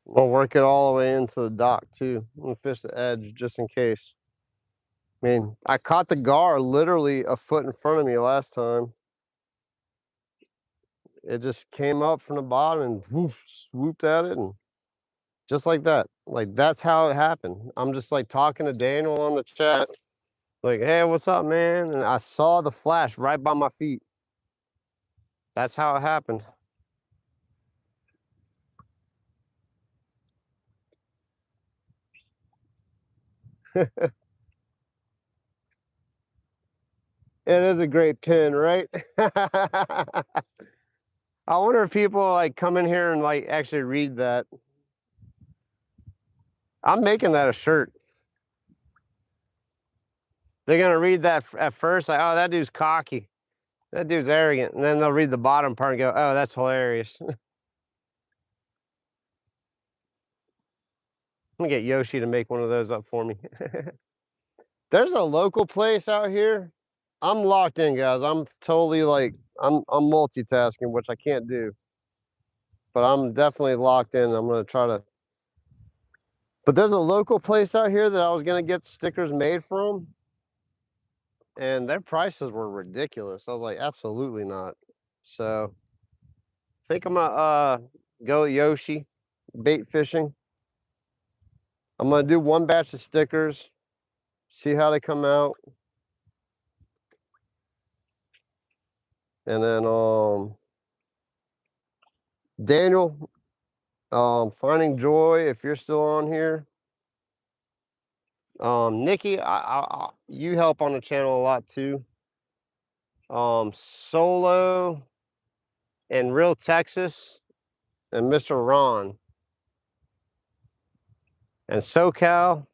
I'm gonna work it all the way into the dock too. I'm gonna fish the edge just in case. I mean, I caught the gar literally a foot in front of me last time. It just came up from the bottom and woof, swooped at it, and just like that. Like that's how it happened. I'm just like talking to Daniel on the chat, like, "Hey, what's up, man?" And I saw the flash right by my feet. That's how it happened. It is a great pin, right? I wonder if people like come in here and like actually read that. I'm making that a shirt. They're gonna read that at first, like, "Oh, that dude's cocky. That dude's arrogant," and then they'll read the bottom part and go, "Oh, that's hilarious." I'm gonna get Yoshi to make one of those up for me. There's a local place out here. I'm locked in, guys. I'm totally like I'm multitasking, which I can't do. But I'm definitely locked in. I'm gonna try to But there's a local place out here that I was gonna get stickers made from, and their prices were ridiculous. I was like, absolutely not. So I think I'm gonna go Yoshi bait fishing. I'm gonna do one batch of stickers, see how they come out, and then Daniel, Finding Joy, if you're still on here. Nikki, you help on the channel a lot too. Solo and Real Texas and Mr. Ron and SoCal.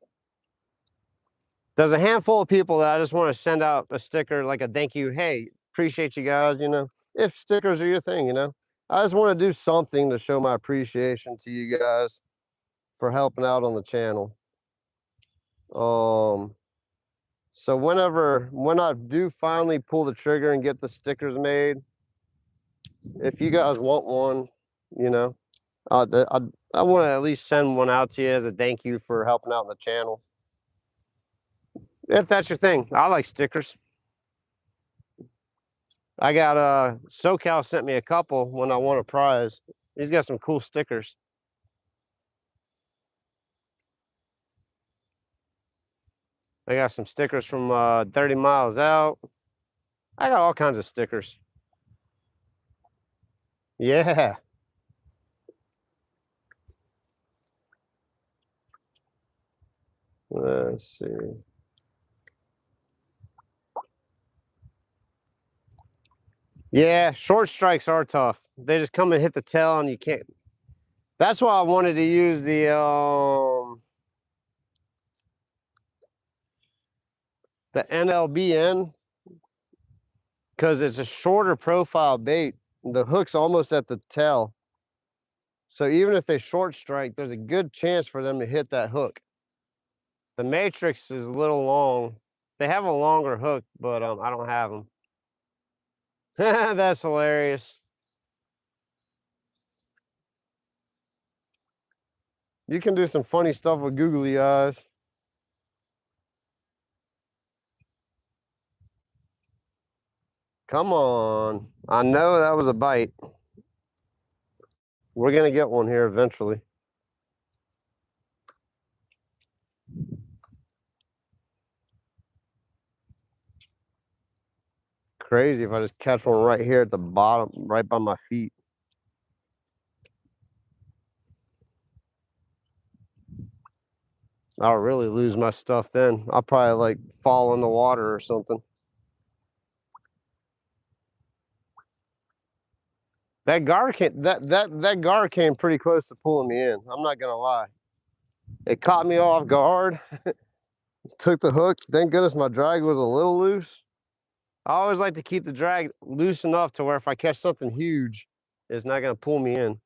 There's a handful of people that I just want to send out a sticker, like a thank you. Hey, appreciate you guys, you know, if stickers are your thing, you know. I just want to do something to show my appreciation to you guys for helping out on the channel. So when I do finally pull the trigger and get the stickers made, if you guys want one, you know, I want to at least send one out to you as a thank you for helping out on the channel. If that's your thing, I like stickers. I got SoCal sent me a couple when I won a prize. He's got some cool stickers. I got some stickers from 30 miles out. I got all kinds of stickers. Yeah. Let's see. Yeah, short strikes are tough. They just come and hit the tail and you can't. That's why I wanted to use the NLBN, because it's a shorter profile bait. The hook's almost at the tail. So even if they short strike, there's a good chance for them to hit that hook. The Matrix is a little long. They have a longer hook, but I don't have them. That's hilarious. You can do some funny stuff with googly eyes. Come on. I know that was a bite. We're going to get one here eventually. Crazy if I just catch one right here at the bottom, right by my feet. I'll really lose my stuff then. I'll probably like fall in the water or something. That gar came that gar came pretty close to pulling me in. I'm not gonna lie. It caught me off guard. Took the hook. Thank goodness my drag was a little loose. I always like to keep the drag loose enough to where if I catch something huge, it's not gonna pull me in.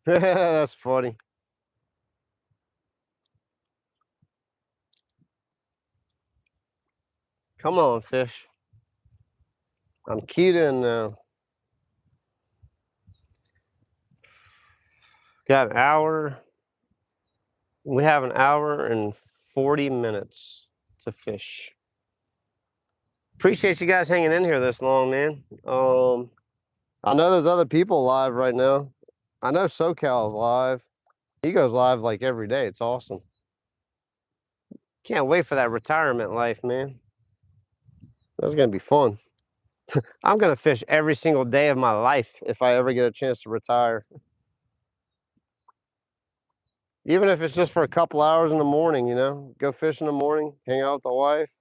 That's funny. Come on, fish. I'm keyed in now. Got an hour. We have an hour and 40 minutes to fish. Appreciate you guys hanging in here this long, man. I know there's other people live right now. I know SoCal is live. He goes live like every day. It's awesome. Can't wait for that retirement life, man. That's gonna be fun. I'm gonna fish every single day of my life if I ever get a chance to retire. Even if it's just for a couple hours in the morning, you know, go fish in the morning, hang out with the wife,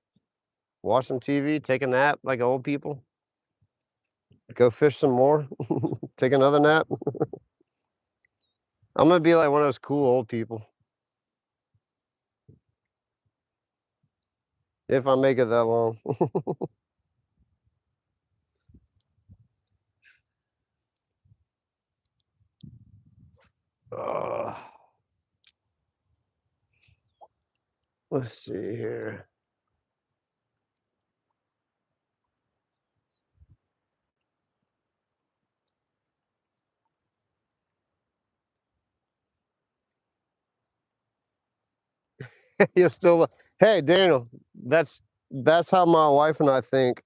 watch some TV, take a nap like old people, go fish some more, take another nap. I'm gonna be like one of those cool old people. If I make it that long. Let's see here. You're still, hey, Daniel, that's how my wife and I think.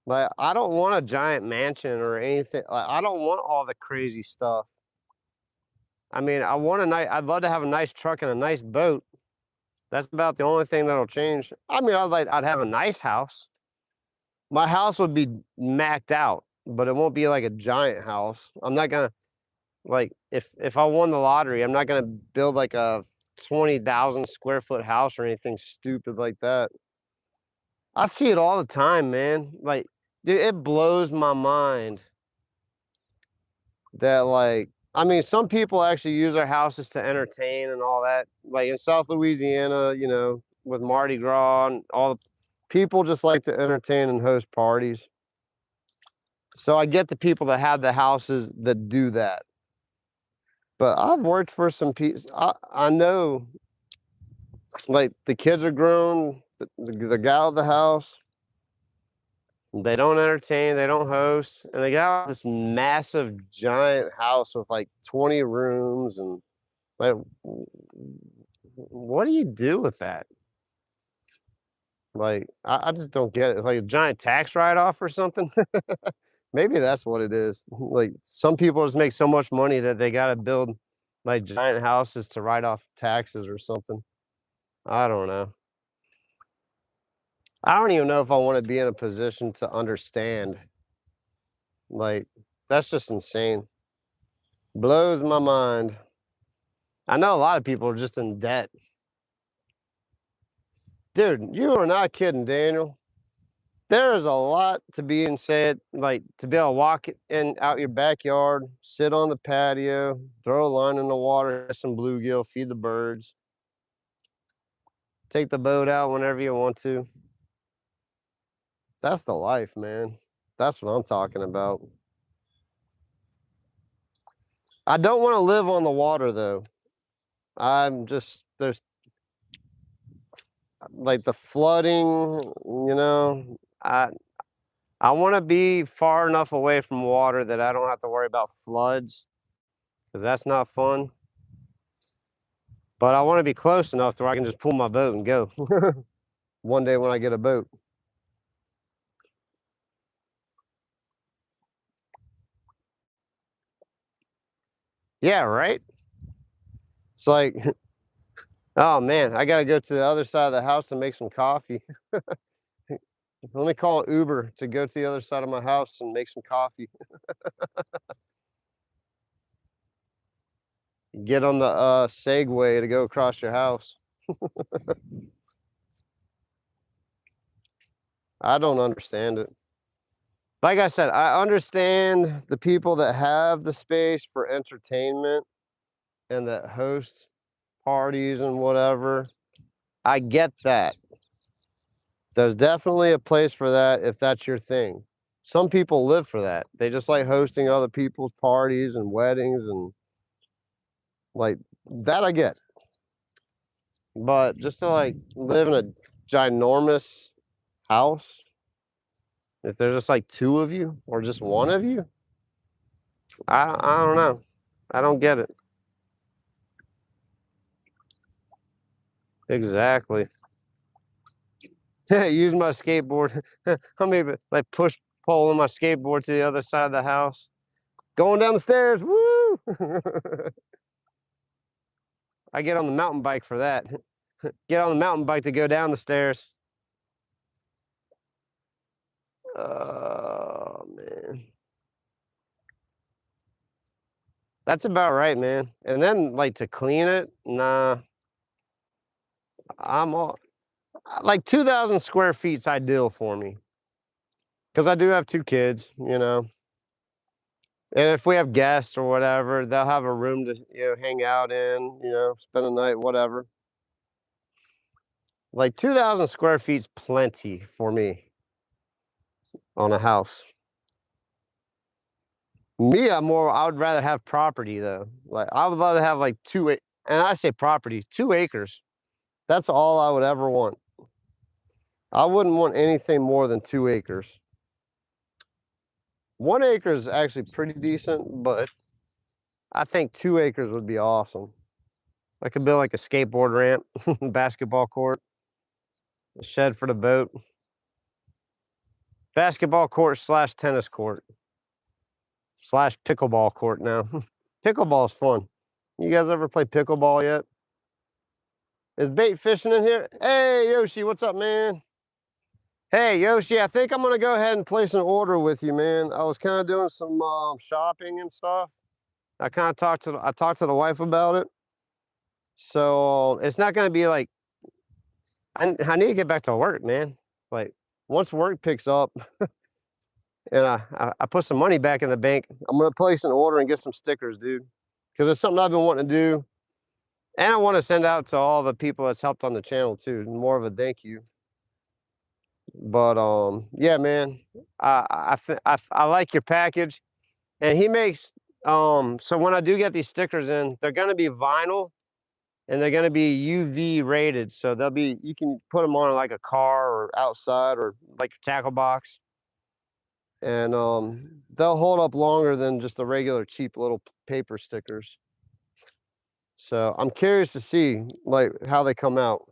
Like, I don't want a giant mansion or anything. Like, I don't want all the crazy stuff. I mean, I'd love to have a nice truck and a nice boat. That's about the only thing that'll change. I mean, I'd have a nice house. My house would be macked out, but it won't be like a giant house. I'm not gonna like if I won the lottery, I'm not gonna build like a 20,000 square foot house or anything stupid like that. I see it all the time, man. Like, dude, it blows my mind that like I mean, some people actually use their houses to entertain and all that. Like in South Louisiana, with Mardi Gras and all the people just like to entertain and host parties. So I get the people that have the houses that do that. But I've worked for some people. I know, like the kids are grown. The gal of the house, they don't entertain, they don't host, and they got this massive, giant house with like 20 rooms and like, what do you do with that? Like, I just don't get it. Like a giant tax write-off or something. Maybe that's what it is. Like some people just make so much money that they got to build like giant houses to write off taxes or something. I don't know. I don't even know if I want to be in a position to understand. Like, that's just insane. Blows my mind. I know a lot of people are just in debt. Dude, you are not kidding, Daniel. There is a lot to being said, like to be able to walk in out your backyard, sit on the patio, throw a line in the water, get some bluegill, feed the birds, take the boat out whenever you want to. That's the life, man. That's what I'm talking about. I don't want to live on the water though. There's like the flooding, I want to be far enough away from water that I don't have to worry about floods because that's not fun. But I want to be close enough to where I can just pull my boat and go one day when I get a boat. Yeah, right? It's like, oh man, I got to go to the other side of the house to make some coffee. Let me call Uber to go to the other side of my house and make some coffee. Get on the Segway to go across your house. I don't understand it. Like I said, I understand the people that have the space for entertainment and that host parties and whatever. I get that. There's definitely a place for that if that's your thing. Some people live for that. They just like hosting other people's parties and weddings and like that I get. But just to like live in a ginormous house, if there's just like two of you or just one of you, I don't know. I don't get it. Exactly. Use my skateboard. I maybe like push pulling my skateboard to the other side of the house. Going down the stairs. Woo! I get on the mountain bike for that. Get on the mountain bike to go down the stairs. Oh man. That's about right, man. And then like to clean it, nah. I'm all like 2,000 square feet's ideal for me. Cause I do have two kids. And if we have guests or whatever, they'll have a room to hang out in, spend a night, whatever. Like 2,000 square feet's plenty for me on a house. Me, I would rather have property though. Like I would rather have like and I say property, 2 acres. That's all I would ever want. I wouldn't want anything more than 2 acres. 1 acre is actually pretty decent, but I think 2 acres would be awesome. I could build like a skateboard ramp, basketball court, a shed for the boat, basketball court slash tennis court slash pickleball court now. Pickleball's fun. You guys ever play pickleball yet? Is bait fishing in here? Hey, Yoshi, what's up, man? Hey, Yoshi, I think I'm gonna go ahead and place an order with you, man. I was kind of doing some shopping and stuff. I kind of talked to the wife about it. So it's not gonna be like I need to get back to work, man. Like once work picks up and I put some money back in the bank, I'm gonna place an order and get some stickers, dude. Because it's something I've been wanting to do. And I want to send out to all the people that's helped on the channel too. More of a thank you. But yeah, man. I like your package. And he makes so when I do get these stickers in, they're gonna be vinyl and they're gonna be UV rated. So they'll be you can put them on like a car or outside or like your tackle box. And they'll hold up longer than just the regular cheap little paper stickers. So I'm curious to see like how they come out.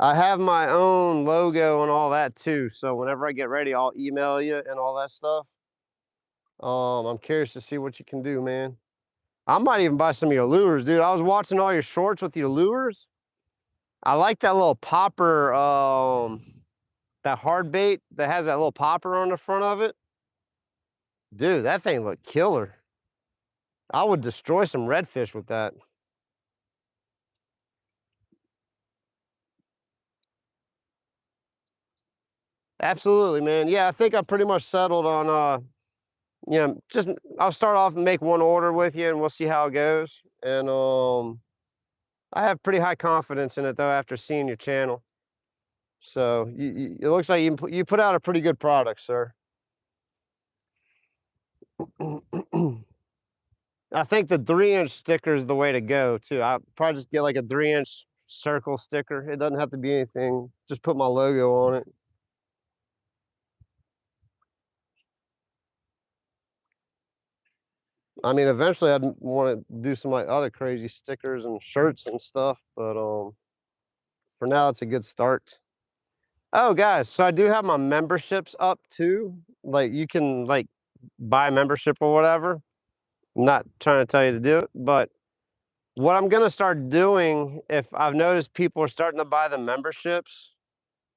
I have my own logo and all that too. So whenever I get ready, I'll email you and all that stuff. I'm curious to see what you can do, man. I might even buy some of your lures, dude. I was watching all your shorts with your lures. I like that little popper, that hard bait that has that little popper on the front of it. Dude, that thing looked killer. I would destroy some redfish with that. Absolutely, man. Yeah, I think I pretty much settled on just I'll start off and make one order with you and we'll see how it goes. And I have pretty high confidence in it though after seeing your channel. So it looks like you put out a pretty good product, sir. I think the 3-inch sticker is the way to go too. I'll probably just get like a 3-inch circle sticker. It doesn't have to be anything. Just put my logo on it. I mean, eventually I'd want to do some like other crazy stickers and shirts and stuff, but for now it's a good start. Oh, guys, so I do have my memberships up too. Like you can like buy a membership or whatever. I'm not trying to tell you to do it, but what I'm gonna start doing, if I've noticed people are starting to buy the memberships,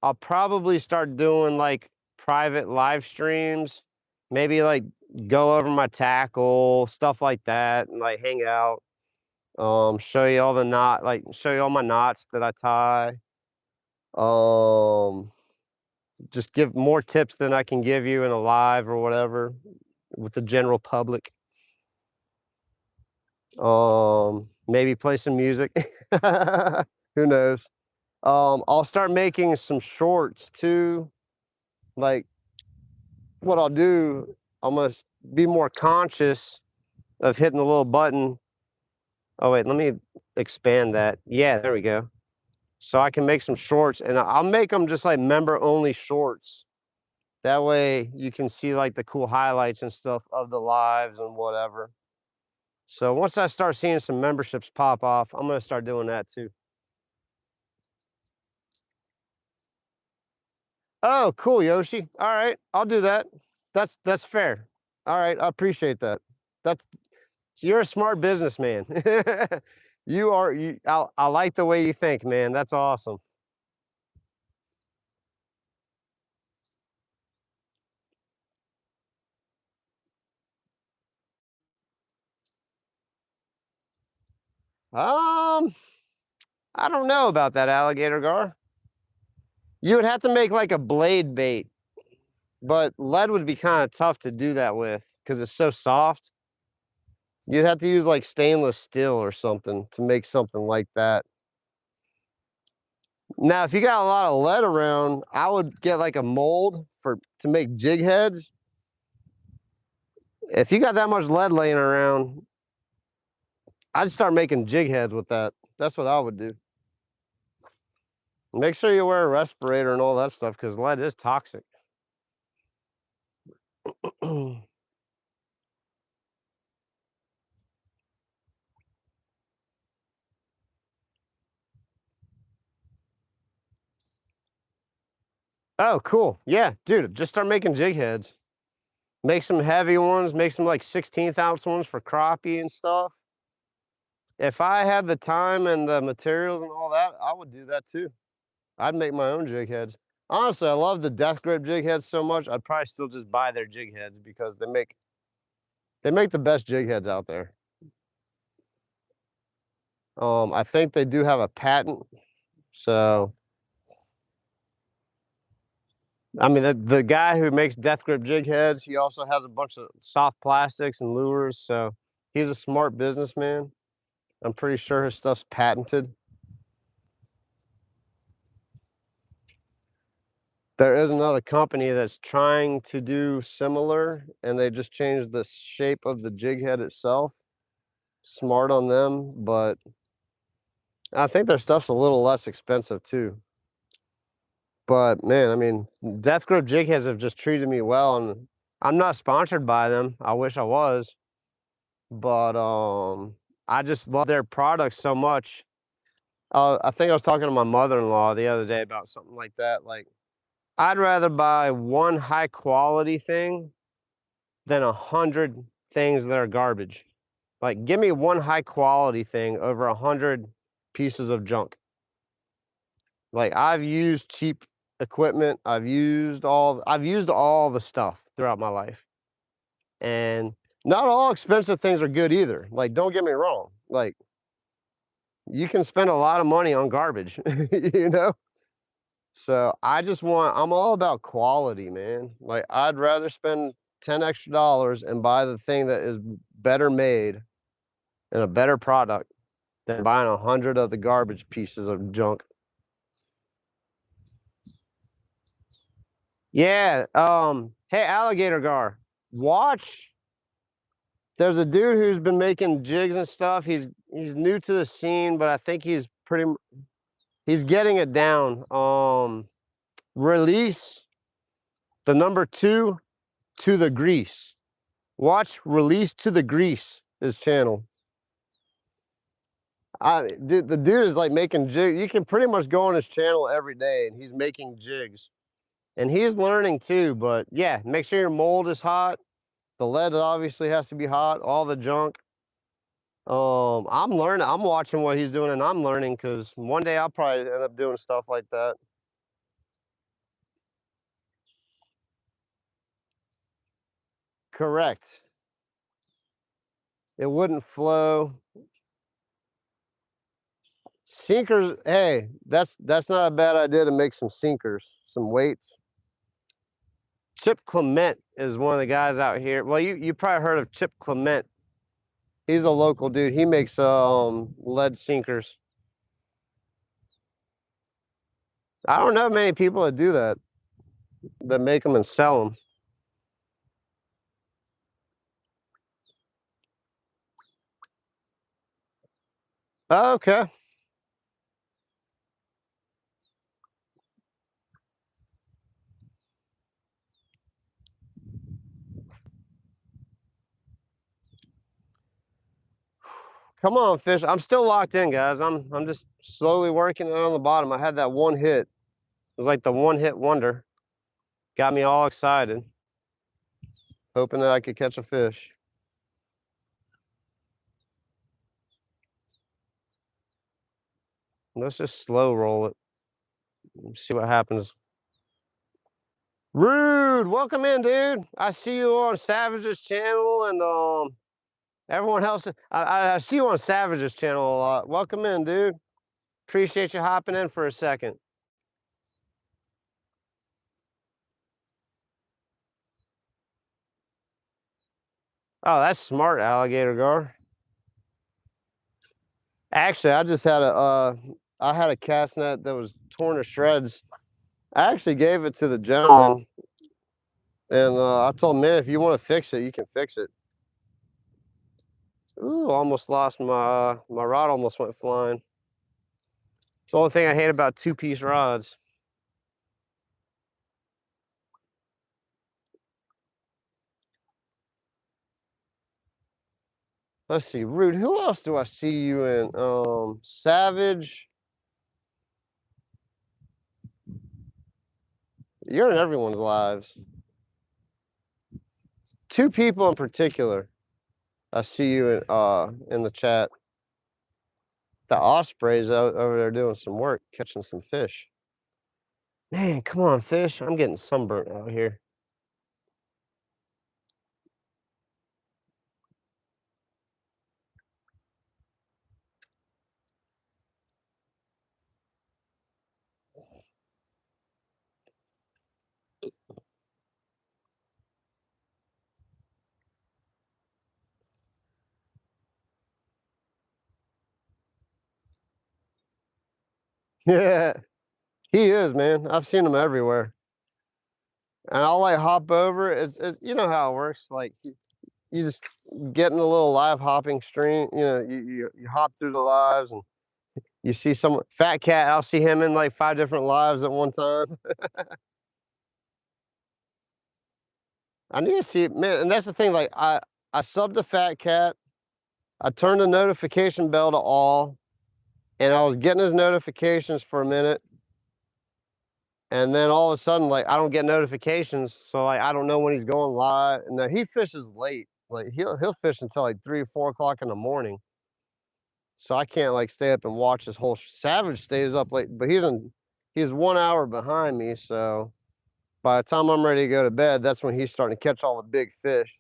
I'll probably start doing like private live streams, maybe like go over my tackle, stuff like that, and like hang out. Show you all the show you all my knots that I tie. Um, just give more tips than I can give you in a live or whatever with the general public. Maybe play some music. Who knows? I'll start making some shorts too. Like what I'll do, I'm gonna be more conscious of hitting the little button. Oh wait, let me expand that. Yeah, there we go. So I can make some shorts and I'll make them just like member only shorts. That way you can see like the cool highlights and stuff of the lives and whatever. So once I start seeing some memberships pop off, I'm gonna start doing that too. Oh, cool, Yoshi. All right, I'll do that. That's fair. All right, I appreciate that. That's you're a smart businessman. You are you I like the way you think, man. That's awesome. Um, I don't know about that alligator gar. You would have to make like a blade bait, but lead would be kind of tough to do that with because it's so soft. You'd have to use like stainless steel or something to make something like that. Now, if you got a lot of lead around, I would get like a mold for to make jig heads. If you got that much lead laying around, I'd start making jig heads with that. That's what I would do. Make sure you wear a respirator and all that stuff because lead is toxic. Oh, cool. Yeah, dude, just start making jig heads. Make some heavy ones, make some like 16th ounce ones for crappie and stuff. If I had the time and the materials and all that, I would do that too. I'd make my own jig heads. Honestly, I love the death grip jig heads so much. I'd probably still just buy their jig heads because they make the best jig heads out there. I think they do have a patent. So, I mean, the guy who makes death grip jig heads, he also has a bunch of soft plastics and lures. So he's a smart businessman. I'm pretty sure his stuff's patented. There is another company that's trying to do similar, and they just changed the shape of the jig head itself. Smart on them, but I think their stuff's a little less expensive too. But man, I mean, Death Grip jig heads have just treated me well, and I'm not sponsored by them. I wish I was, but I just love their products so much. I think I was talking to my mother-in-law the other day about something like that. Like, I'd rather buy one high quality thing than 100 things that are garbage. Like, give me one high quality thing over 100 pieces of junk. Like, I've used cheap equipment. I've used all the stuff throughout my life. And not all expensive things are good either. Like, don't get me wrong. Like, you can spend a lot of money on garbage, you know? So I'm all about quality, man. Like, I'd rather spend 10 extra dollars and buy the thing that is better made and a better product than buying 100 of the garbage pieces of junk. Yeah. Hey, Alligator Gar, watch. There's a dude who's been making jigs and stuff. He's new to the scene, but I think he's getting it down. Release the number 2 to the grease. Watch Release to the Grease, his channel. Dude, the dude is like making jigs. You can pretty much go on his channel every day and he's making jigs. And he's learning too, but yeah, make sure your mold is hot. The lead obviously has to be hot, all the junk. I'm learning, I'm watching what he's doing and I'm learning because one day I'll probably end up doing stuff like that. Correct. It wouldn't flow. Sinkers, hey, that's not a bad idea to make some sinkers, some weights. Chip Clement is one of the guys out here. Well, you probably heard of Chip Clement. He's a local dude. He makes lead sinkers. I don't know many people that do that, that make them and sell them. Okay. Come on, fish. I'm still locked in, guys. I'm just slowly working it on the bottom. I had that one hit. It was like the one hit wonder. Got me all excited, hoping that I could catch a fish. Let's just slow roll it. See what happens. Rude, welcome in, dude. I see you on Savage's channel and everyone else. I see you on Savage's channel a lot. Welcome in, dude. Appreciate you hopping in for a second. Oh, that's smart, Alligator Gar. Actually, I had a cast net that was torn to shreds. I actually gave it to the gentleman, and I told him, man, if you want to fix it, you can fix it. Ooh, almost lost my rod. Almost went flying. It's the only thing I hate about two-piece rods. Let's see, Rude. Who else do I see you in? Savage. You're in everyone's lives. Two people in particular. I see you in the chat. The osprey's out over there doing some work, catching some fish. Man, come on, fish. I'm getting sunburnt out here. Yeah, he is, man. I've seen him everywhere. And I'll like hop over. It's you know how it works. Like you just get in a little live hopping stream. You know, you hop through the lives and you see some fat cat. I'll see him in like 5 different lives at one time. I need to see it, man. And that's the thing. Like I subbed the fat cat. I turned the notification bell to all, and I was getting his notifications for a minute. And then all of a sudden, like I don't get notifications, so like I don't know when he's going live. And he fishes late. Like he'll fish until like 3 or 4 o'clock in the morning. So I can't like stay up and watch this whole. Savage stays up late, but he's 1 hour behind me. So by the time I'm ready to go to bed, that's when he's starting to catch all the big fish.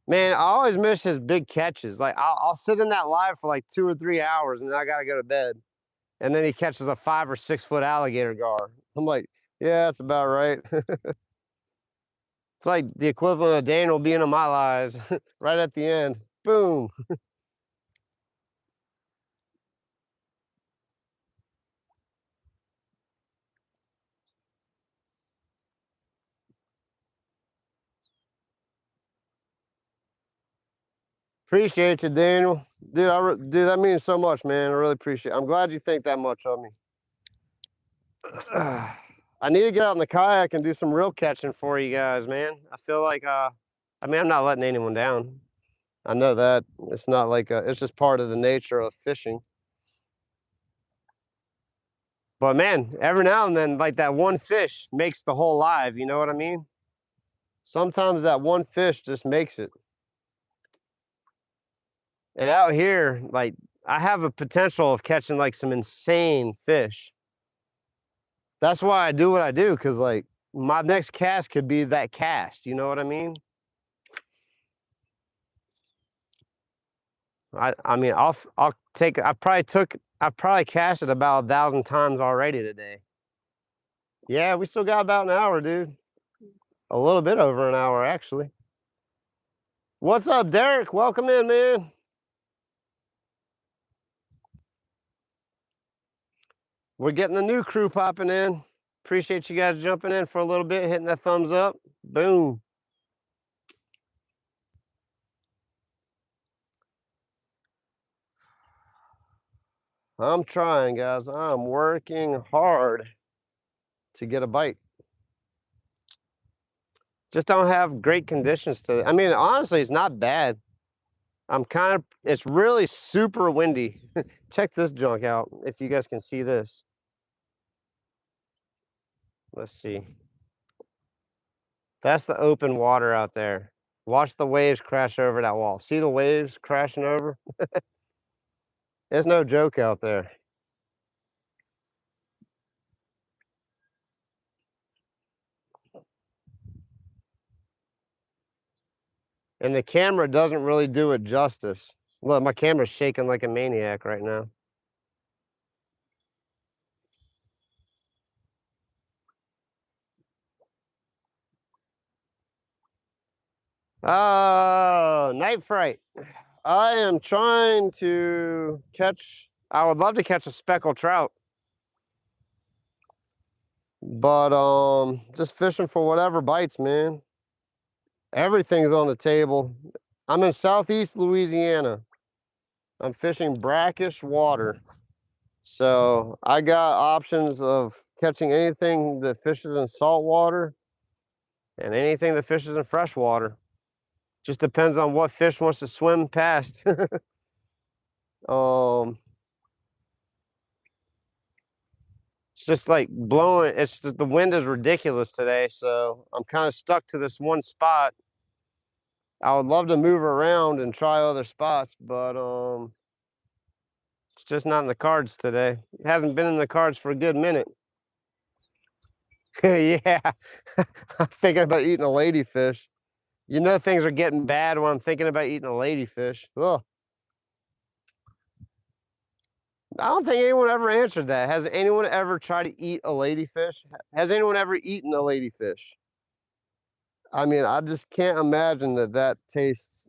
Man, I always miss his big catches. Like I'll sit in that live for like 2 or 3 hours, and then I gotta go to bed. And then he catches a 5 or 6 foot alligator gar. I'm like, yeah, that's about right. It's like the equivalent of Daniel being in my lives right at the end. Boom. Appreciate you, Daniel. Dude, that means so much, man. I really appreciate it. I'm glad you think that much of me. I need to get out in the kayak and do some real catching for you guys, man. I feel like, I mean, I'm not letting anyone down. I know that. It's not like, it's just part of the nature of fishing. But man, every now and then, like that one fish makes the whole live. You know what I mean? Sometimes that one fish just makes it. And out here, like I have a potential of catching like some insane fish. That's why I do what I do, because like my next cast could be that cast. You know what I mean? I mean I'll take I've probably cast it about 1,000 times already today. Yeah, we still got about an hour, dude. A little bit over an hour actually. What's up, Derek? Welcome in, man. We're getting the new crew popping in. Appreciate you guys jumping in for a little bit, hitting that thumbs up. Boom. I'm trying, guys. I'm working hard to get a bite. Just don't have great conditions to. I mean, honestly, it's not bad. It's really super windy. Check this junk out if you guys can see this. Let's see. That's the open water out there. Watch the waves crash over that wall. See the waves crashing over? It's no joke out there. And the camera doesn't really do it justice. Look, my camera's shaking like a maniac right now. Oh, night fright. I am trying to catch, I would love to catch a speckled trout. But just fishing for whatever bites, man. Everything's on the table. I'm in southeast Louisiana. I'm fishing brackish water. So I got options of catching anything that fishes in salt water and anything that fishes in fresh water. Just depends on what fish wants to swim past. um just like blowing. It's just, the wind is ridiculous today, so I'm kind of stuck to this one spot. I would love to move around and try other spots, but it's just not in the cards today. It hasn't been in the cards for a good minute. Yeah, I'm thinking about eating a ladyfish. You know things are getting bad when I'm thinking about eating a ladyfish. Ugh. I don't think anyone ever answered that. Has anyone ever tried to eat a ladyfish? Has anyone ever eaten a ladyfish? I mean, I just can't imagine that that tastes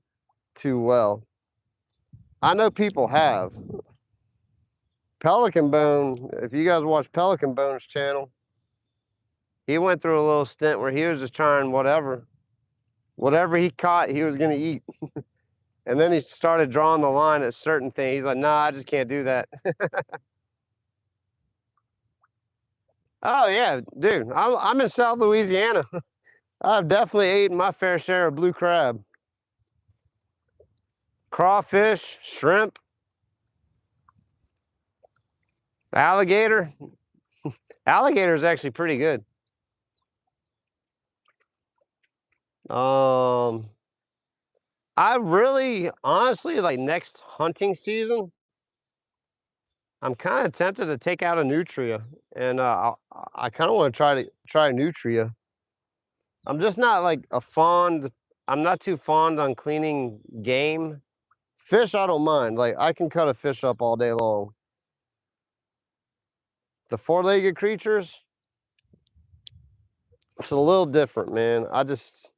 too well. I know people have. Pelican Bone, if you guys watch Pelican Bone's channel, he went through a little stint where he was just trying whatever he caught, he was going to eat. And then he started drawing the line at certain things. He's like, nah, I just can't do that. Oh, yeah, dude, I'm in South Louisiana. I've definitely eaten my fair share of blue crab. Crawfish, shrimp, alligator. Alligator is actually pretty good. I really, honestly, like next hunting season, I'm kind of tempted to take out a nutria, and I kind of want to try nutria. I'm just not like a fond. I'm not too fond on cleaning game. Fish, I don't mind. Like I can cut a fish up all day long. The four-legged creatures, it's a little different, man. I just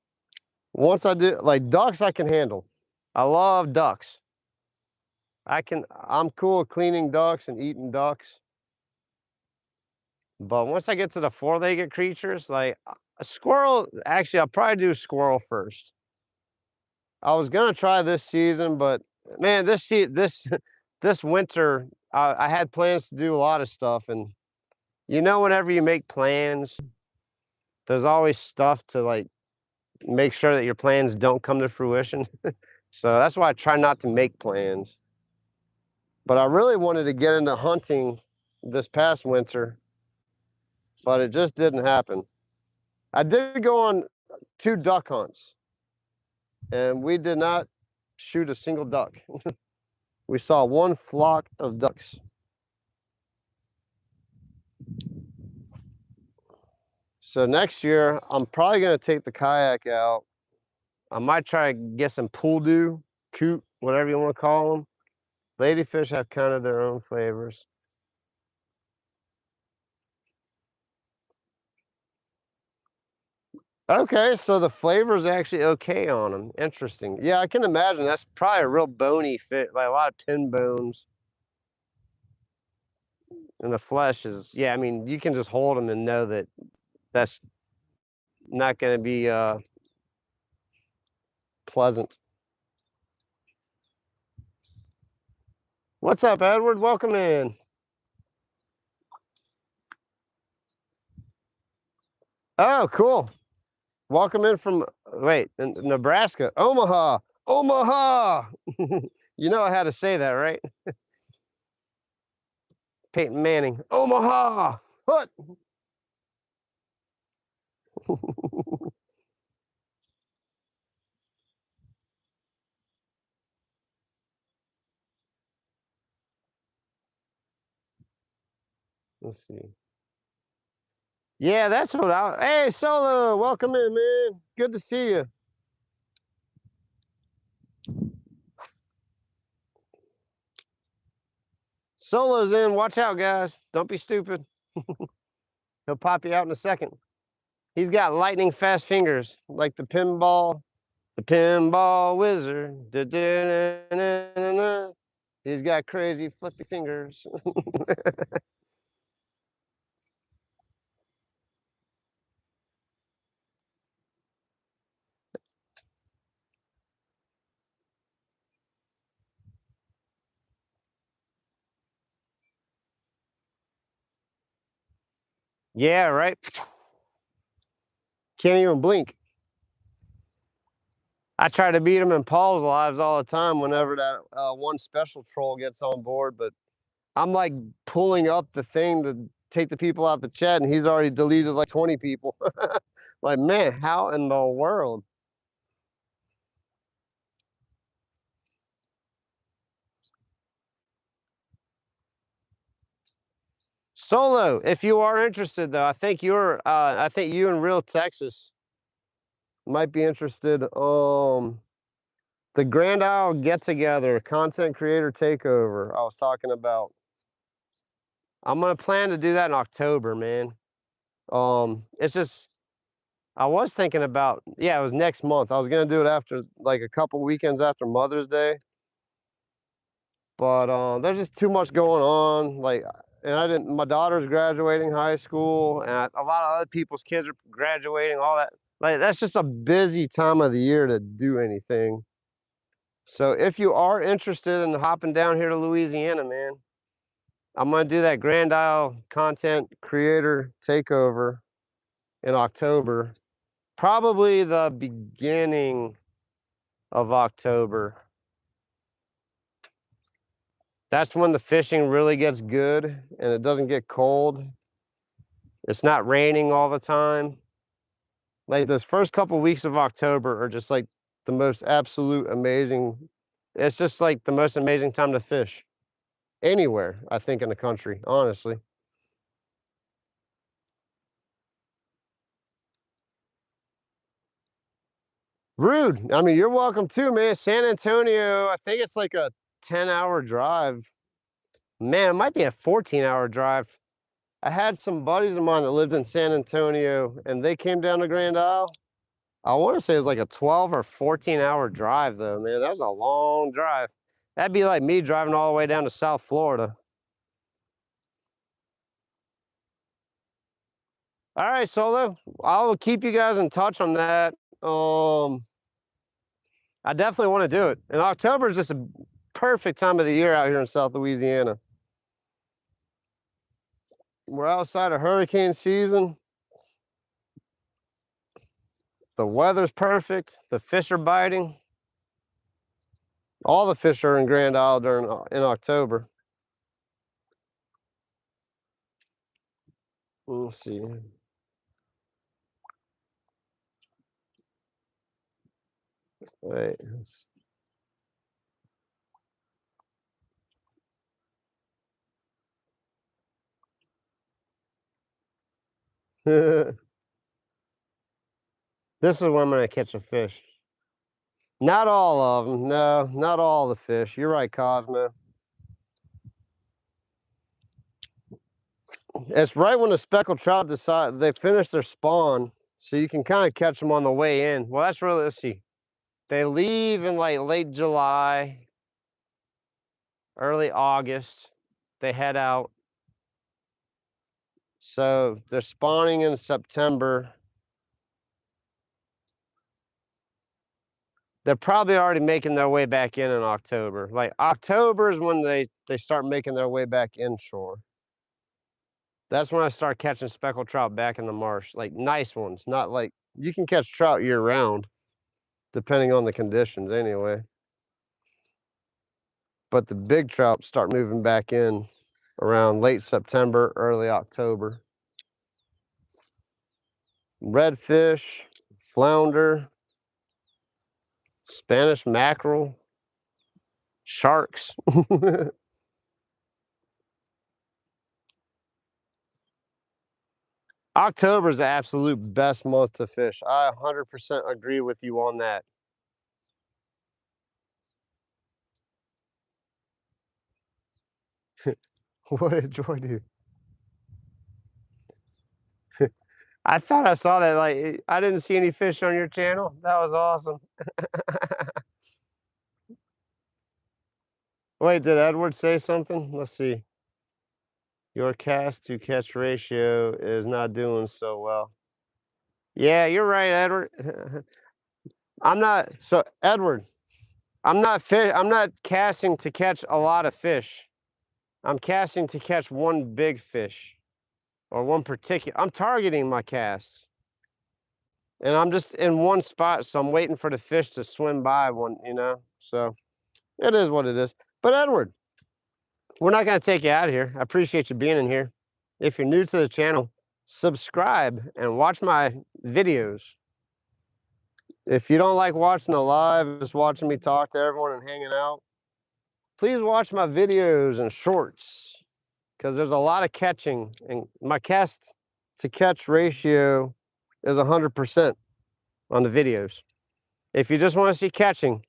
once I do like ducks, I can handle. I love ducks. I'm cool with cleaning ducks and eating ducks. But once I get to the four-legged creatures, like a squirrel, actually, I'll probably do squirrel first. I was gonna try this season, but man, this this winter, I had plans to do a lot of stuff, and you know, whenever you make plans, there's always stuff to like make sure that your plans don't come to fruition. So that's why I try not to make plans. But I really wanted to get into hunting this past winter, but it just didn't happen. I did go on 2 duck hunts, and we did not shoot a single duck. We saw 1 flock of ducks. So next year, I'm probably gonna take the kayak out. I might try to get some pool coot, whatever you wanna call them. Ladyfish have kind of their own flavors. Okay, so the flavor's actually okay on them. Interesting. Yeah, I can imagine that's probably a real bony fit, like a lot of pin bones. And the flesh is, yeah, I mean, you can just hold them and know that that's not gonna be pleasant. What's up, Edward? Welcome in. Oh, cool. Welcome in from, wait, Nebraska, Omaha, Omaha. You know I had to say that, right? Peyton Manning, Omaha. What? Let's see. Yeah, that's what hey, Solo, welcome in, man. Good to see you. Solo's in. Watch out, guys. Don't be stupid. He'll pop you out in a second. He's got lightning fast fingers, like the pinball wizard. Da-da-na-na-na-na. He's got crazy flippy fingers. Yeah, right? Can't even blink. I try to beat him in Paul's lives all the time whenever that one special troll gets on board, but I'm like pulling up the thing take the people out the chat, and he's already deleted like 20 people. Like, man, how in the world? Solo, if you are interested though, I think you in real Texas might be interested. The Grand Isle get together, content creator takeover. I was talking about. I'm gonna plan to do that in October, man. It's just I was thinking about, yeah, it was next month. I was gonna do it after like a couple weekends after Mother's Day, but there's just too much going on. Like, and I didn't. My daughter's graduating high school, and a lot of other people's kids are graduating. All that, like, that's just a busy time of the year to do anything. So if you are interested in hopping down here to Louisiana, man, I'm gonna do that Grand Isle content creator takeover in October, probably the beginning of October. That's when the fishing really gets good and it doesn't get cold. It's not raining all the time. Like, those first couple weeks of October are just like the most absolute amazing. It's just like the most amazing time to fish anywhere, I think, in the country, honestly. Rude. I mean, you're welcome too, man. San Antonio, I think it's like a 10-hour drive. Man, it might be a 14-hour drive. I had some buddies of mine that lived in San Antonio and they came down to Grand Isle. I want to say it was like a 12 or 14-hour drive, though, man. That was a long drive. That'd be like me driving all the way down to South Florida. All right, Solo. I'll keep you guys in touch on that. I definitely want to do it. And October is just a perfect time of the year out here in South Louisiana. We're outside of hurricane season. The weather's perfect. The fish are biting. All the fish are in Grand Isle in October. Let's see. Wait. This is when I'm gonna catch a fish. Not all of them. No, not all the fish. You're right, Cosmo. It's right when the speckled trout they finish their spawn, so you can kind of catch them on the way in. Well, that's really, let's see. They leave in like late July, early August. They head out. So they're spawning in September. They're probably already making their way back in October. Like, October is when they start making their way back inshore. That's when I start catching speckled trout back in the marsh, like nice ones, not like you can catch trout year round, depending on the conditions anyway. But the big trout start moving back in around late September, early October. Redfish, flounder, Spanish mackerel, sharks. October is the absolute best month to fish. I 100% agree with you on that. What did Joy do? I thought I saw that. Like, I didn't see any fish on your channel. That was awesome. Wait, did Edward say something? Let's see. Your cast to catch ratio is not doing so well. Yeah, you're right, Edward. Edward, I'm not casting to catch a lot of fish. I'm casting to catch one big fish or one particular. I'm targeting my casts. And I'm just in one spot, so I'm waiting for the fish to swim by one. So it is what it is. But Edward, we're not going to take you out of here. I appreciate you being in here. if you're new to the channel, subscribe and watch my videos. If you don't like watching the live, just watching me talk to everyone and hanging out, please watch my videos and shorts, because there's a lot of catching, and my cast to catch ratio is 100% on the videos. If you just want to see catching,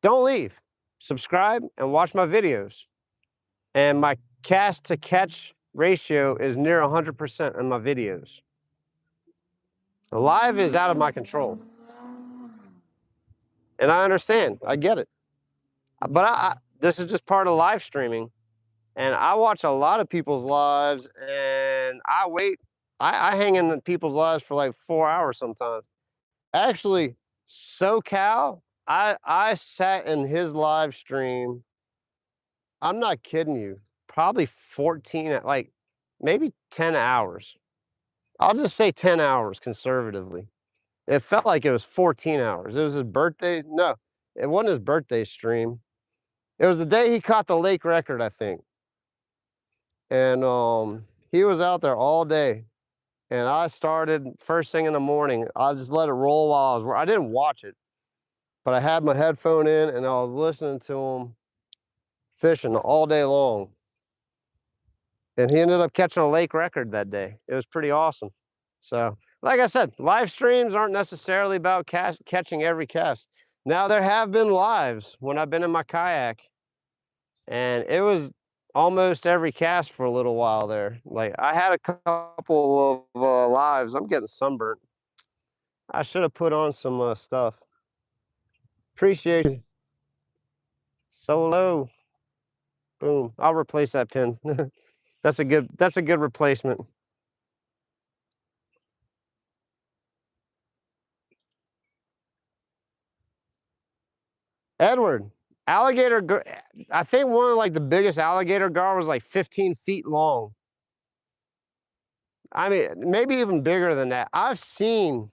don't leave. Subscribe and watch my videos. And my cast to catch ratio is near 100% in my videos. Live is out of my control. And I understand, I get it. But this is just part of live streaming. And I watch a lot of people's lives, and I wait. I hang in the people's lives for like 4 hours sometimes. Actually, SoCal, I sat in his live stream. I'm not kidding you. Probably 14, like maybe 10 hours. I'll just say 10 hours conservatively. It felt like it was 14 hours. It was his birthday. No, it wasn't his birthday stream. It was the day he caught the lake record, I think. And he was out there all day. And I started first thing in the morning. I just let it roll while I didn't watch it, but I had my headphone in and I was listening to him fishing all day long. And he ended up catching a lake record that day. It was pretty awesome. So, like I said, live streams aren't necessarily about catching every cast. Now, there have been lives when I've been in my kayak, and it was almost every cast for a little while there. Like, I had a couple of lives. I'm getting sunburnt. I should have put on some stuff. Appreciate you. Solo. Boom. I'll replace that pin. That's a good replacement. Edward, alligator, I think one of like the biggest alligator gar was like 15 feet long. I mean, maybe even bigger than that. I've seen,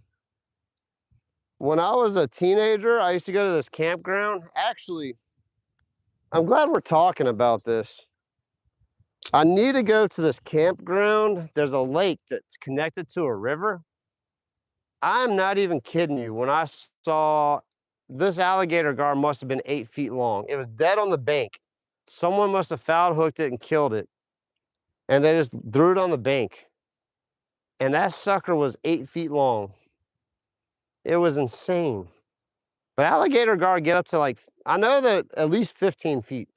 when I was a teenager, I used to go to this campground. Actually, I'm glad we're talking about this. I need to go to this campground. There's a lake that's connected to a river. I'm not even kidding you. When I saw this alligator gar, must have been 8 feet long. It was dead on the bank. Someone must have foul hooked it and killed it. And they just threw it on the bank. And that sucker was 8 feet long. It was insane. But alligator gar get up to like, I know that at least 15 feet.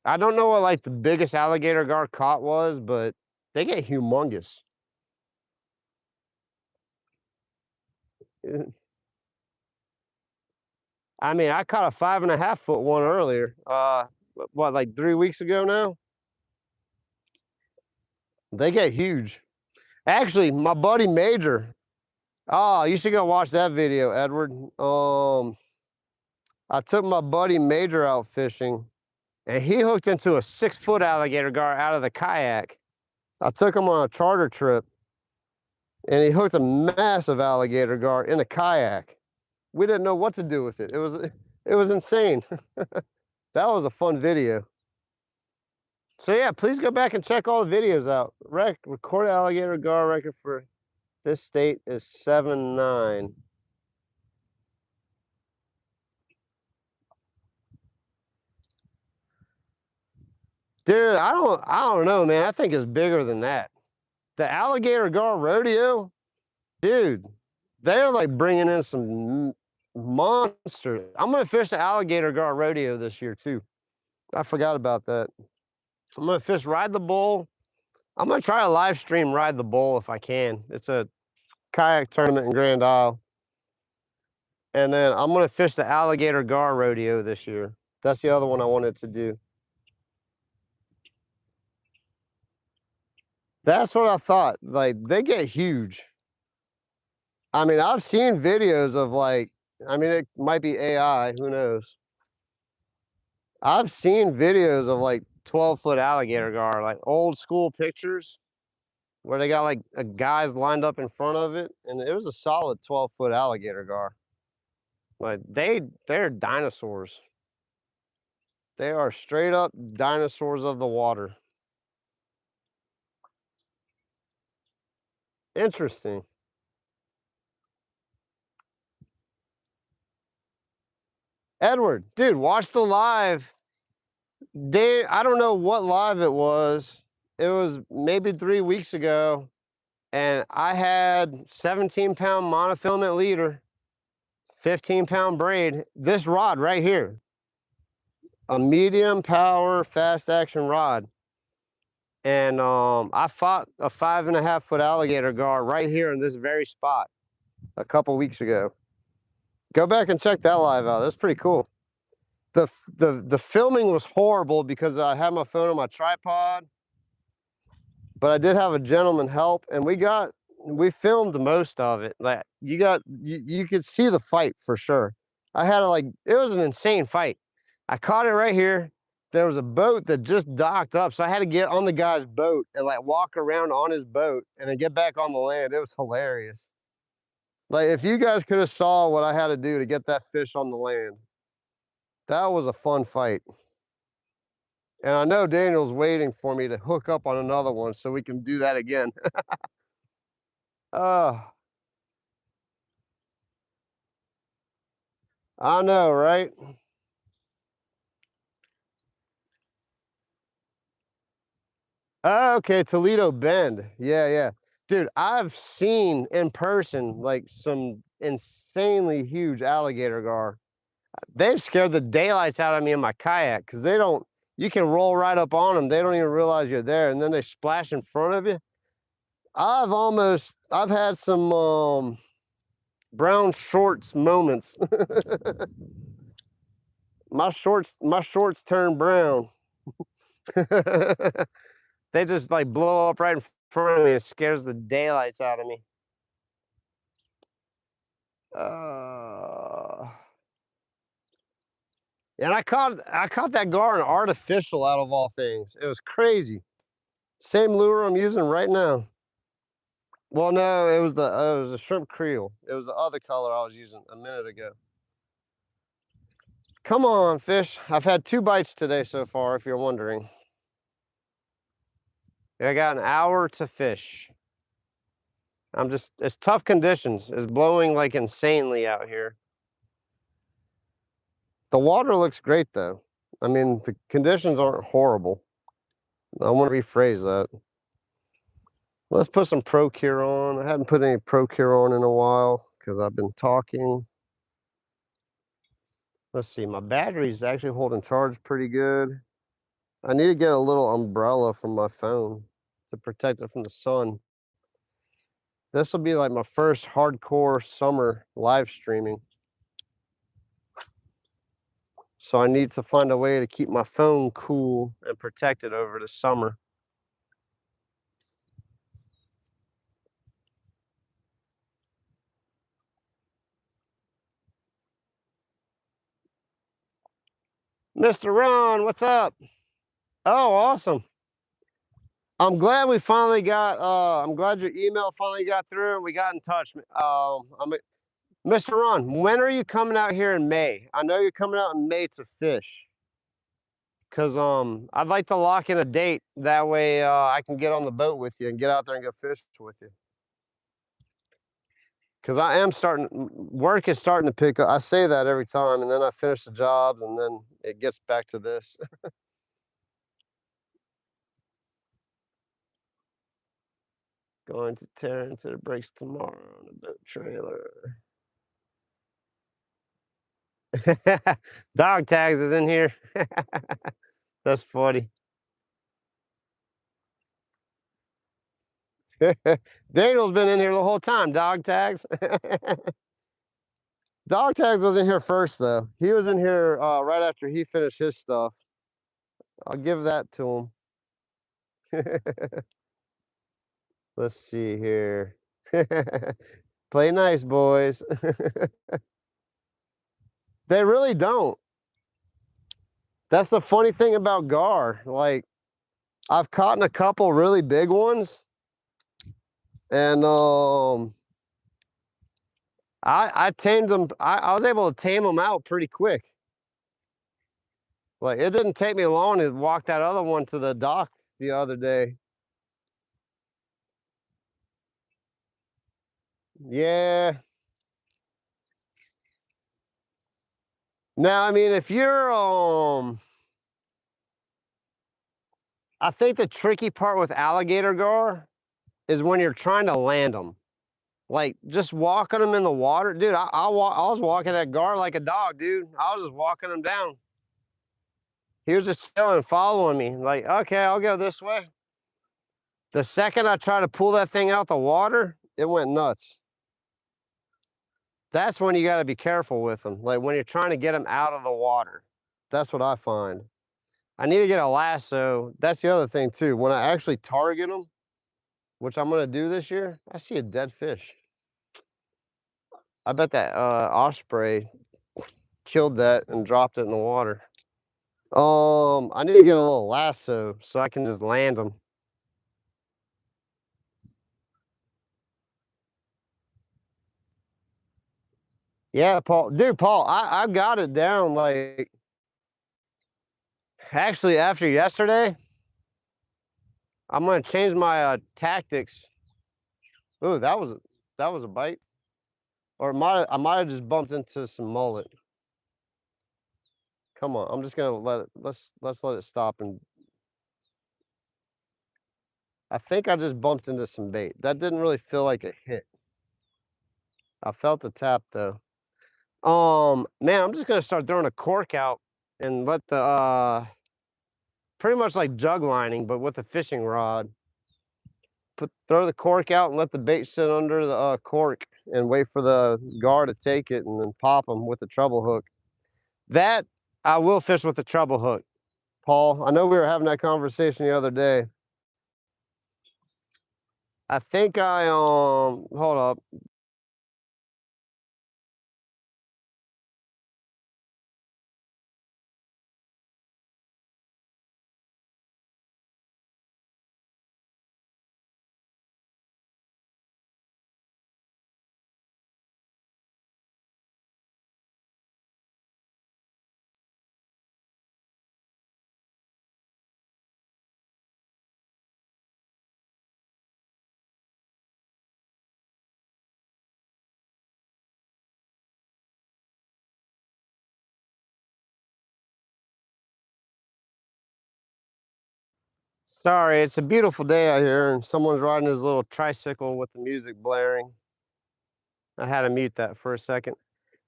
I don't know what like the biggest alligator gar caught was, but they get humongous. I mean, I caught a 5.5 foot one earlier. What, like 3 weeks ago now? They get huge. Actually, my buddy Major. Oh, you should go watch that video, Edward. I took my buddy Major out fishing, and he hooked into a 6-foot alligator gar out of the kayak. I took him on a charter trip, and he hooked a massive alligator gar in a kayak. We didn't know what to do with it. It was insane. That was a fun video. So yeah, please go back and check all the videos out. Recorded alligator gar record for this state is 7.9. Dude, I don't know, man. I think it's bigger than that. The alligator gar rodeo, dude, they're like bringing in some monsters. I'm gonna fish the alligator gar rodeo this year too. I forgot about that. I'm gonna fish Ride the Bull. I'm gonna try a live stream Ride the Bull if I can. It's a kayak tournament in Grand Isle. And then I'm gonna fish the alligator gar rodeo this year. That's the other one I wanted to do. That's what I thought. Like, they get huge. I mean, I've seen videos of like, I mean, it might be AI, who knows? I've seen videos of like 12-foot alligator gar, like old school pictures where they got like guys lined up in front of it, and it was a solid 12-foot alligator gar. Like, they're dinosaurs. They are straight up dinosaurs of the water. Interesting. Edward, dude, watch the live. I don't know what live it was. It was maybe 3 weeks ago, and I had 17-pound monofilament leader, 15-pound braid. This rod right here, a medium power fast action rod, and I fought a 5.5-foot alligator gar right here in this very spot a couple weeks ago. Go back and check that live out. That's pretty cool. The filming was horrible because I had my phone on my tripod, but I did have a gentleman help, and we filmed most of it. Like you could see the fight for sure. I had it was an insane fight. I caught it right here. There was a boat that just docked up, so I had to get on the guy's boat and like walk around on his boat and then get back on the land. It was hilarious. Like if you guys could have saw what I had to do to get that fish on the land, that was a fun fight. And I know Daniel's waiting for me to hook up on another one so we can do that again. I know, right? Oh, okay, Toledo Bend. Yeah, yeah. Dude, I've seen in person like some insanely huge alligator gar. They've scared the daylights out of me in my kayak because you can roll right up on them. They don't even realize you're there, and then they splash in front of you. I've had some brown shorts moments. My shorts turn brown. They just like blow up right in front of me. It scares the daylights out of me. Uh, and I caught that gar in artificial out of all things. It was crazy. Same lure I'm using right now. Well, no, it was a shrimp creel. It was the other color I was using a minute ago. Come on, fish. I've had 2 bites today so far, if you're wondering. I got an hour to fish. It's tough conditions. It's blowing like insanely out here. The water looks great though. I mean, the conditions aren't horrible. I want to rephrase that. Let's put some Procure on. I hadn't put any Procure on in a while because I've been talking. Let's see, my battery's actually holding charge pretty good. I need to get a little umbrella from my phone to protect it from the sun. This will be like my first hardcore summer live streaming. So I need to find a way to keep my phone cool and protected over the summer. Mr. Ron, what's up? Oh, awesome. I'm glad we finally got, I'm glad your email finally got through and we got in touch. Mr. Ron, when are you coming out here in May? I know you're coming out in May to fish. Cause I'd like to lock in a date. That way I can get on the boat with you and get out there and go fish with you. Cause work is starting to pick up. I say that every time and then I finish the jobs and then it gets back to this. Going to tear into the brakes tomorrow on the boat trailer. Dog tags is in here. That's funny. Daniel's been in here the whole time. Dog tags. Dog tags was in here first though. He was in here right after he finished his stuff. I'll give that to him. Let's see here. Play nice, boys. They really don't. That's the funny thing about gar. Like, I've caught in a couple really big ones, and I tamed them. I was able to tame them out pretty quick. Like, it didn't take me long to walk that other one to the dock the other day. Yeah. Now, I mean, if you're, I think the tricky part with alligator gar is when you're trying to land them. Like, just walking them in the water. Dude, I was walking that gar like a dog, dude. I was just walking him down. He was just chilling, following me. Like, okay, I'll go this way. The second I tried to pull that thing out the water, it went nuts. That's when you got to be careful with them. Like when you're trying to get them out of the water. That's what I find. I need to get a lasso. That's the other thing too. When I actually target them, which I'm gonna do this year, I see a dead fish. I bet that osprey killed that and dropped it in the water. I need to get a little lasso so I can just land them. Yeah, Paul. Dude, Paul, I got it down. Like actually, after yesterday, I'm gonna change my tactics. Ooh, that was a bite. Or I might have just bumped into some mullet. Come on, I'm just gonna let it. Let's let it stop. And I think I just bumped into some bait. That didn't really feel like a hit. I felt the tap though. Man, I'm just gonna start throwing a cork out and let the pretty much like jug lining, but with a fishing rod. Throw the cork out and let the bait sit under the cork and wait for the gar to take it and then pop them with the treble hook. That I will fish with the treble hook, Paul. I know we were having that conversation the other day. I think I hold up. Sorry, it's a beautiful day out here and someone's riding his little tricycle with the music blaring. I had to mute that for a second.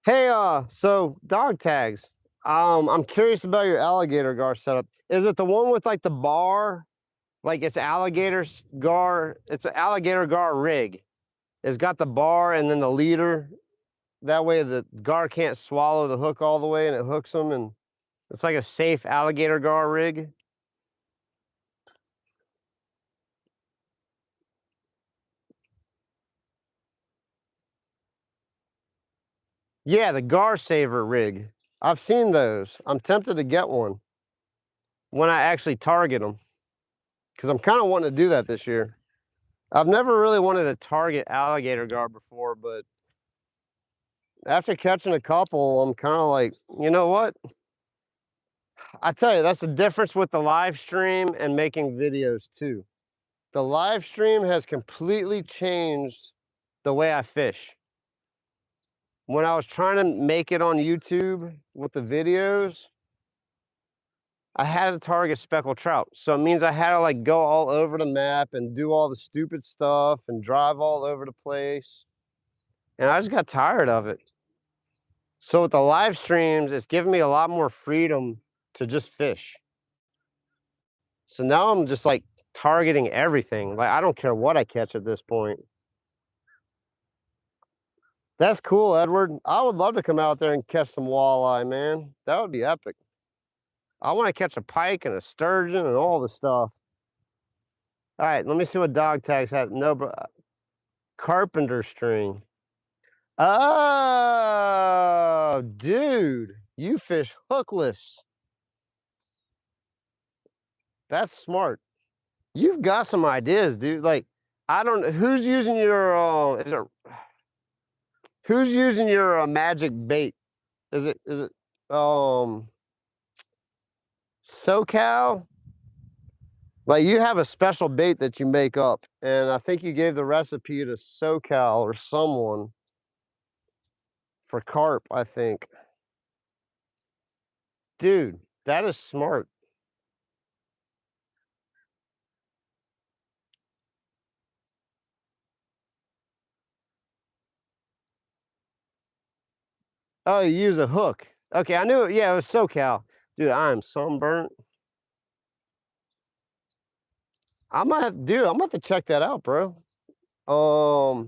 Hey, so dog tags. I'm curious about your alligator gar setup. Is it the one with like the bar? Like it's gar, it's an alligator gar rig. It's got the bar and then the leader. That way the gar can't swallow the hook all the way and it hooks them, and it's like a safe alligator gar rig. Yeah, the gar saver rig. I've seen those. I'm tempted to get one when I actually target them because I'm kind of wanting to do that this year. I've never really wanted to target alligator gar before, but after catching a couple, I'm kind of like, you know what? I tell you, that's the difference with the live stream and making videos too. The live stream has completely changed the way I fish. When I was trying to make it on YouTube with the videos, I had to target speckled trout. So it means I had to like go all over the map and do all the stupid stuff and drive all over the place. And I just got tired of it. So with the live streams, it's given me a lot more freedom to just fish. So now I'm just like targeting everything. Like I don't care what I catch at this point. That's cool, Edward. I would love to come out there and catch some walleye, man. That would be epic. I want to catch a pike and a sturgeon and all the stuff. All right, let me see what dog tags had. No, but carpenter string. Oh, dude, you fish hookless. That's smart. You've got some ideas, dude. Like, I don't know who's using your is it who's using your magic bait? Is it um SoCal? Like you have a special bait that you make up, and I think you gave the recipe to SoCal or someone for carp, I think. Dude, that is smart. Oh, you use a hook. Okay, I knew it. Yeah, it was SoCal. Dude, I am sunburnt. I might have, dude, I'm gonna have to check that out, bro. I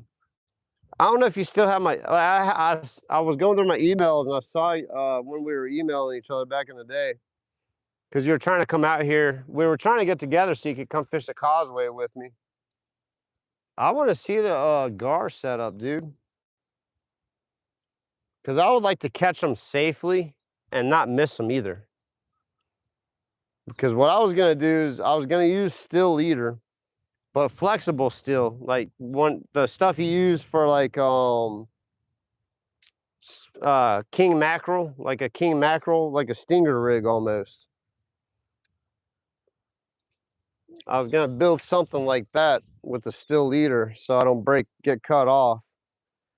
don't know if you still have my. I was going through my emails and I saw when we were emailing each other back in the day because you were trying to come out here. We were trying to get together so you could come fish the causeway with me. I want to see the gar setup, dude, because I would like to catch them safely and not miss them either. Because what I was gonna do is I was gonna use still leader, but flexible still, like the stuff you use for like king mackerel, like a king mackerel, like a stinger rig almost. I was gonna build something like that with the still leader so I don't get cut off.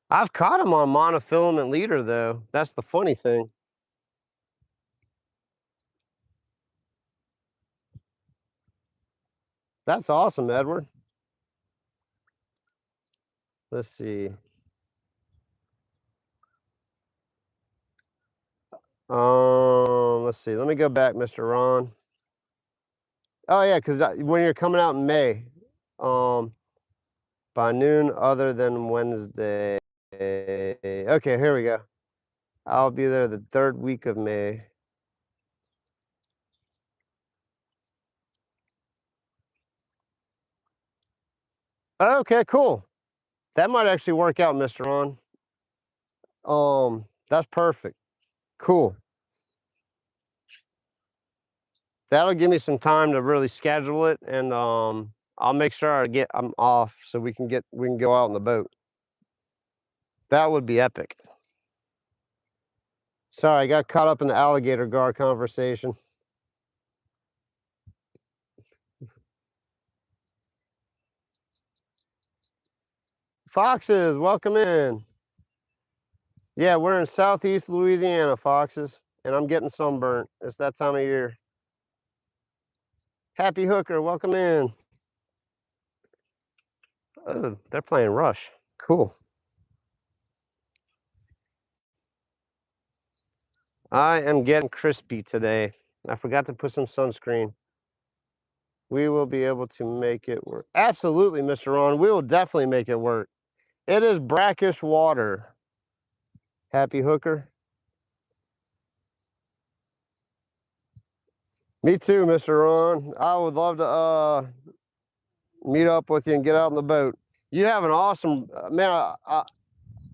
I've caught them on monofilament leader though. That's the funny thing. That's awesome, Edward. Let's see. Let's see. Let me go back, Mr. Ron. Oh yeah, because when you're coming out in May, um, by noon other than Wednesday. Okay, here we go. I'll be there the 3rd week of May. Okay, cool. That might actually work out, Mr. Ron. That's perfect. Cool. That'll give me some time to really schedule it, and I'll make sure I'm off so we can go out on the boat. That would be epic. Sorry, I got caught up in the alligator gar conversation. Foxes, welcome in. Yeah, we're in Southeast Louisiana, Foxes, and I'm getting sunburnt. It's that time of year. Happy Hooker, welcome in. Oh, they're playing Rush. Cool. I am getting crispy today. I forgot to put some sunscreen. We will be able to make it work. Absolutely, Mr. Ron. We will definitely make it work. It is brackish water. Happy Hooker. Me too, Mr. Ron. I would love to meet up with you and get out on the boat. You have an awesome man.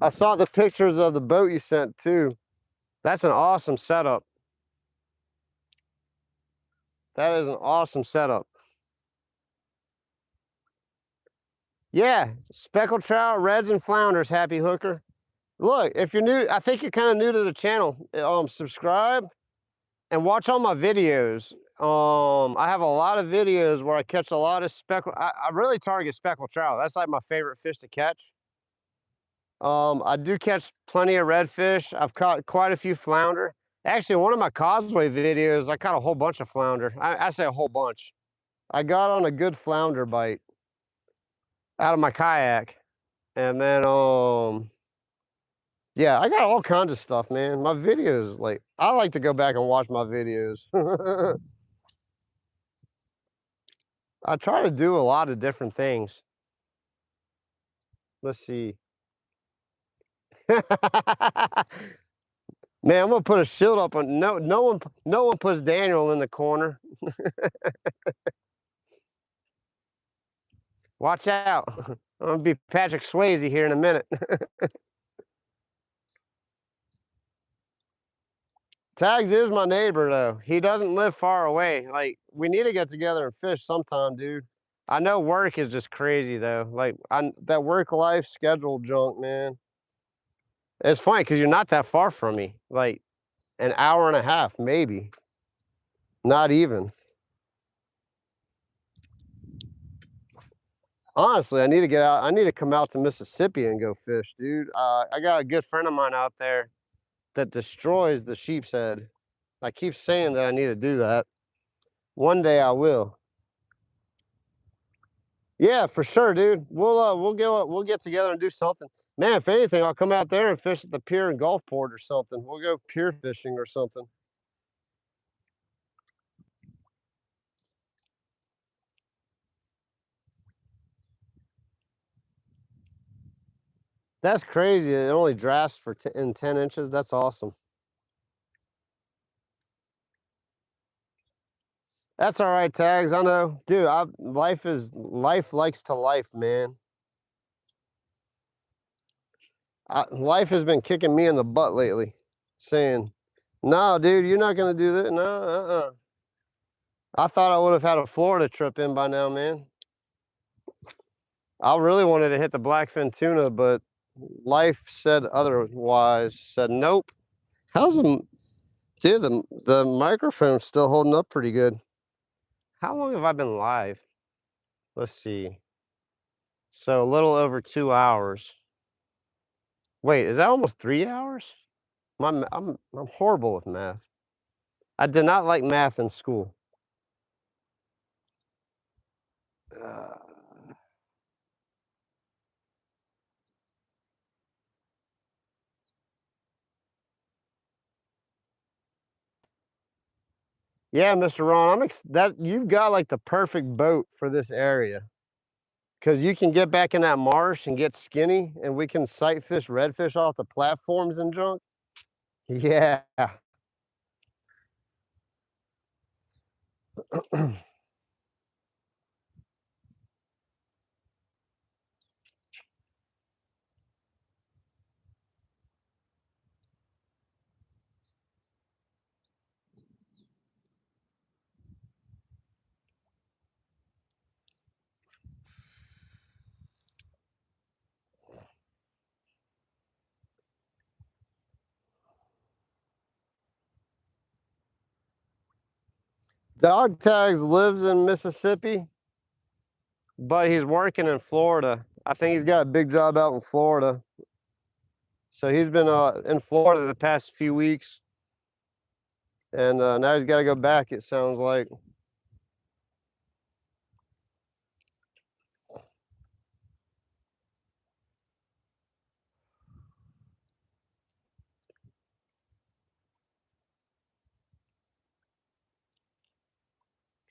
I saw the pictures of the boat you sent too. That's an awesome setup. That is an awesome setup. Yeah, speckled trout, reds, and flounders. Happy Hooker. Look, if you're new, I think you're kind of new to the channel. Subscribe and watch all my videos. I have a lot of videos where I catch a lot of speckled. I really target speckled trout. That's like my favorite fish to catch. I do catch plenty of redfish. I've caught quite a few flounder. Actually, one of my causeway videos, I caught a whole bunch of flounder. I say a whole bunch. I got on a good flounder bite out of my kayak. And then, yeah, I got all kinds of stuff, man. My videos, like, I like to go back and watch my videos. I try to do a lot of different things. Let's see. Man, I'm gonna put a shield up on no one puts Daniel in the corner. Watch out. I'm gonna be Patrick Swayze here in a minute. Tags is my neighbor though. He doesn't live far away. Like we need to get together and fish sometime, dude. I know work is just crazy though. Like that work life schedule junk, man. It's funny because you're not that far from me. Like an hour and a half, maybe. Not even. Honestly, I need to get out. I need to come out to Mississippi and go fish, dude. I got a good friend of mine out there that destroys the sheep's head. I keep saying that I need to do that. One day I will. Yeah, for sure, dude. We'll get together and do something. Man, if anything, I'll come out there and fish at the pier and Gulfport or something. We'll go pier fishing or something. That's crazy. It only drafts for in 10 inches. That's awesome. That's all right, Tags. I know, dude. Life likes to life, man. Life has been kicking me in the butt lately, saying, "No, dude, you're not gonna do that. No, I thought I would have had a Florida trip in by now, man. I really wanted to hit the blackfin tuna, but life said otherwise. Said nope. How's the dude? The microphone's still holding up pretty good. How long have I been live? Let's see. So a little over 2 hours. Wait, is that almost 3 hours? I'm horrible with math. I did not like math in school. Uh, yeah, Mr. Ron, that you've got like the perfect boat for this area because you can get back in that marsh and get skinny, and we can sight fish redfish off the platforms and junk. Yeah. Dog Tags lives in Mississippi, but he's working in Florida. I think he's got a big job out in Florida. So he's been in Florida the past few weeks, and now he's got to go back, it sounds like.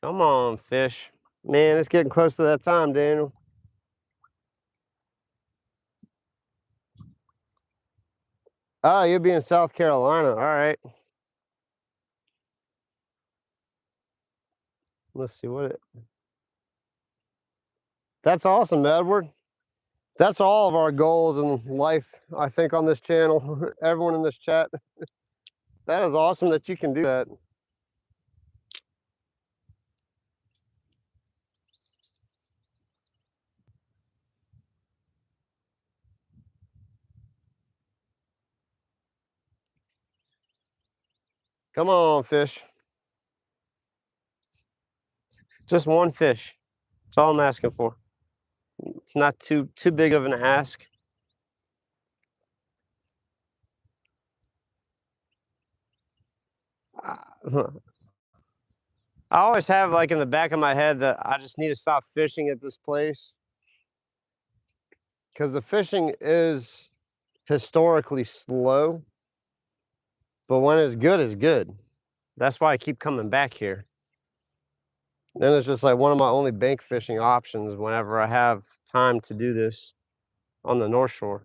Come on, fish. Man, it's getting close to that time, Daniel. Oh, you'll be in South Carolina. All right. Let's see what it. That's awesome, Edward. That's all of our goals in life, I think, on this channel. Everyone in this chat. That is awesome that you can do that. Come on, fish. Just one fish. That's all I'm asking for. It's not too big of an ask. I always have like in the back of my head that I just need to stop fishing at this place because the fishing is historically slow, but when it's good, it's good. That's why I keep coming back here. Then it's just like one of my only bank fishing options whenever I have time to do this on the North Shore.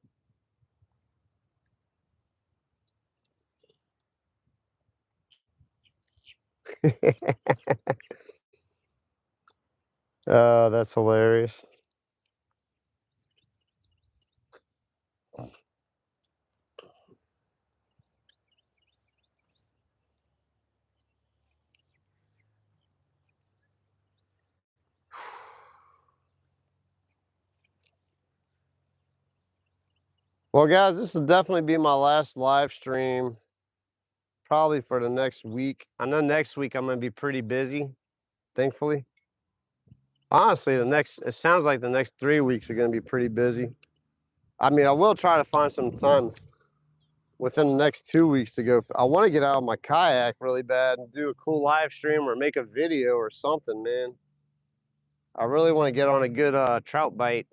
Oh, that's hilarious. Well, guys, this will definitely be my last live stream, probably for the next week. I know next week I'm going to be pretty busy, thankfully. Honestly, it sounds like the next 3 weeks are gonna be pretty busy. I mean, I will try to find some time within the next 2 weeks to go. I want to get out of my kayak really bad and do a cool live stream or make a video or something, man. I really want to get on a good trout bite.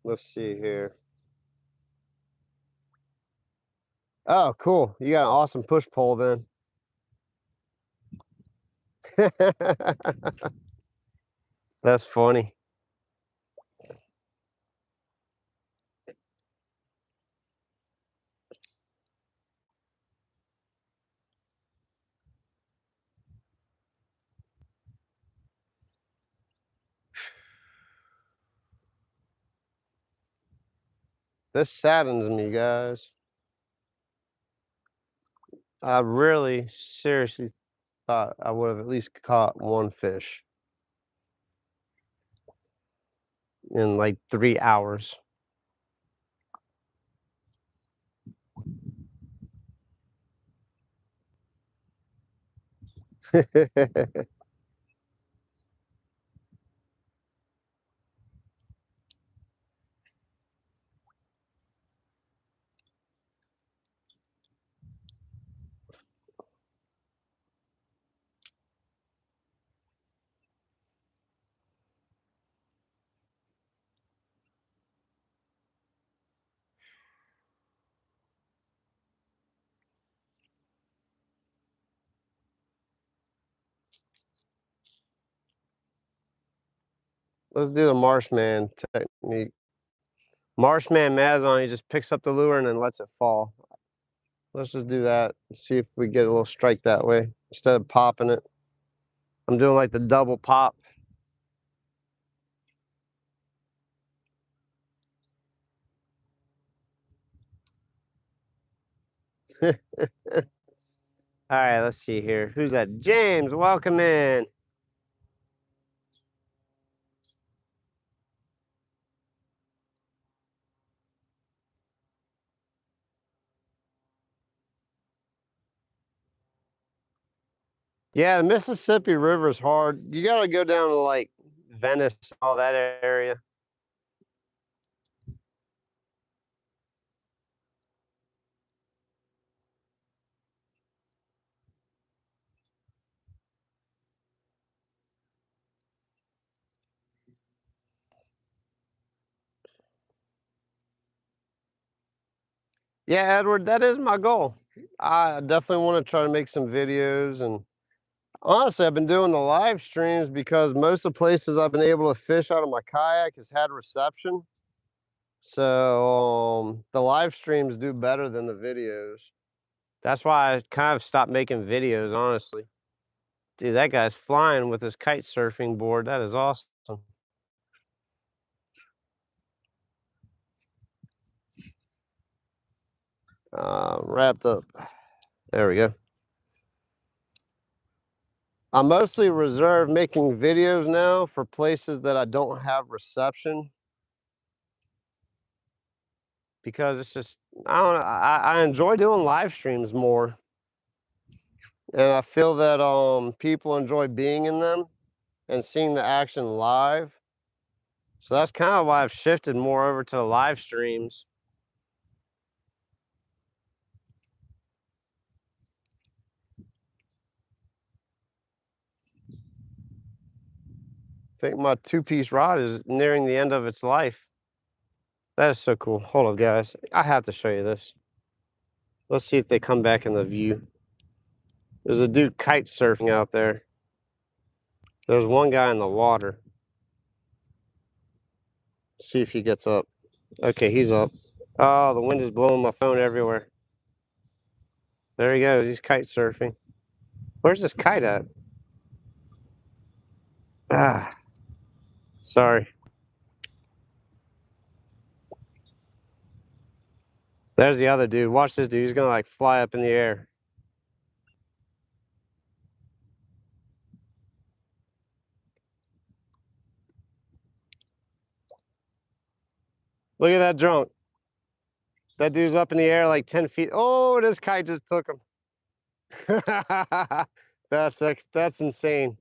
Let's see here. Oh, cool. You got an awesome push pole then. That's funny. This saddens me, guys. I really seriously thought I would have at least caught one fish in like 3 hours. Let's do the Marshman technique. Marshman Mazon, he just picks up the lure and then lets it fall. Let's just do that and see if we get a little strike that way instead of popping it. I'm doing like the double pop. All right, let's see here. Who's that? James, welcome in. Yeah, the Mississippi River is hard. You got to go down to like Venice, all that area. Yeah, Edward, that is my goal. I definitely want to try to make some videos. And honestly, I've been doing the live streams because most of the places I've been able to fish out of my kayak has had reception. So the live streams do better than the videos. That's why I kind of stopped making videos, honestly. Dude, that guy's flying with his kite surfing board. That is awesome. Wrapped up. There we go. I mostly reserve making videos now for places that I don't have reception because it's just, I don't know, I enjoy doing live streams more. And I feel that people enjoy being in them and seeing the action live. So that's kind of why I've shifted more over to live streams. I think my two-piece rod is nearing the end of its life. That is so cool. Hold on, guys. I have to show you this. Let's see if they come back in the view. There's a dude kite surfing out there. There's one guy in the water. See if he gets up. Okay, he's up. Oh, the wind is blowing my phone everywhere. There he goes. He's kite surfing. Where's this kite at? Ah, sorry. There's the other dude. Watch this dude. He's gonna like fly up in the air. Look at that drunk. That dude's up in the air like 10 feet. Oh, this kite just took him. That's insane.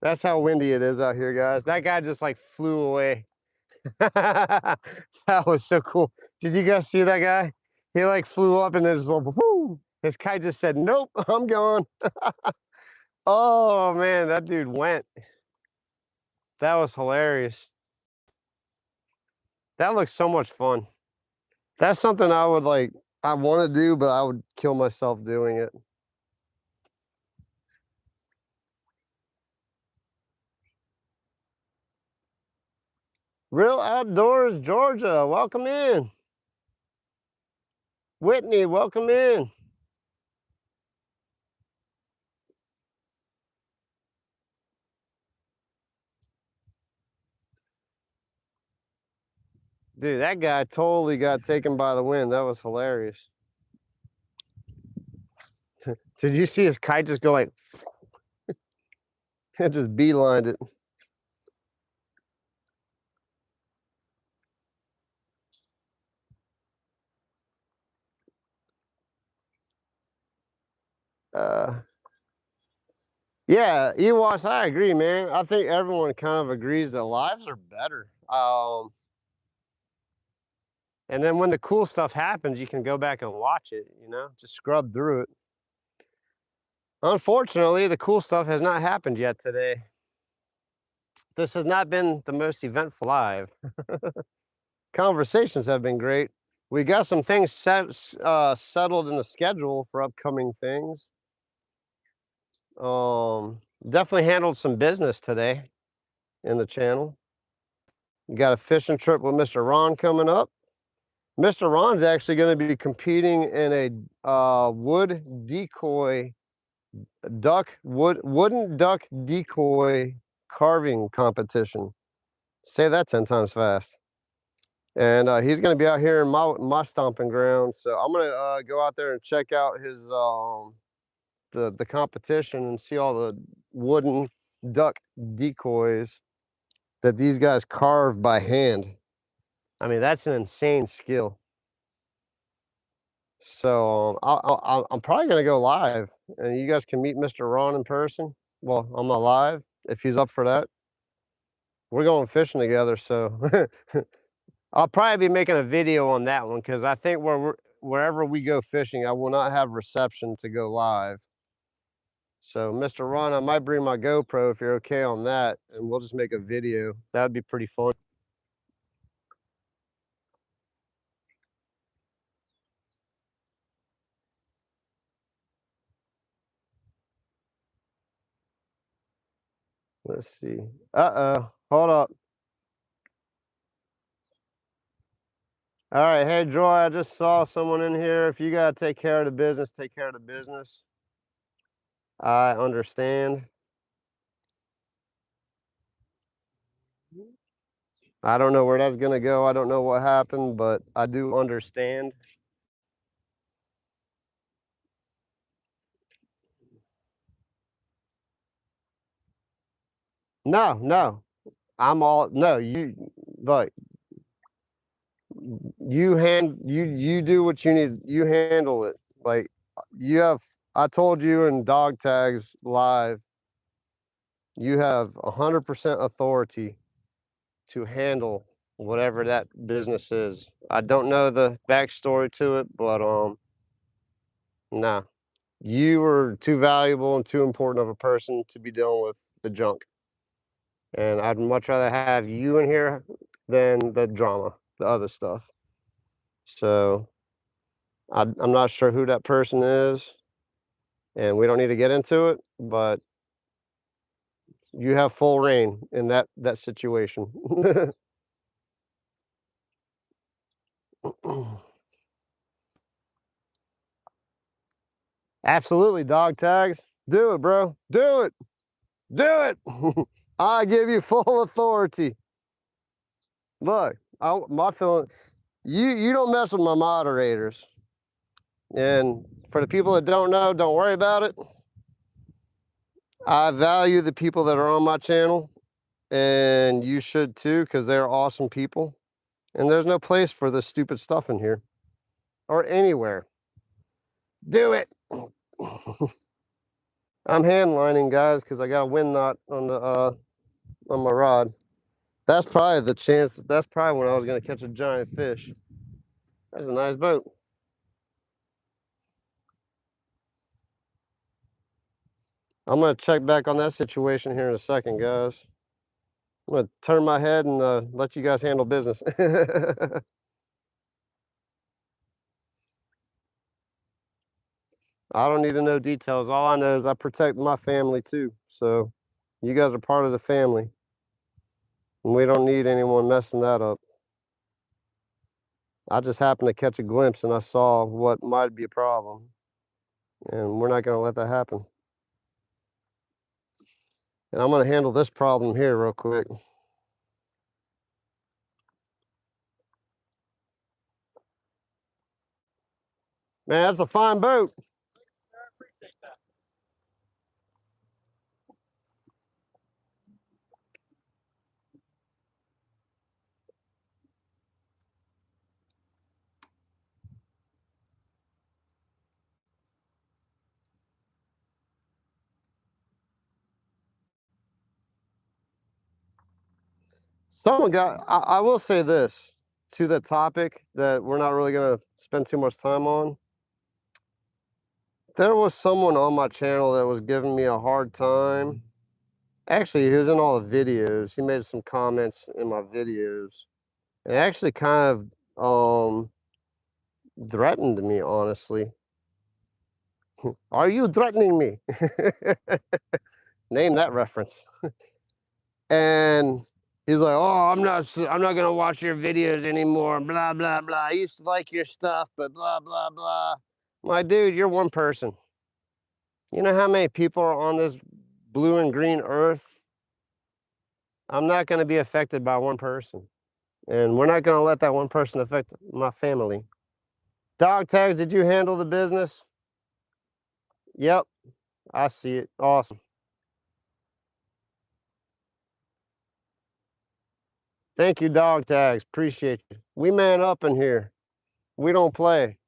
That's how windy it is out here, guys. That guy just like flew away. That was so cool. Did you guys see that guy? He like flew up and then just whoop, his kite just said, nope, I'm gone. Oh man, that dude went. That was hilarious. That looks so much fun. That's something I would like, I want to do, but I would kill myself doing it. Real Outdoors, Georgia, welcome in. Whitney, welcome in. Dude, that guy totally got taken by the wind. That was hilarious. Did you see his kite just go like, it just beelined it. Uh, yeah, Ewas, I agree, man. I think everyone kind of agrees that lives are better. And then when the cool stuff happens, you can go back and watch it, you know, just scrub through it. Unfortunately, the cool stuff has not happened yet today. This has not been the most eventful live. Conversations have been great. We got some things settled in the schedule for upcoming things. Definitely handled some business today in the channel. We got a fishing trip with Mr. Ron coming up. Mr. Ron's actually going to be competing in a wood decoy wooden duck decoy carving competition. Say that 10 times fast. And he's going to be out here in my stomping ground. So I'm going to go out there and check out his the competition and see all the wooden duck decoys that these guys carve by hand. I mean, that's an insane skill. So I'm probably going to go live, and you guys can meet Mr. Ron in person. Well, I'm not live if he's up for that. We're going fishing together, so I'll probably be making a video on that one because I think wherever we go fishing, I will not have reception to go live. So, Mr. Ron, I might bring my GoPro if you're okay on that, and we'll just make a video. That would be pretty fun. Let's see. Uh-oh. Hold up. All right. Hey, Joy, I just saw someone in here. If you got to take care of the business, take care of the business. I understand. I don't know where that's going to go. I don't know what happened, but I do understand. No. No, like, you do what you need. You handle it. Like, I told you in dog tags live, you have 100% authority to handle whatever that business is. I don't know the backstory to it, but nah, you are too valuable and too important of a person to be dealing with the junk. And I'd much rather have you in here than the drama, the other stuff. So I'm not sure who that person is, and we don't need to get into it, but you have full reign in that situation. Absolutely, dog tags. Do it, bro. Do it. Do it. I give you full authority. Look, my feeling, you don't mess with my moderators. And for the people that don't know, don't worry about it. I value the people that are on my channel, and you should too, because they're awesome people. And there's no place for this stupid stuff in here. Or anywhere. Do it! I'm hand lining, guys, because I got a wind knot on the on my rod. That's probably the chance. That's probably when I was going to catch a giant fish. That's a nice boat. I'm going to check back on that situation here in a second, guys. I'm going to turn my head and let you guys handle business. I don't need to know details. All I know is I protect my family too. So you guys are part of the family. And we don't need anyone messing that up. I just happened to catch a glimpse and I saw what might be a problem. And we're not going to let that happen. And I'm going to handle this problem here real quick. Man, that's a fine boat. Someone got, I will say this to the topic that we're not really going to spend too much time on. There was someone on my channel that was giving me a hard time. Actually, he was in all the videos. He made some comments in my videos. And actually kind of threatened me, honestly. Are you threatening me? Name that reference. And he's like, "Oh, I'm not gonna watch your videos anymore." Blah blah blah. I used to like your stuff, but blah blah blah. My dude, you're one person. You know how many people are on this blue and green earth? I'm not gonna be affected by one person, and we're not gonna let that one person affect my family. Dog tags, did you handle the business? Yep, I see it. Awesome. Thank you, dog tags. Appreciate you. We man up in here. We don't play.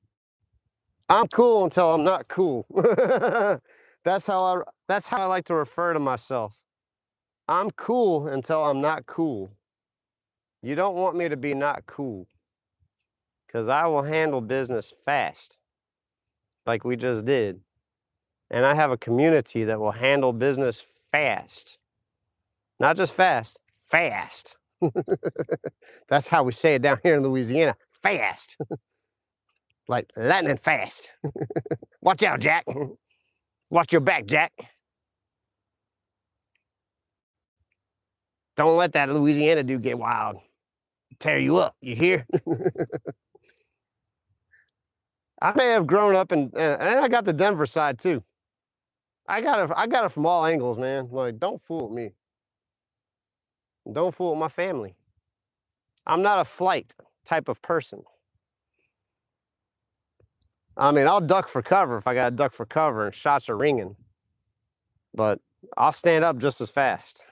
I'm cool until I'm not cool. That's how I like to refer to myself. I'm cool until I'm not cool. You don't want me to be not cool, because I will handle business fast, like we just did. And I have a community that will handle business fast. Not just fast, fast. That's how we say it down here in Louisiana, fast. Like lightning fast. Watch out, Jack. Watch your back, Jack. Don't let that Louisiana dude get wild. Tear you up, you hear? I may have grown up and I got the Denver side too. I got it from all angles, man. Like, don't fool with me. Don't fool with my family. I'm not a flight type of person. I mean, I'll duck for cover if I got to duck for cover and shots are ringing, but I'll stand up just as fast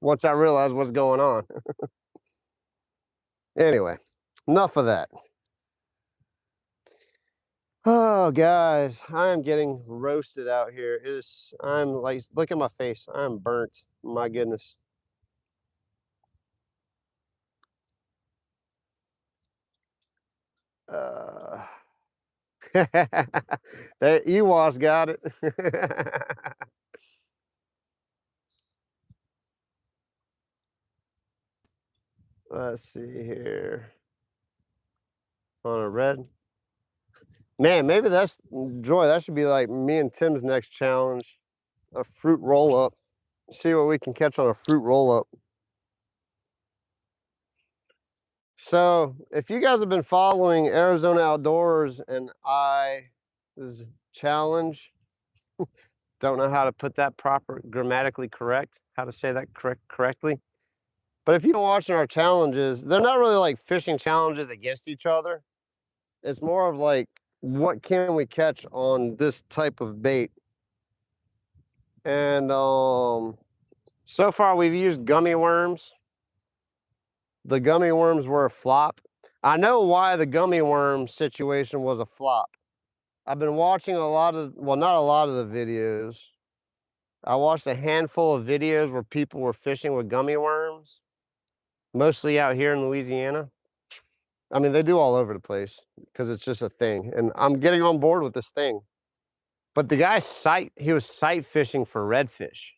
once I realize what's going on. Anyway, enough of that. Oh, guys, I am getting roasted out here. I'm like, look at my face. I'm burnt. My goodness. Uh, there, Ewas got it. Let's see here. On a red. Man, maybe that's Joy. That should be like me and Tim's next challenge. A fruit roll up. See what we can catch on a fruit roll up. So, if you guys have been following Arizona Outdoors and I's challenge, don't know how to put that proper grammatically correct, how to say that correctly. But if you've been watching our challenges, they're not really like fishing challenges against each other. It's more of like, what can we catch on this type of bait? And so far we've used gummy worms. the gummy worms were a flop. I know why the gummy worm situation was a flop. I've been watching a lot of, well, not a lot of the videos. I watched a handful of videos where people were fishing with gummy worms, mostly out here in Louisiana. I mean, they do all over the place because it's just a thing. And I'm getting on board with this thing. But the guy he was sight fishing for redfish.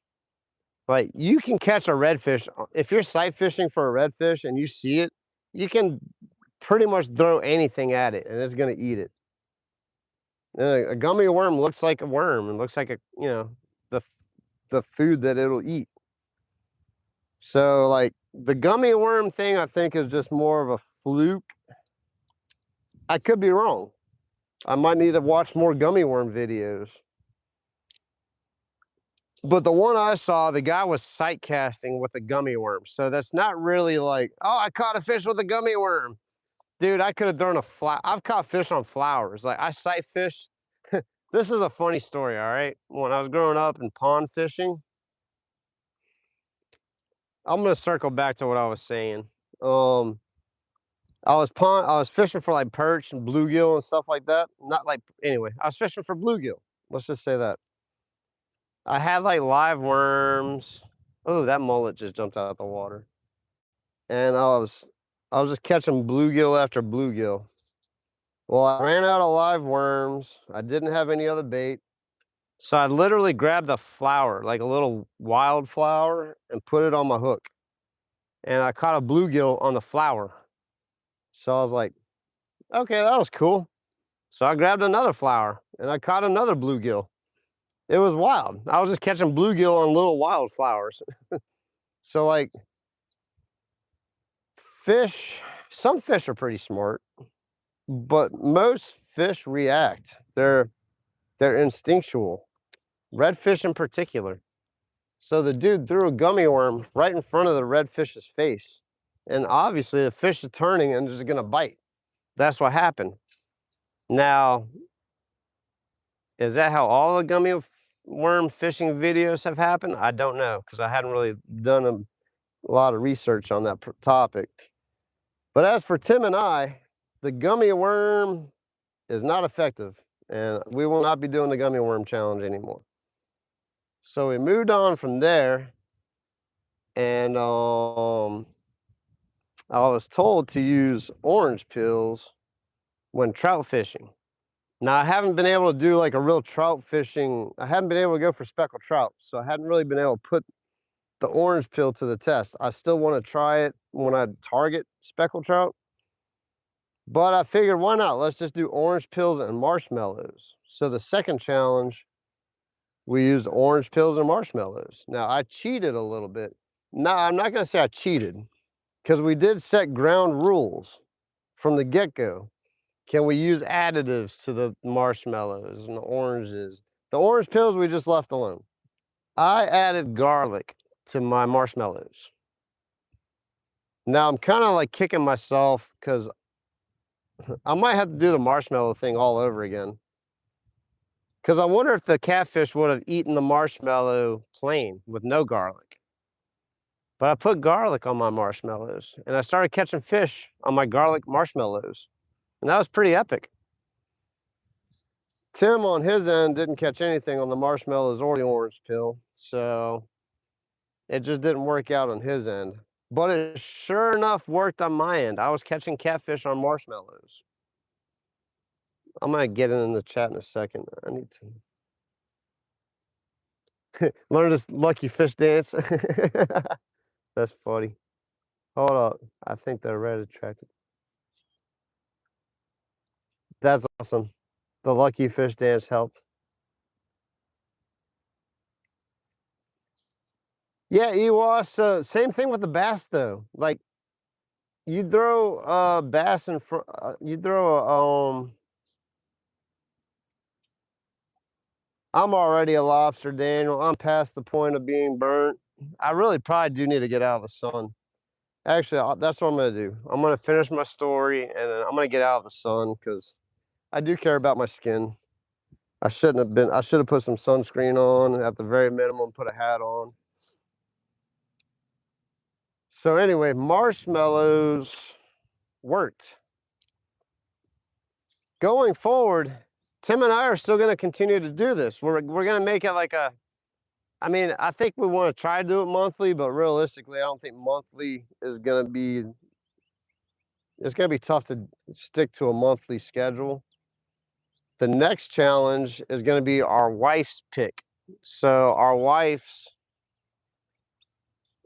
Like, you can catch a redfish. If you're sight fishing for a redfish and you see it, you can pretty much throw anything at it and it's gonna eat it. And a gummy worm looks like a worm and looks like the the food that it'll eat. So like the gummy worm thing, I think is just more of a fluke. I could be wrong. I might need to watch more gummy worm videos. But the one I saw, the guy was sight casting with a gummy worm. So that's not really like, oh, I caught a fish with a gummy worm. Dude, I could have thrown a fly. I've caught fish on flowers. Like, I sight fish. This is a funny story, all right? When I was growing up and pond fishing, I'm gonna circle back to what I was saying. Um, I was fishing for like perch and bluegill and stuff like that. Not like anyway, I was fishing for bluegill. Let's just say that. I had like live worms. Oh, that mullet just jumped out of the water. And I was just catching bluegill after bluegill. Well, I ran out of live worms. I didn't have any other bait. So I literally grabbed a flower, like a little wildflower, and put it on my hook. And I caught a bluegill on the flower. So I was like, okay, that was cool. So I grabbed another flower and I caught another bluegill. It was wild. I was just catching bluegill on little wildflowers. So like some fish are pretty smart, but most fish react. They're instinctual. Redfish in particular. So the dude threw a gummy worm right in front of the redfish's face. And obviously the fish is turning and is gonna bite. That's what happened. Now, is that how all the gummy worm fishing videos have happened? I don't know, because I hadn't really done a lot of research on that topic. But as for Tim and I, the gummy worm is not effective, and we will not be doing the gummy worm challenge anymore. So we moved on from there, and I was told to use orange peels when trout fishing. Now, I haven't been able to do like a real trout fishing. I haven't been able to go for speckled trout, so I hadn't really been able to put the orange peel to the test. I still want to try it when I target speckled trout, but I figured why not? Let's just do orange peels and marshmallows. So the second challenge, we used orange peels and marshmallows. Now, I cheated a little bit. No, I'm not going to say I cheated, because we did set ground rules from the get-go. Can we use additives to the marshmallows and the oranges? The orange peels we just left alone. I added garlic to my marshmallows. Now I'm kind of like kicking myself because I might have to do the marshmallow thing all over again. Because I wonder if the catfish would have eaten the marshmallow plain with no garlic. But I put garlic on my marshmallows and I started catching fish on my garlic marshmallows. And that was pretty epic. Tim on his end didn't catch anything on the marshmallows or the orange peel, so it just didn't work out on his end. But it sure enough worked on my end. I was catching catfish on marshmallows. I'm gonna get in the chat in a second. I need to learn this lucky fish dance. That's funny. Hold up. I think they're red attracted. That's awesome. The lucky fish dance helped. Yeah, Ewas, same thing with the bass though. Like you throw a bass in front, you throw I'm already a lobster, Daniel. I'm past the point of being burnt. I really probably do need to get out of the sun. Actually, that's what I'm gonna do. I'm gonna finish my story and then I'm gonna get out of the sun because I do care about my skin. I should have put some sunscreen on, at the very minimum, put a hat on. So anyway, marshmallows worked. Going forward, Tim and I are still going to continue to do this. We're going to make it like a, I mean, I think we want to try to do it monthly, but realistically, I don't think monthly is going to be, it's going to be tough to stick to a monthly schedule. The next challenge is going to be our wife's pick. So our wives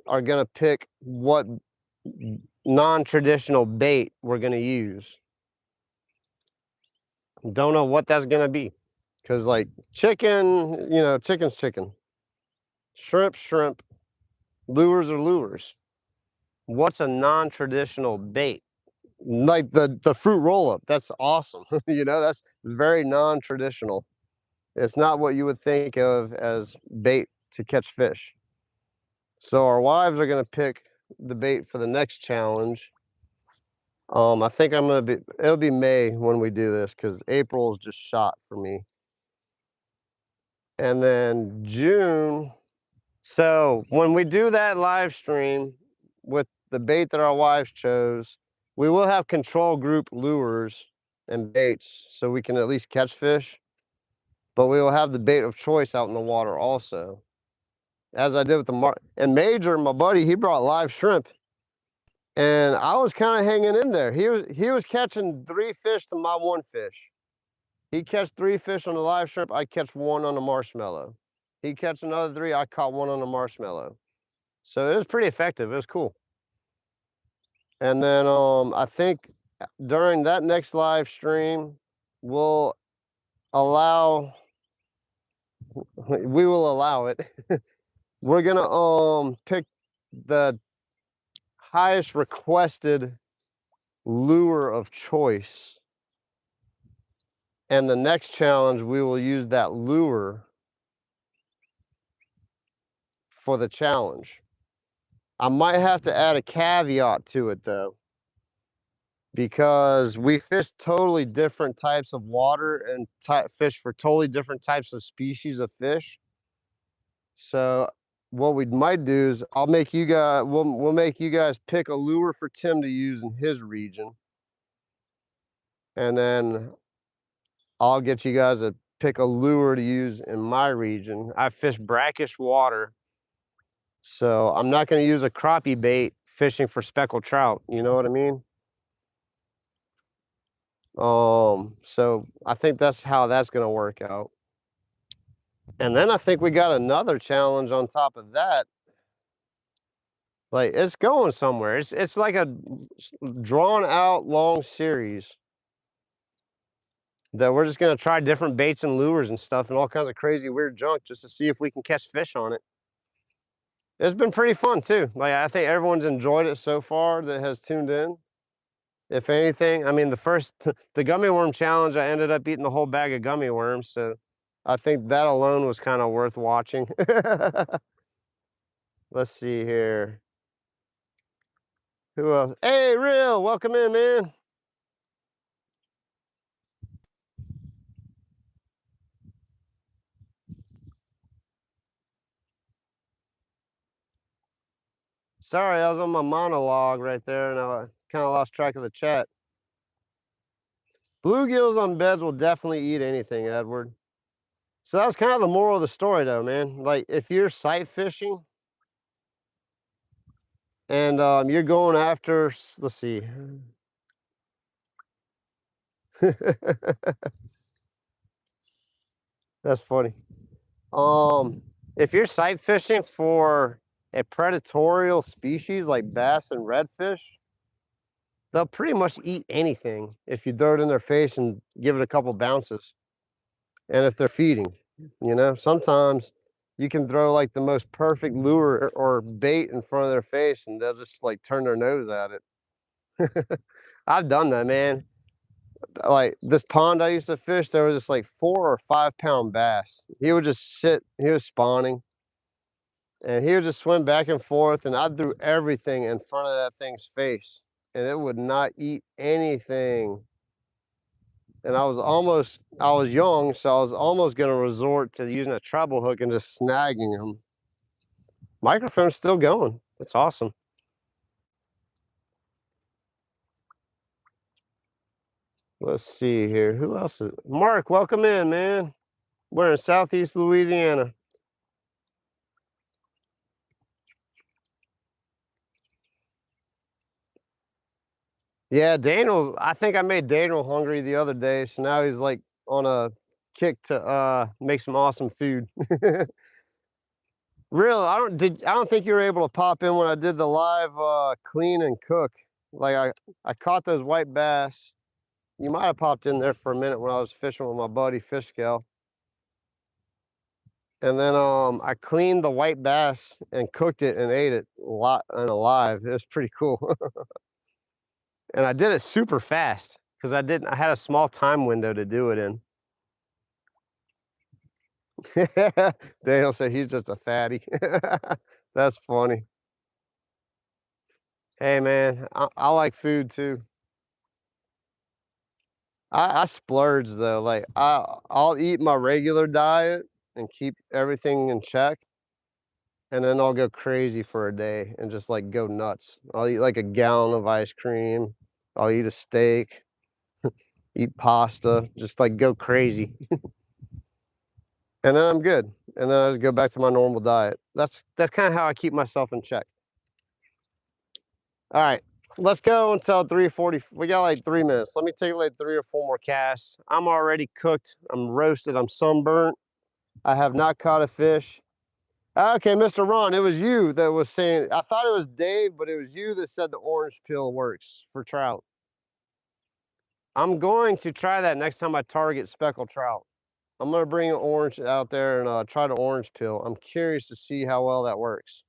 are going to pick what non-traditional bait we're going to use. Don't know what that's going to be. Because like chicken, you know, chicken's chicken. Shrimp, shrimp. Lures are lures. What's a non-traditional bait? Like the fruit roll-up. That's awesome. You know, that's very non-traditional. It's not what you would think of as bait to catch fish. So our wives are going to pick the bait for the next challenge. I think it'll be May when we do this because April is just shot for me. And then June. So when we do that live stream with the bait that our wives chose, we will have control group lures and baits so we can at least catch fish, but we will have the bait of choice out in the water also. As I did with and Major, my buddy, he brought live shrimp and I was kind of hanging in there. He was catching 3 fish to my 1 fish. He'd catch 3 fish on the live shrimp, I'd catch 1 on the marshmallow. He'd catch another 3, I caught 1 on the marshmallow. So it was pretty effective. It was cool. And then I think during that next live stream, we will allow it. We're gonna pick the highest requested lure of choice. And the next challenge, we will use that lure for the challenge. I might have to add a caveat to it though, because we fish totally different types of water and fish for totally different types of species of fish. So what we might do is we'll make you guys pick a lure for Tim to use in his region. And then I'll get you guys to pick a lure to use in my region. I fish brackish water. So I'm not going to use a crappie bait fishing for speckled trout. You know what I mean? So I think that's how that's going to work out. And then I think we got another challenge on top of that. Like it's going somewhere. It's like a drawn out long series that we're just going to try different baits and lures and stuff and all kinds of crazy weird junk just to see if we can catch fish on it. It's been pretty fun too. Like I think everyone's enjoyed it so far that has tuned in. If anything, I mean the gummy worm challenge, I ended up eating the whole bag of gummy worms, so I think that alone was kind of worth watching. Let's see here. Who else? Hey, Real, welcome in, man. Sorry, I was on my monologue right there and I kind of lost track of the chat. Bluegills on beds will definitely eat anything, Edward. So that was kind of the moral of the story though, man. Like if you're sight fishing and you're going after, let's see. That's funny. If you're sight fishing for a predatorial species like bass and redfish, they'll pretty much eat anything if you throw it in their face and give it a couple bounces. And if they're feeding, you know, sometimes you can throw like the most perfect lure or bait in front of their face and they'll just like turn their nose at it. I've done that, man. Like this pond I used to fish, there was just like 4 or 5 pound bass. He would just sit, he was spawning, and he would just swim back and forth, and I threw everything in front of that thing's face, and it would not eat anything. And I was young, so I was almost going to resort to using a treble hook and just snagging him. Microphone's still going. It's awesome. Let's see here. Who else is Mark, welcome in, man. We're in Southeast Louisiana. Yeah, Daniel, I think I made Daniel hungry the other day, so now he's like on a kick to make some awesome food. Real, I don't think you were able to pop in when I did the live clean and cook. Like I caught those white bass. You might have popped in there for a minute when I was fishing with my buddy Fish Scale. And then I cleaned the white bass and cooked it and ate it alive. It was pretty cool. And I did it super fast because I had a small time window to do it in. Daniel said he's just a fatty. That's funny. Hey man, I like food too. I splurge though. Like I'll eat my regular diet and keep everything in check, and then I'll go crazy for a day and just like go nuts. I'll eat like a gallon of ice cream. I'll eat a steak, eat pasta, just like go crazy. And then I'm good. And then I just go back to my normal diet. That's kind of how I keep myself in check. All right, let's go until 3:40. We got like 3 minutes. Let me take like 3 or 4 more casts. I'm already cooked. I'm roasted. I'm sunburnt. I have not caught a fish. Okay, Mr. Ron, it was you that was saying, I thought it was Dave, but it was you that said the orange peel works for trout. I'm going to try that next time I target speckled trout. I'm going to bring an orange out there and try the orange peel. I'm curious to see how well that works.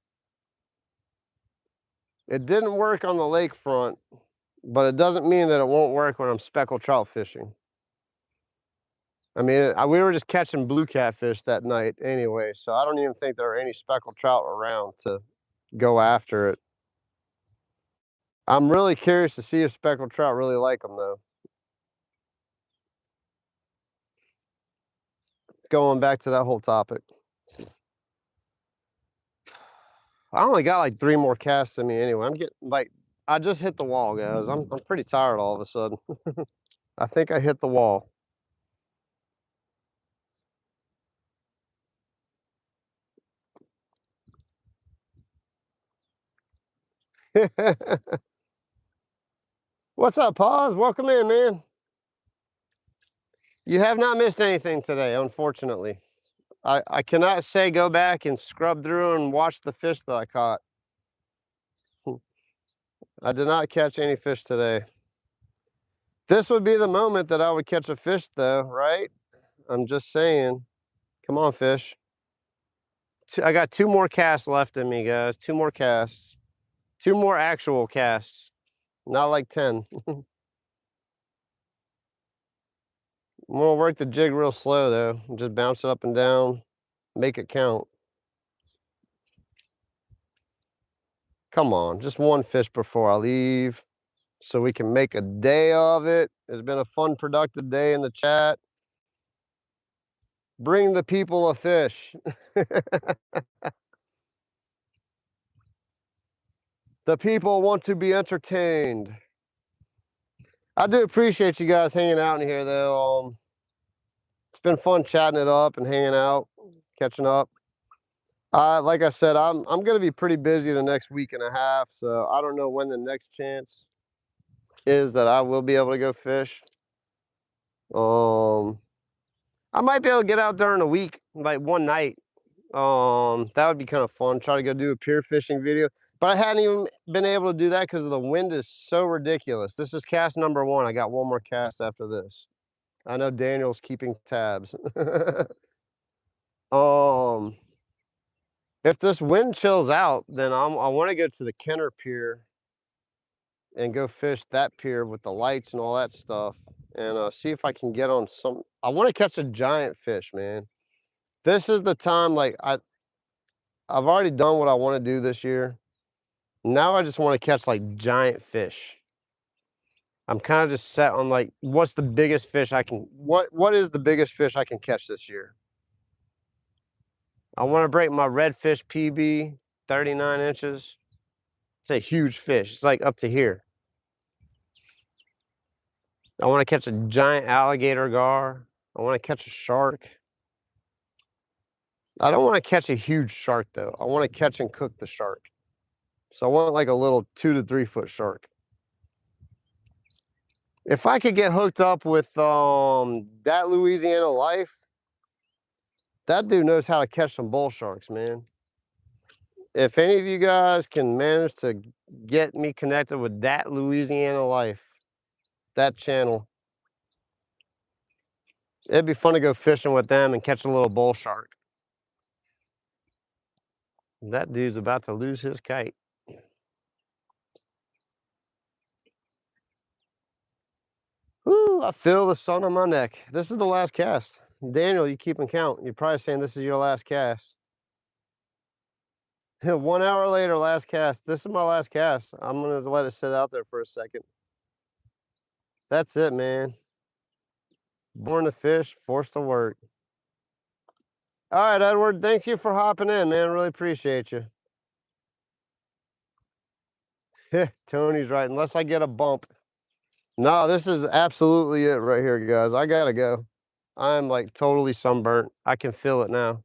It didn't work on the lakefront, but it doesn't mean that it won't work when I'm speckled trout fishing. I mean, we were just catching blue catfish that night anyway, so I don't even think there are any speckled trout around to go after it. I'm really curious to see if speckled trout really like them though. Going back to that whole topic. I only got like 3 more casts in me anyway. I'm getting like, I just hit the wall, guys. I'm pretty tired all of a sudden. I think I hit the wall. What's up, Paws? Welcome in, man. You have not missed anything today, unfortunately. I cannot say go back and scrub through and watch the fish that I caught. I did not catch any fish today. This would be the moment that I would catch a fish though, right? I'm just saying. Come on, fish. I got 2 more casts left in me, guys. 2 more casts. 2 more actual casts. Not like 10. I'm gonna work the jig real slow though. Just bounce it up and down. Make it count. Come on, just 1 fish before I leave so we can make a day of it. It's been a fun, productive day in the chat. Bring the people a fish. The people want to be entertained. I do appreciate you guys hanging out in here though. It's been fun chatting it up and hanging out, catching up. Like I said, I'm gonna be pretty busy the next week and a half, so I don't know when the next chance is that I will be able to go fish. I might be able to get out during the week, like one night. That would be kind of fun. Try to go do a pier fishing video, but I hadn't even been able to do that because the wind is so ridiculous. This is cast number 1. I got 1 more cast after this. I know Daniel's keeping tabs. If this wind chills out, then I want to go to the Kenner Pier and go fish that pier with the lights and all that stuff, and see if I can get on some. I want to catch a giant fish, man. This is the time. Like I've already done what I want to do this year. Now I just want to catch like giant fish. I'm kind of just set on like, what's the biggest fish I can? What is the biggest fish I can catch this year? I want to break my redfish PB, 39 inches. It's a huge fish. It's like up to here. I want to catch a giant alligator gar. I want to catch a shark. I don't want to catch a huge shark though. I want to catch and cook the shark. So I want like a little 2 to 3 foot shark. If I could get hooked up with that Louisiana Life, that dude knows how to catch some bull sharks, man. If any of you guys can manage to get me connected with that Louisiana Life, that channel, it'd be fun to go fishing with them and catch a little bull shark. That dude's about to lose his kite. Woo, I feel the sun on my neck. This is the last cast. Daniel, you keeping count. You're probably saying this is your last cast. 1 hour later, last cast. This is my last cast. I'm going to let it sit out there for a second. That's it, man. Born to fish, forced to work. All right, Edward, thank you for hopping in, man. Really appreciate you. Tony's right, unless I get a bump. No, this is absolutely it right here, guys. I gotta go. I'm like totally sunburnt. I can feel it now.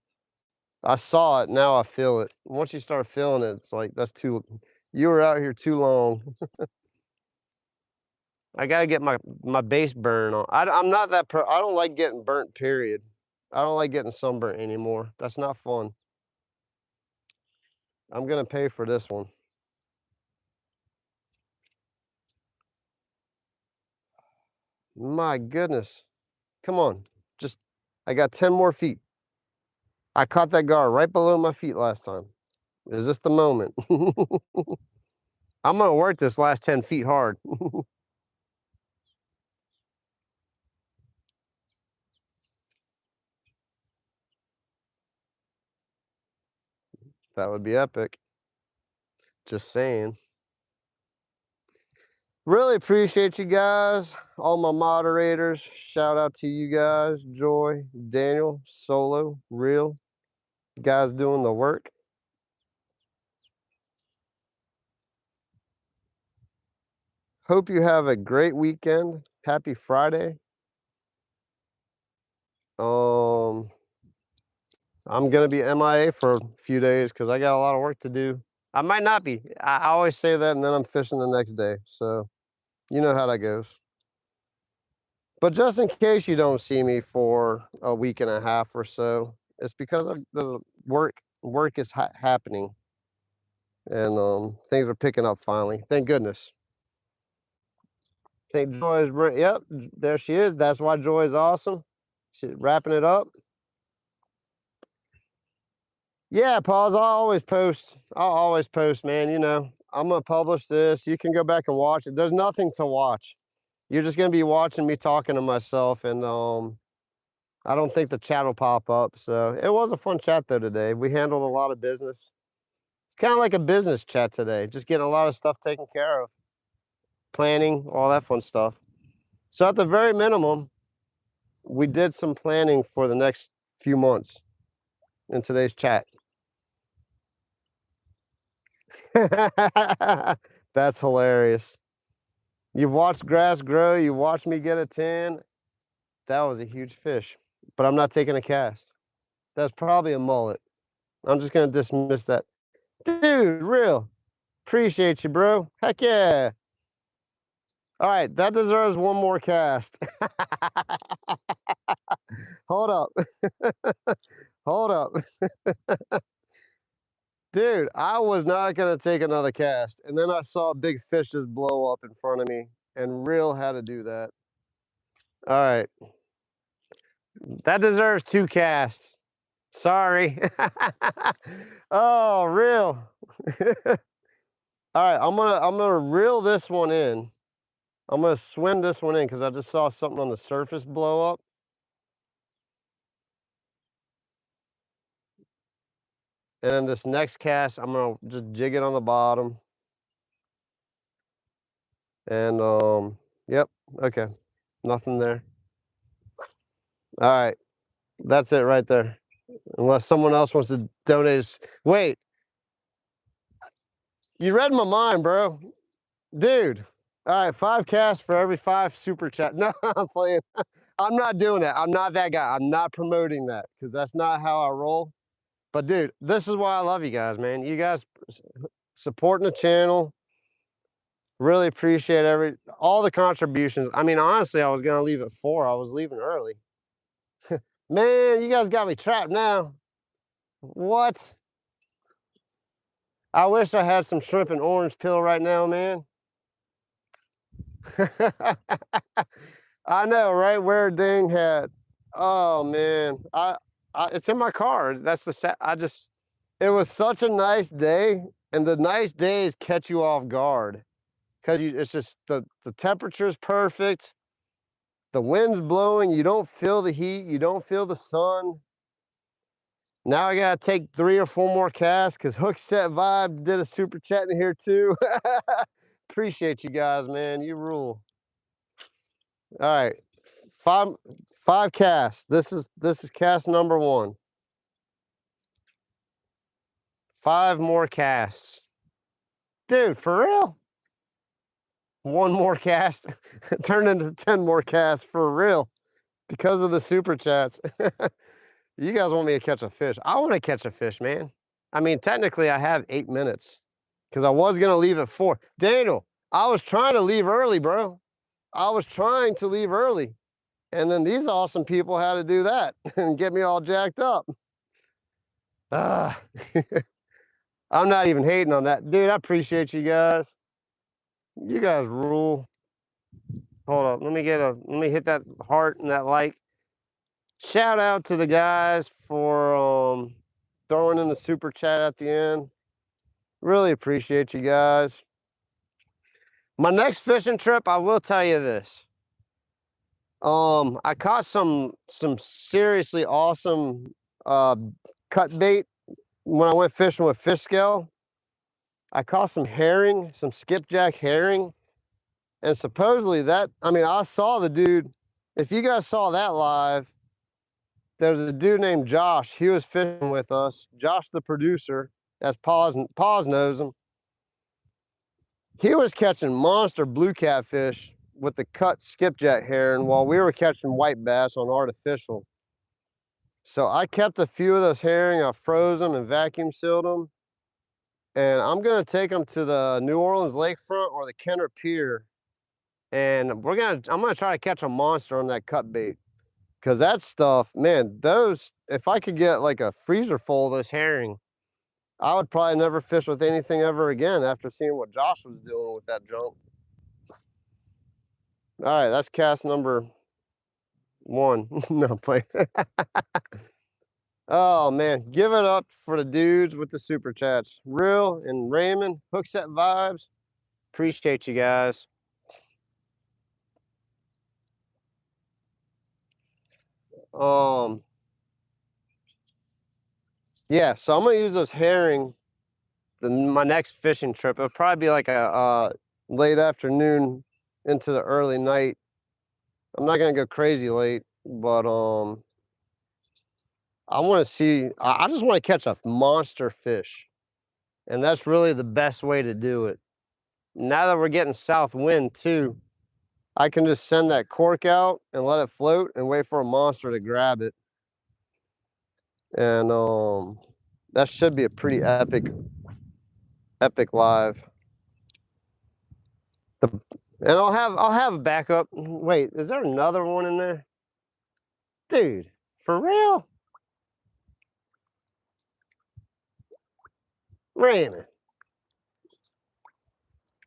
I saw it, now I feel it. Once you start feeling it, it's like, that's too, you were out here too long. I gotta get my base burn on. I'm not that, I don't like getting burnt, period. I don't like getting sunburnt anymore. That's not fun. I'm gonna pay for this one. My goodness. Come on, just, I got 10 more feet. I caught that gar right below my feet last time. Is this the moment? I'm gonna work this last 10 feet hard. That would be epic. Just saying. Really appreciate you guys, all my moderators. Shout out to you guys, Joy, Daniel, Solo, Real. You guys doing the work. Hope you have a great weekend. Happy Friday. I'm gonna be MIA for a few days because I got a lot of work to do. I might not be. I always say that, and then I'm fishing the next day. So you know how that goes. But just in case you don't see me for a week and a half or so, it's because of the work. Work is happening, and things are picking up finally. Thank goodness. Think Joy is yep, there she is. That's why Joy is awesome. She's wrapping it up. Yeah, pause. I'll always post, man. You know, I'm gonna publish this. You can go back and watch it. There's nothing to watch. You're just gonna be watching me talking to myself, and I don't think the chat will pop up. So it was a fun chat though today. We handled a lot of business. It's kind of like a business chat today, just getting a lot of stuff taken care of, planning, all that fun stuff. So at the very minimum, we did some planning for the next few months in today's chat. That's hilarious. You've watched grass grow, you watched me get a 10. That was a huge fish, but I'm not taking a cast. That's probably a mullet. I'm just gonna dismiss that. Dude, real. Appreciate you, bro. Heck yeah. All right, that deserves one more cast. Hold up. Hold up. Dude, I was not gonna take another cast, and then I saw a big fish just blow up in front of me, and real had to do that. All right. That deserves 2 casts. Sorry. Oh, real. All right, I'm gonna reel this one in. I'm gonna swim this one in because I just saw something on the surface blow up. And then this next cast, I'm gonna just jig it on the bottom. And yep, okay. Nothing there. All right. That's it right there. Unless someone else wants to donate. Wait, you read my mind, bro. Dude. All right, 5 casts for every 5 super chat. No, I'm playing. I'm not doing that. I'm not that guy. I'm not promoting that because that's not how I roll. But dude, this is why I love you guys, man. You guys supporting the channel. Really appreciate all the contributions. I mean, honestly, I was gonna leave at 4. I was leaving early. Man, you guys got me trapped now. What? I wish I had some shrimp and orange peel right now, man. I know, right? Wear a dang hat. Oh man, it's in my car. That's the it was such a nice day, and the nice days catch you off guard because it's just the temperature is perfect, the wind's blowing, you don't feel the heat, you don't feel the sun. Now I gotta take 3 or 4 more casts because Hook Set Vibe did a super chat in here too. Appreciate you guys, man. You rule. All right, five casts. This is cast number 1. 5 more casts, dude. For real? 1 more cast turned into 10 more casts for real because of the super chats. You guys want me to catch a fish? I want to catch a fish, man. I mean, technically, I have 8 minutes because I was gonna leave at 4. Daniel, I was trying to leave early, bro. I was trying to leave early. And then these awesome people had to do that and get me all jacked up. Ah, I'm not even hating on that. Dude, I appreciate you guys. You guys rule. Hold up. Let me hit that heart and that like. Shout out to the guys for throwing in the super chat at the end. Really appreciate you guys. My next fishing trip, I will tell you this. I caught some seriously awesome cut bait when I went fishing with fish scale. I caught some herring, some skipjack herring, and supposedly I mean, I saw the dude. If you guys saw that live, there's a dude named Josh. He was fishing with us. Josh, the producer, as Paws knows him. He was catching monster blue catfish with the cut skipjack herring while we were catching white bass on artificial. So I kept a few of those herring. I froze them and vacuum sealed them. And I'm gonna take them to the New Orleans lakefront or the Kenner Pier. And I'm gonna try to catch a monster on that cut bait. Cause that stuff, man, if I could get like a freezer full of this herring, I would probably never fish with anything ever again after seeing what Josh was doing with that junk. All right, that's cast number 1. No, play. Oh man, give it up for the dudes with the super chats. Real and Raymond, Hook Set Vibes. Appreciate you guys. Yeah, so I'm gonna use those herring my next fishing trip. It'll probably be like a late afternoon into the early night. I'm not gonna go crazy late, but I want to see. I just want to catch a monster fish, and that's really the best way to do it. Now that we're getting south wind too, I can just send that cork out and let it float and wait for a monster to grab it, and that should be a pretty epic live. And I'll have a backup. Wait, is there another one in there? Dude, for real? Raymond.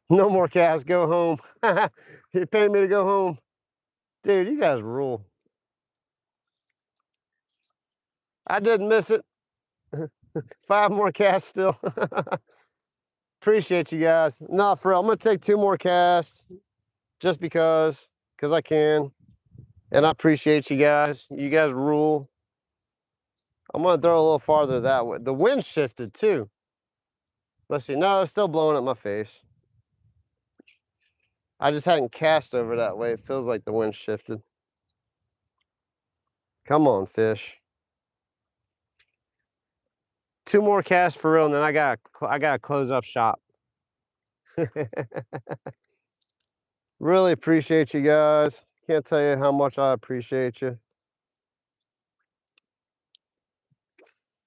No more cows, go home. You paid me to go home. Dude, you guys rule. I didn't miss it. 5 more casts still. Appreciate you guys. No, for real, I'm gonna take 2 more casts just because I can. And I appreciate you guys. You guys rule. I'm gonna throw a little farther that way. The wind shifted too. Let's see. No, it's still blowing up my face. I just hadn't cast over that way. It feels like the wind shifted. Come on, fish. 2 more casts for real, and then I gotta close up shop. Really appreciate you guys. Can't tell you how much I appreciate you.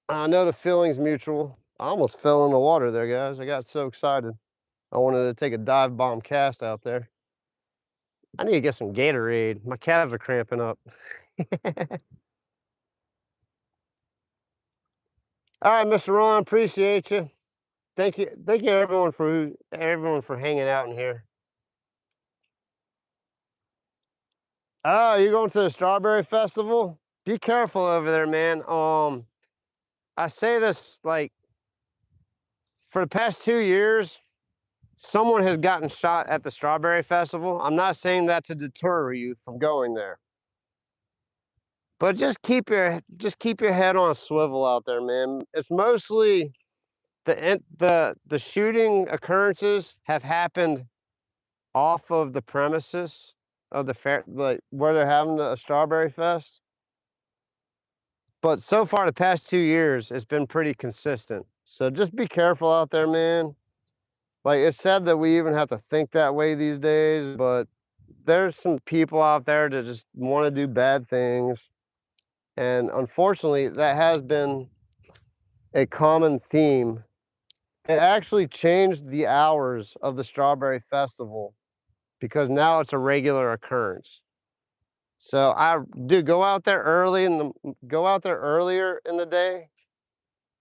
I know the feeling's mutual. I almost fell in the water there, guys. I got so excited. I wanted to take a dive bomb cast out there. I need to get some Gatorade. My calves are cramping up. All right, Mr. Ron, appreciate you. Thank you everyone for hanging out in here. Oh, you going to the Strawberry Festival? Be careful over there, man. I say this like for the past 2 years, someone has gotten shot at the Strawberry Festival. I'm not saying that to deter you from going there, but just keep your head on a swivel out there, man. It's mostly the shooting occurrences have happened off of the premises of the fair, like where they're having a Strawberry Fest. But so far, the past 2 years, it's been pretty consistent. So just be careful out there, man. Like it's sad that we even have to think that way these days, but there's some people out there that just want to do bad things. And unfortunately, that has been a common theme. It actually changed the hours of the Strawberry Festival because now it's a regular occurrence. So I do go out there go out there earlier in the day.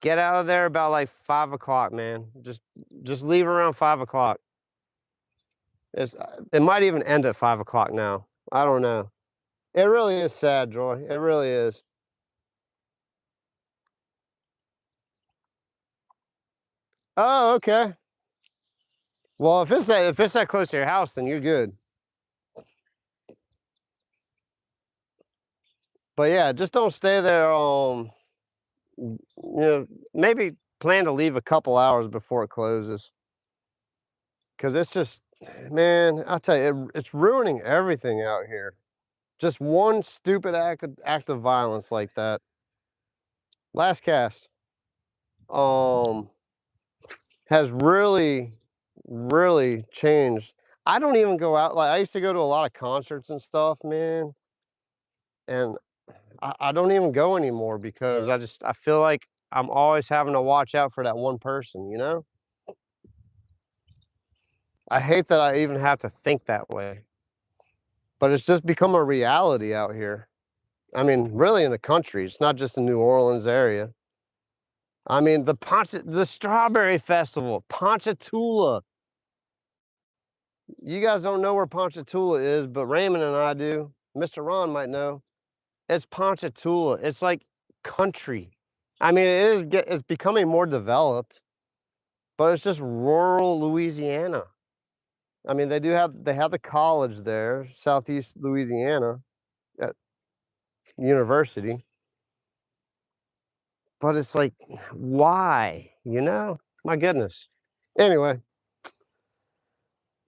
Get out of there about like 5 o'clock, man. Just leave around 5 o'clock. It might even end at 5 o'clock now. I don't know. It really is sad, Joy. It really is. Oh, okay. Well, if it's that close to your house, then you're good. But yeah, just don't stay there. Maybe plan to leave a couple hours before it closes, because it's just, man, I tell you, it's ruining everything out here. Just one stupid act of violence like that. Last cast. Um, has really changed. I don't even go out. Like I used to go to a lot of concerts and stuff, man, and I don't even go anymore because I feel like I'm always having to watch out for that one person, you know? I hate that I even have to think that way, but it's just become a reality out here. I mean, really in the country. It's not just the New Orleans area. I mean, the Strawberry Festival, Ponchatoula. You guys don't know where Ponchatoula is, but Raymond and I do. Mr. Ron might know. It's Ponchatoula. It's like country. I mean, it's becoming more developed, but it's just rural Louisiana. I mean, they have the college there, Southeast Louisiana at university, but it's like, why? You know? My goodness. Anyway,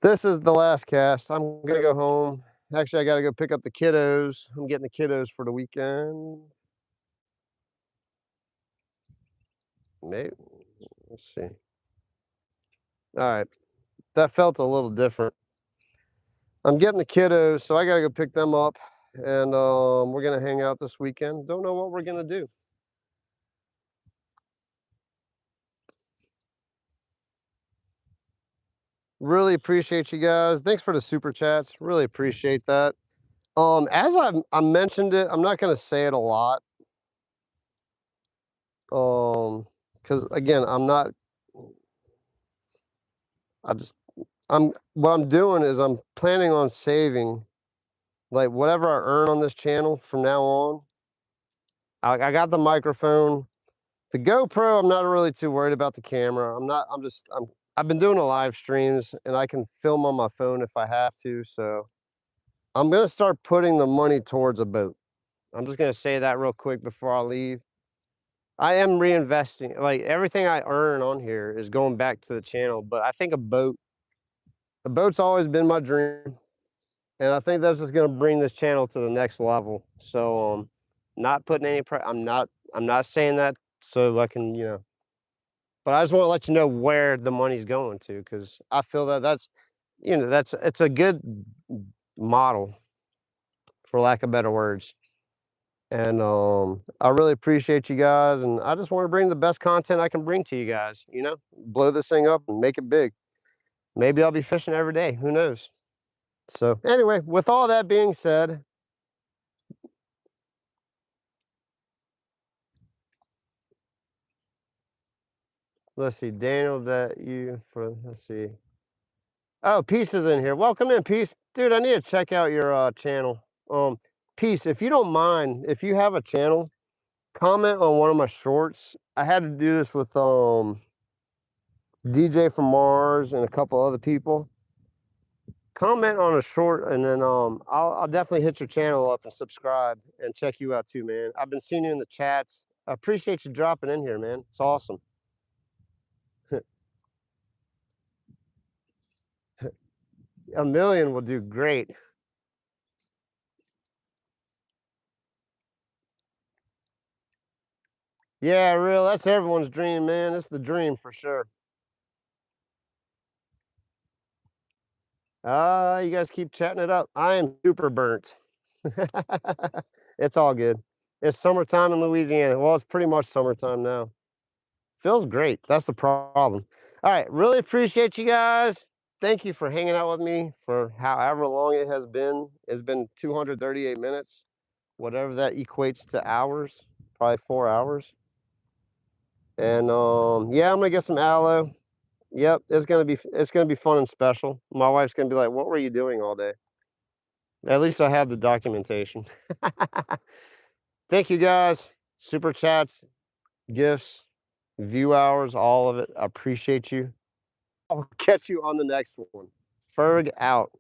this is the last cast. I'm gonna go home. Actually, I gotta go pick up the kiddos. I'm getting the kiddos for the weekend. Maybe. Let's see. All right. That felt a little different. I'm getting the kiddos, so I gotta go pick them up, and we're gonna hang out this weekend. Don't know what we're gonna do. Really appreciate you guys. Thanks for the super chats. Really appreciate that. As I mentioned it, I'm not gonna say it a lot. Because again, I'm not. I just I'm what I'm doing is I'm planning on saving like whatever I earn on this channel from now on. I got the microphone. The GoPro, I'm not really too worried about the camera. I've been doing the live streams and I can film on my phone if I have to. So I'm gonna start putting the money towards a boat. I'm just gonna say that real quick before I leave. I am reinvesting. Like everything I earn on here is going back to the channel, but I think a boat's always been my dream. And I think that's just gonna bring this channel to the next level. So not putting any I'm not saying that so I can, but I just want to let you know where the money's going to, because I feel that you know, it's a good model, for lack of better words. And I really appreciate you guys, and I just want to bring the best content I can bring to you guys. You know, blow this thing up and make it big. Maybe I'll be fishing every day. Who knows? So anyway, with all that being said, let's see, Daniel, that you for let's see. Oh, Peace is in here. Welcome in, Peace. Dude, I need to check out your channel. Peace, if you don't mind, if you have a channel, comment on one of my shorts. I had to do this with DJ from Mars and a couple other people. Comment on a short, and then I'll definitely hit your channel up and subscribe and check you out too, man. I've been seeing you in the chats. I appreciate you dropping in here, man. It's awesome. A million will do great. Yeah, real. That's everyone's dream, man. It's the dream for sure. You guys keep chatting it up. I am super burnt. It's all good. It's summertime in Louisiana. Well, it's pretty much summertime now. Feels great. That's the problem. All right. Really appreciate you guys. Thank you for hanging out with me for however long it has been. It's been 238 minutes, whatever that equates to hours, probably 4 hours. And yeah, I'm gonna get some aloe. Yep, it's gonna be fun and special. My wife's gonna be like, "What were you doing all day?" At least I have the documentation. Thank you guys. Super chats, gifts, view hours, all of it. I appreciate you. I'll catch you on the next one. Ferg out.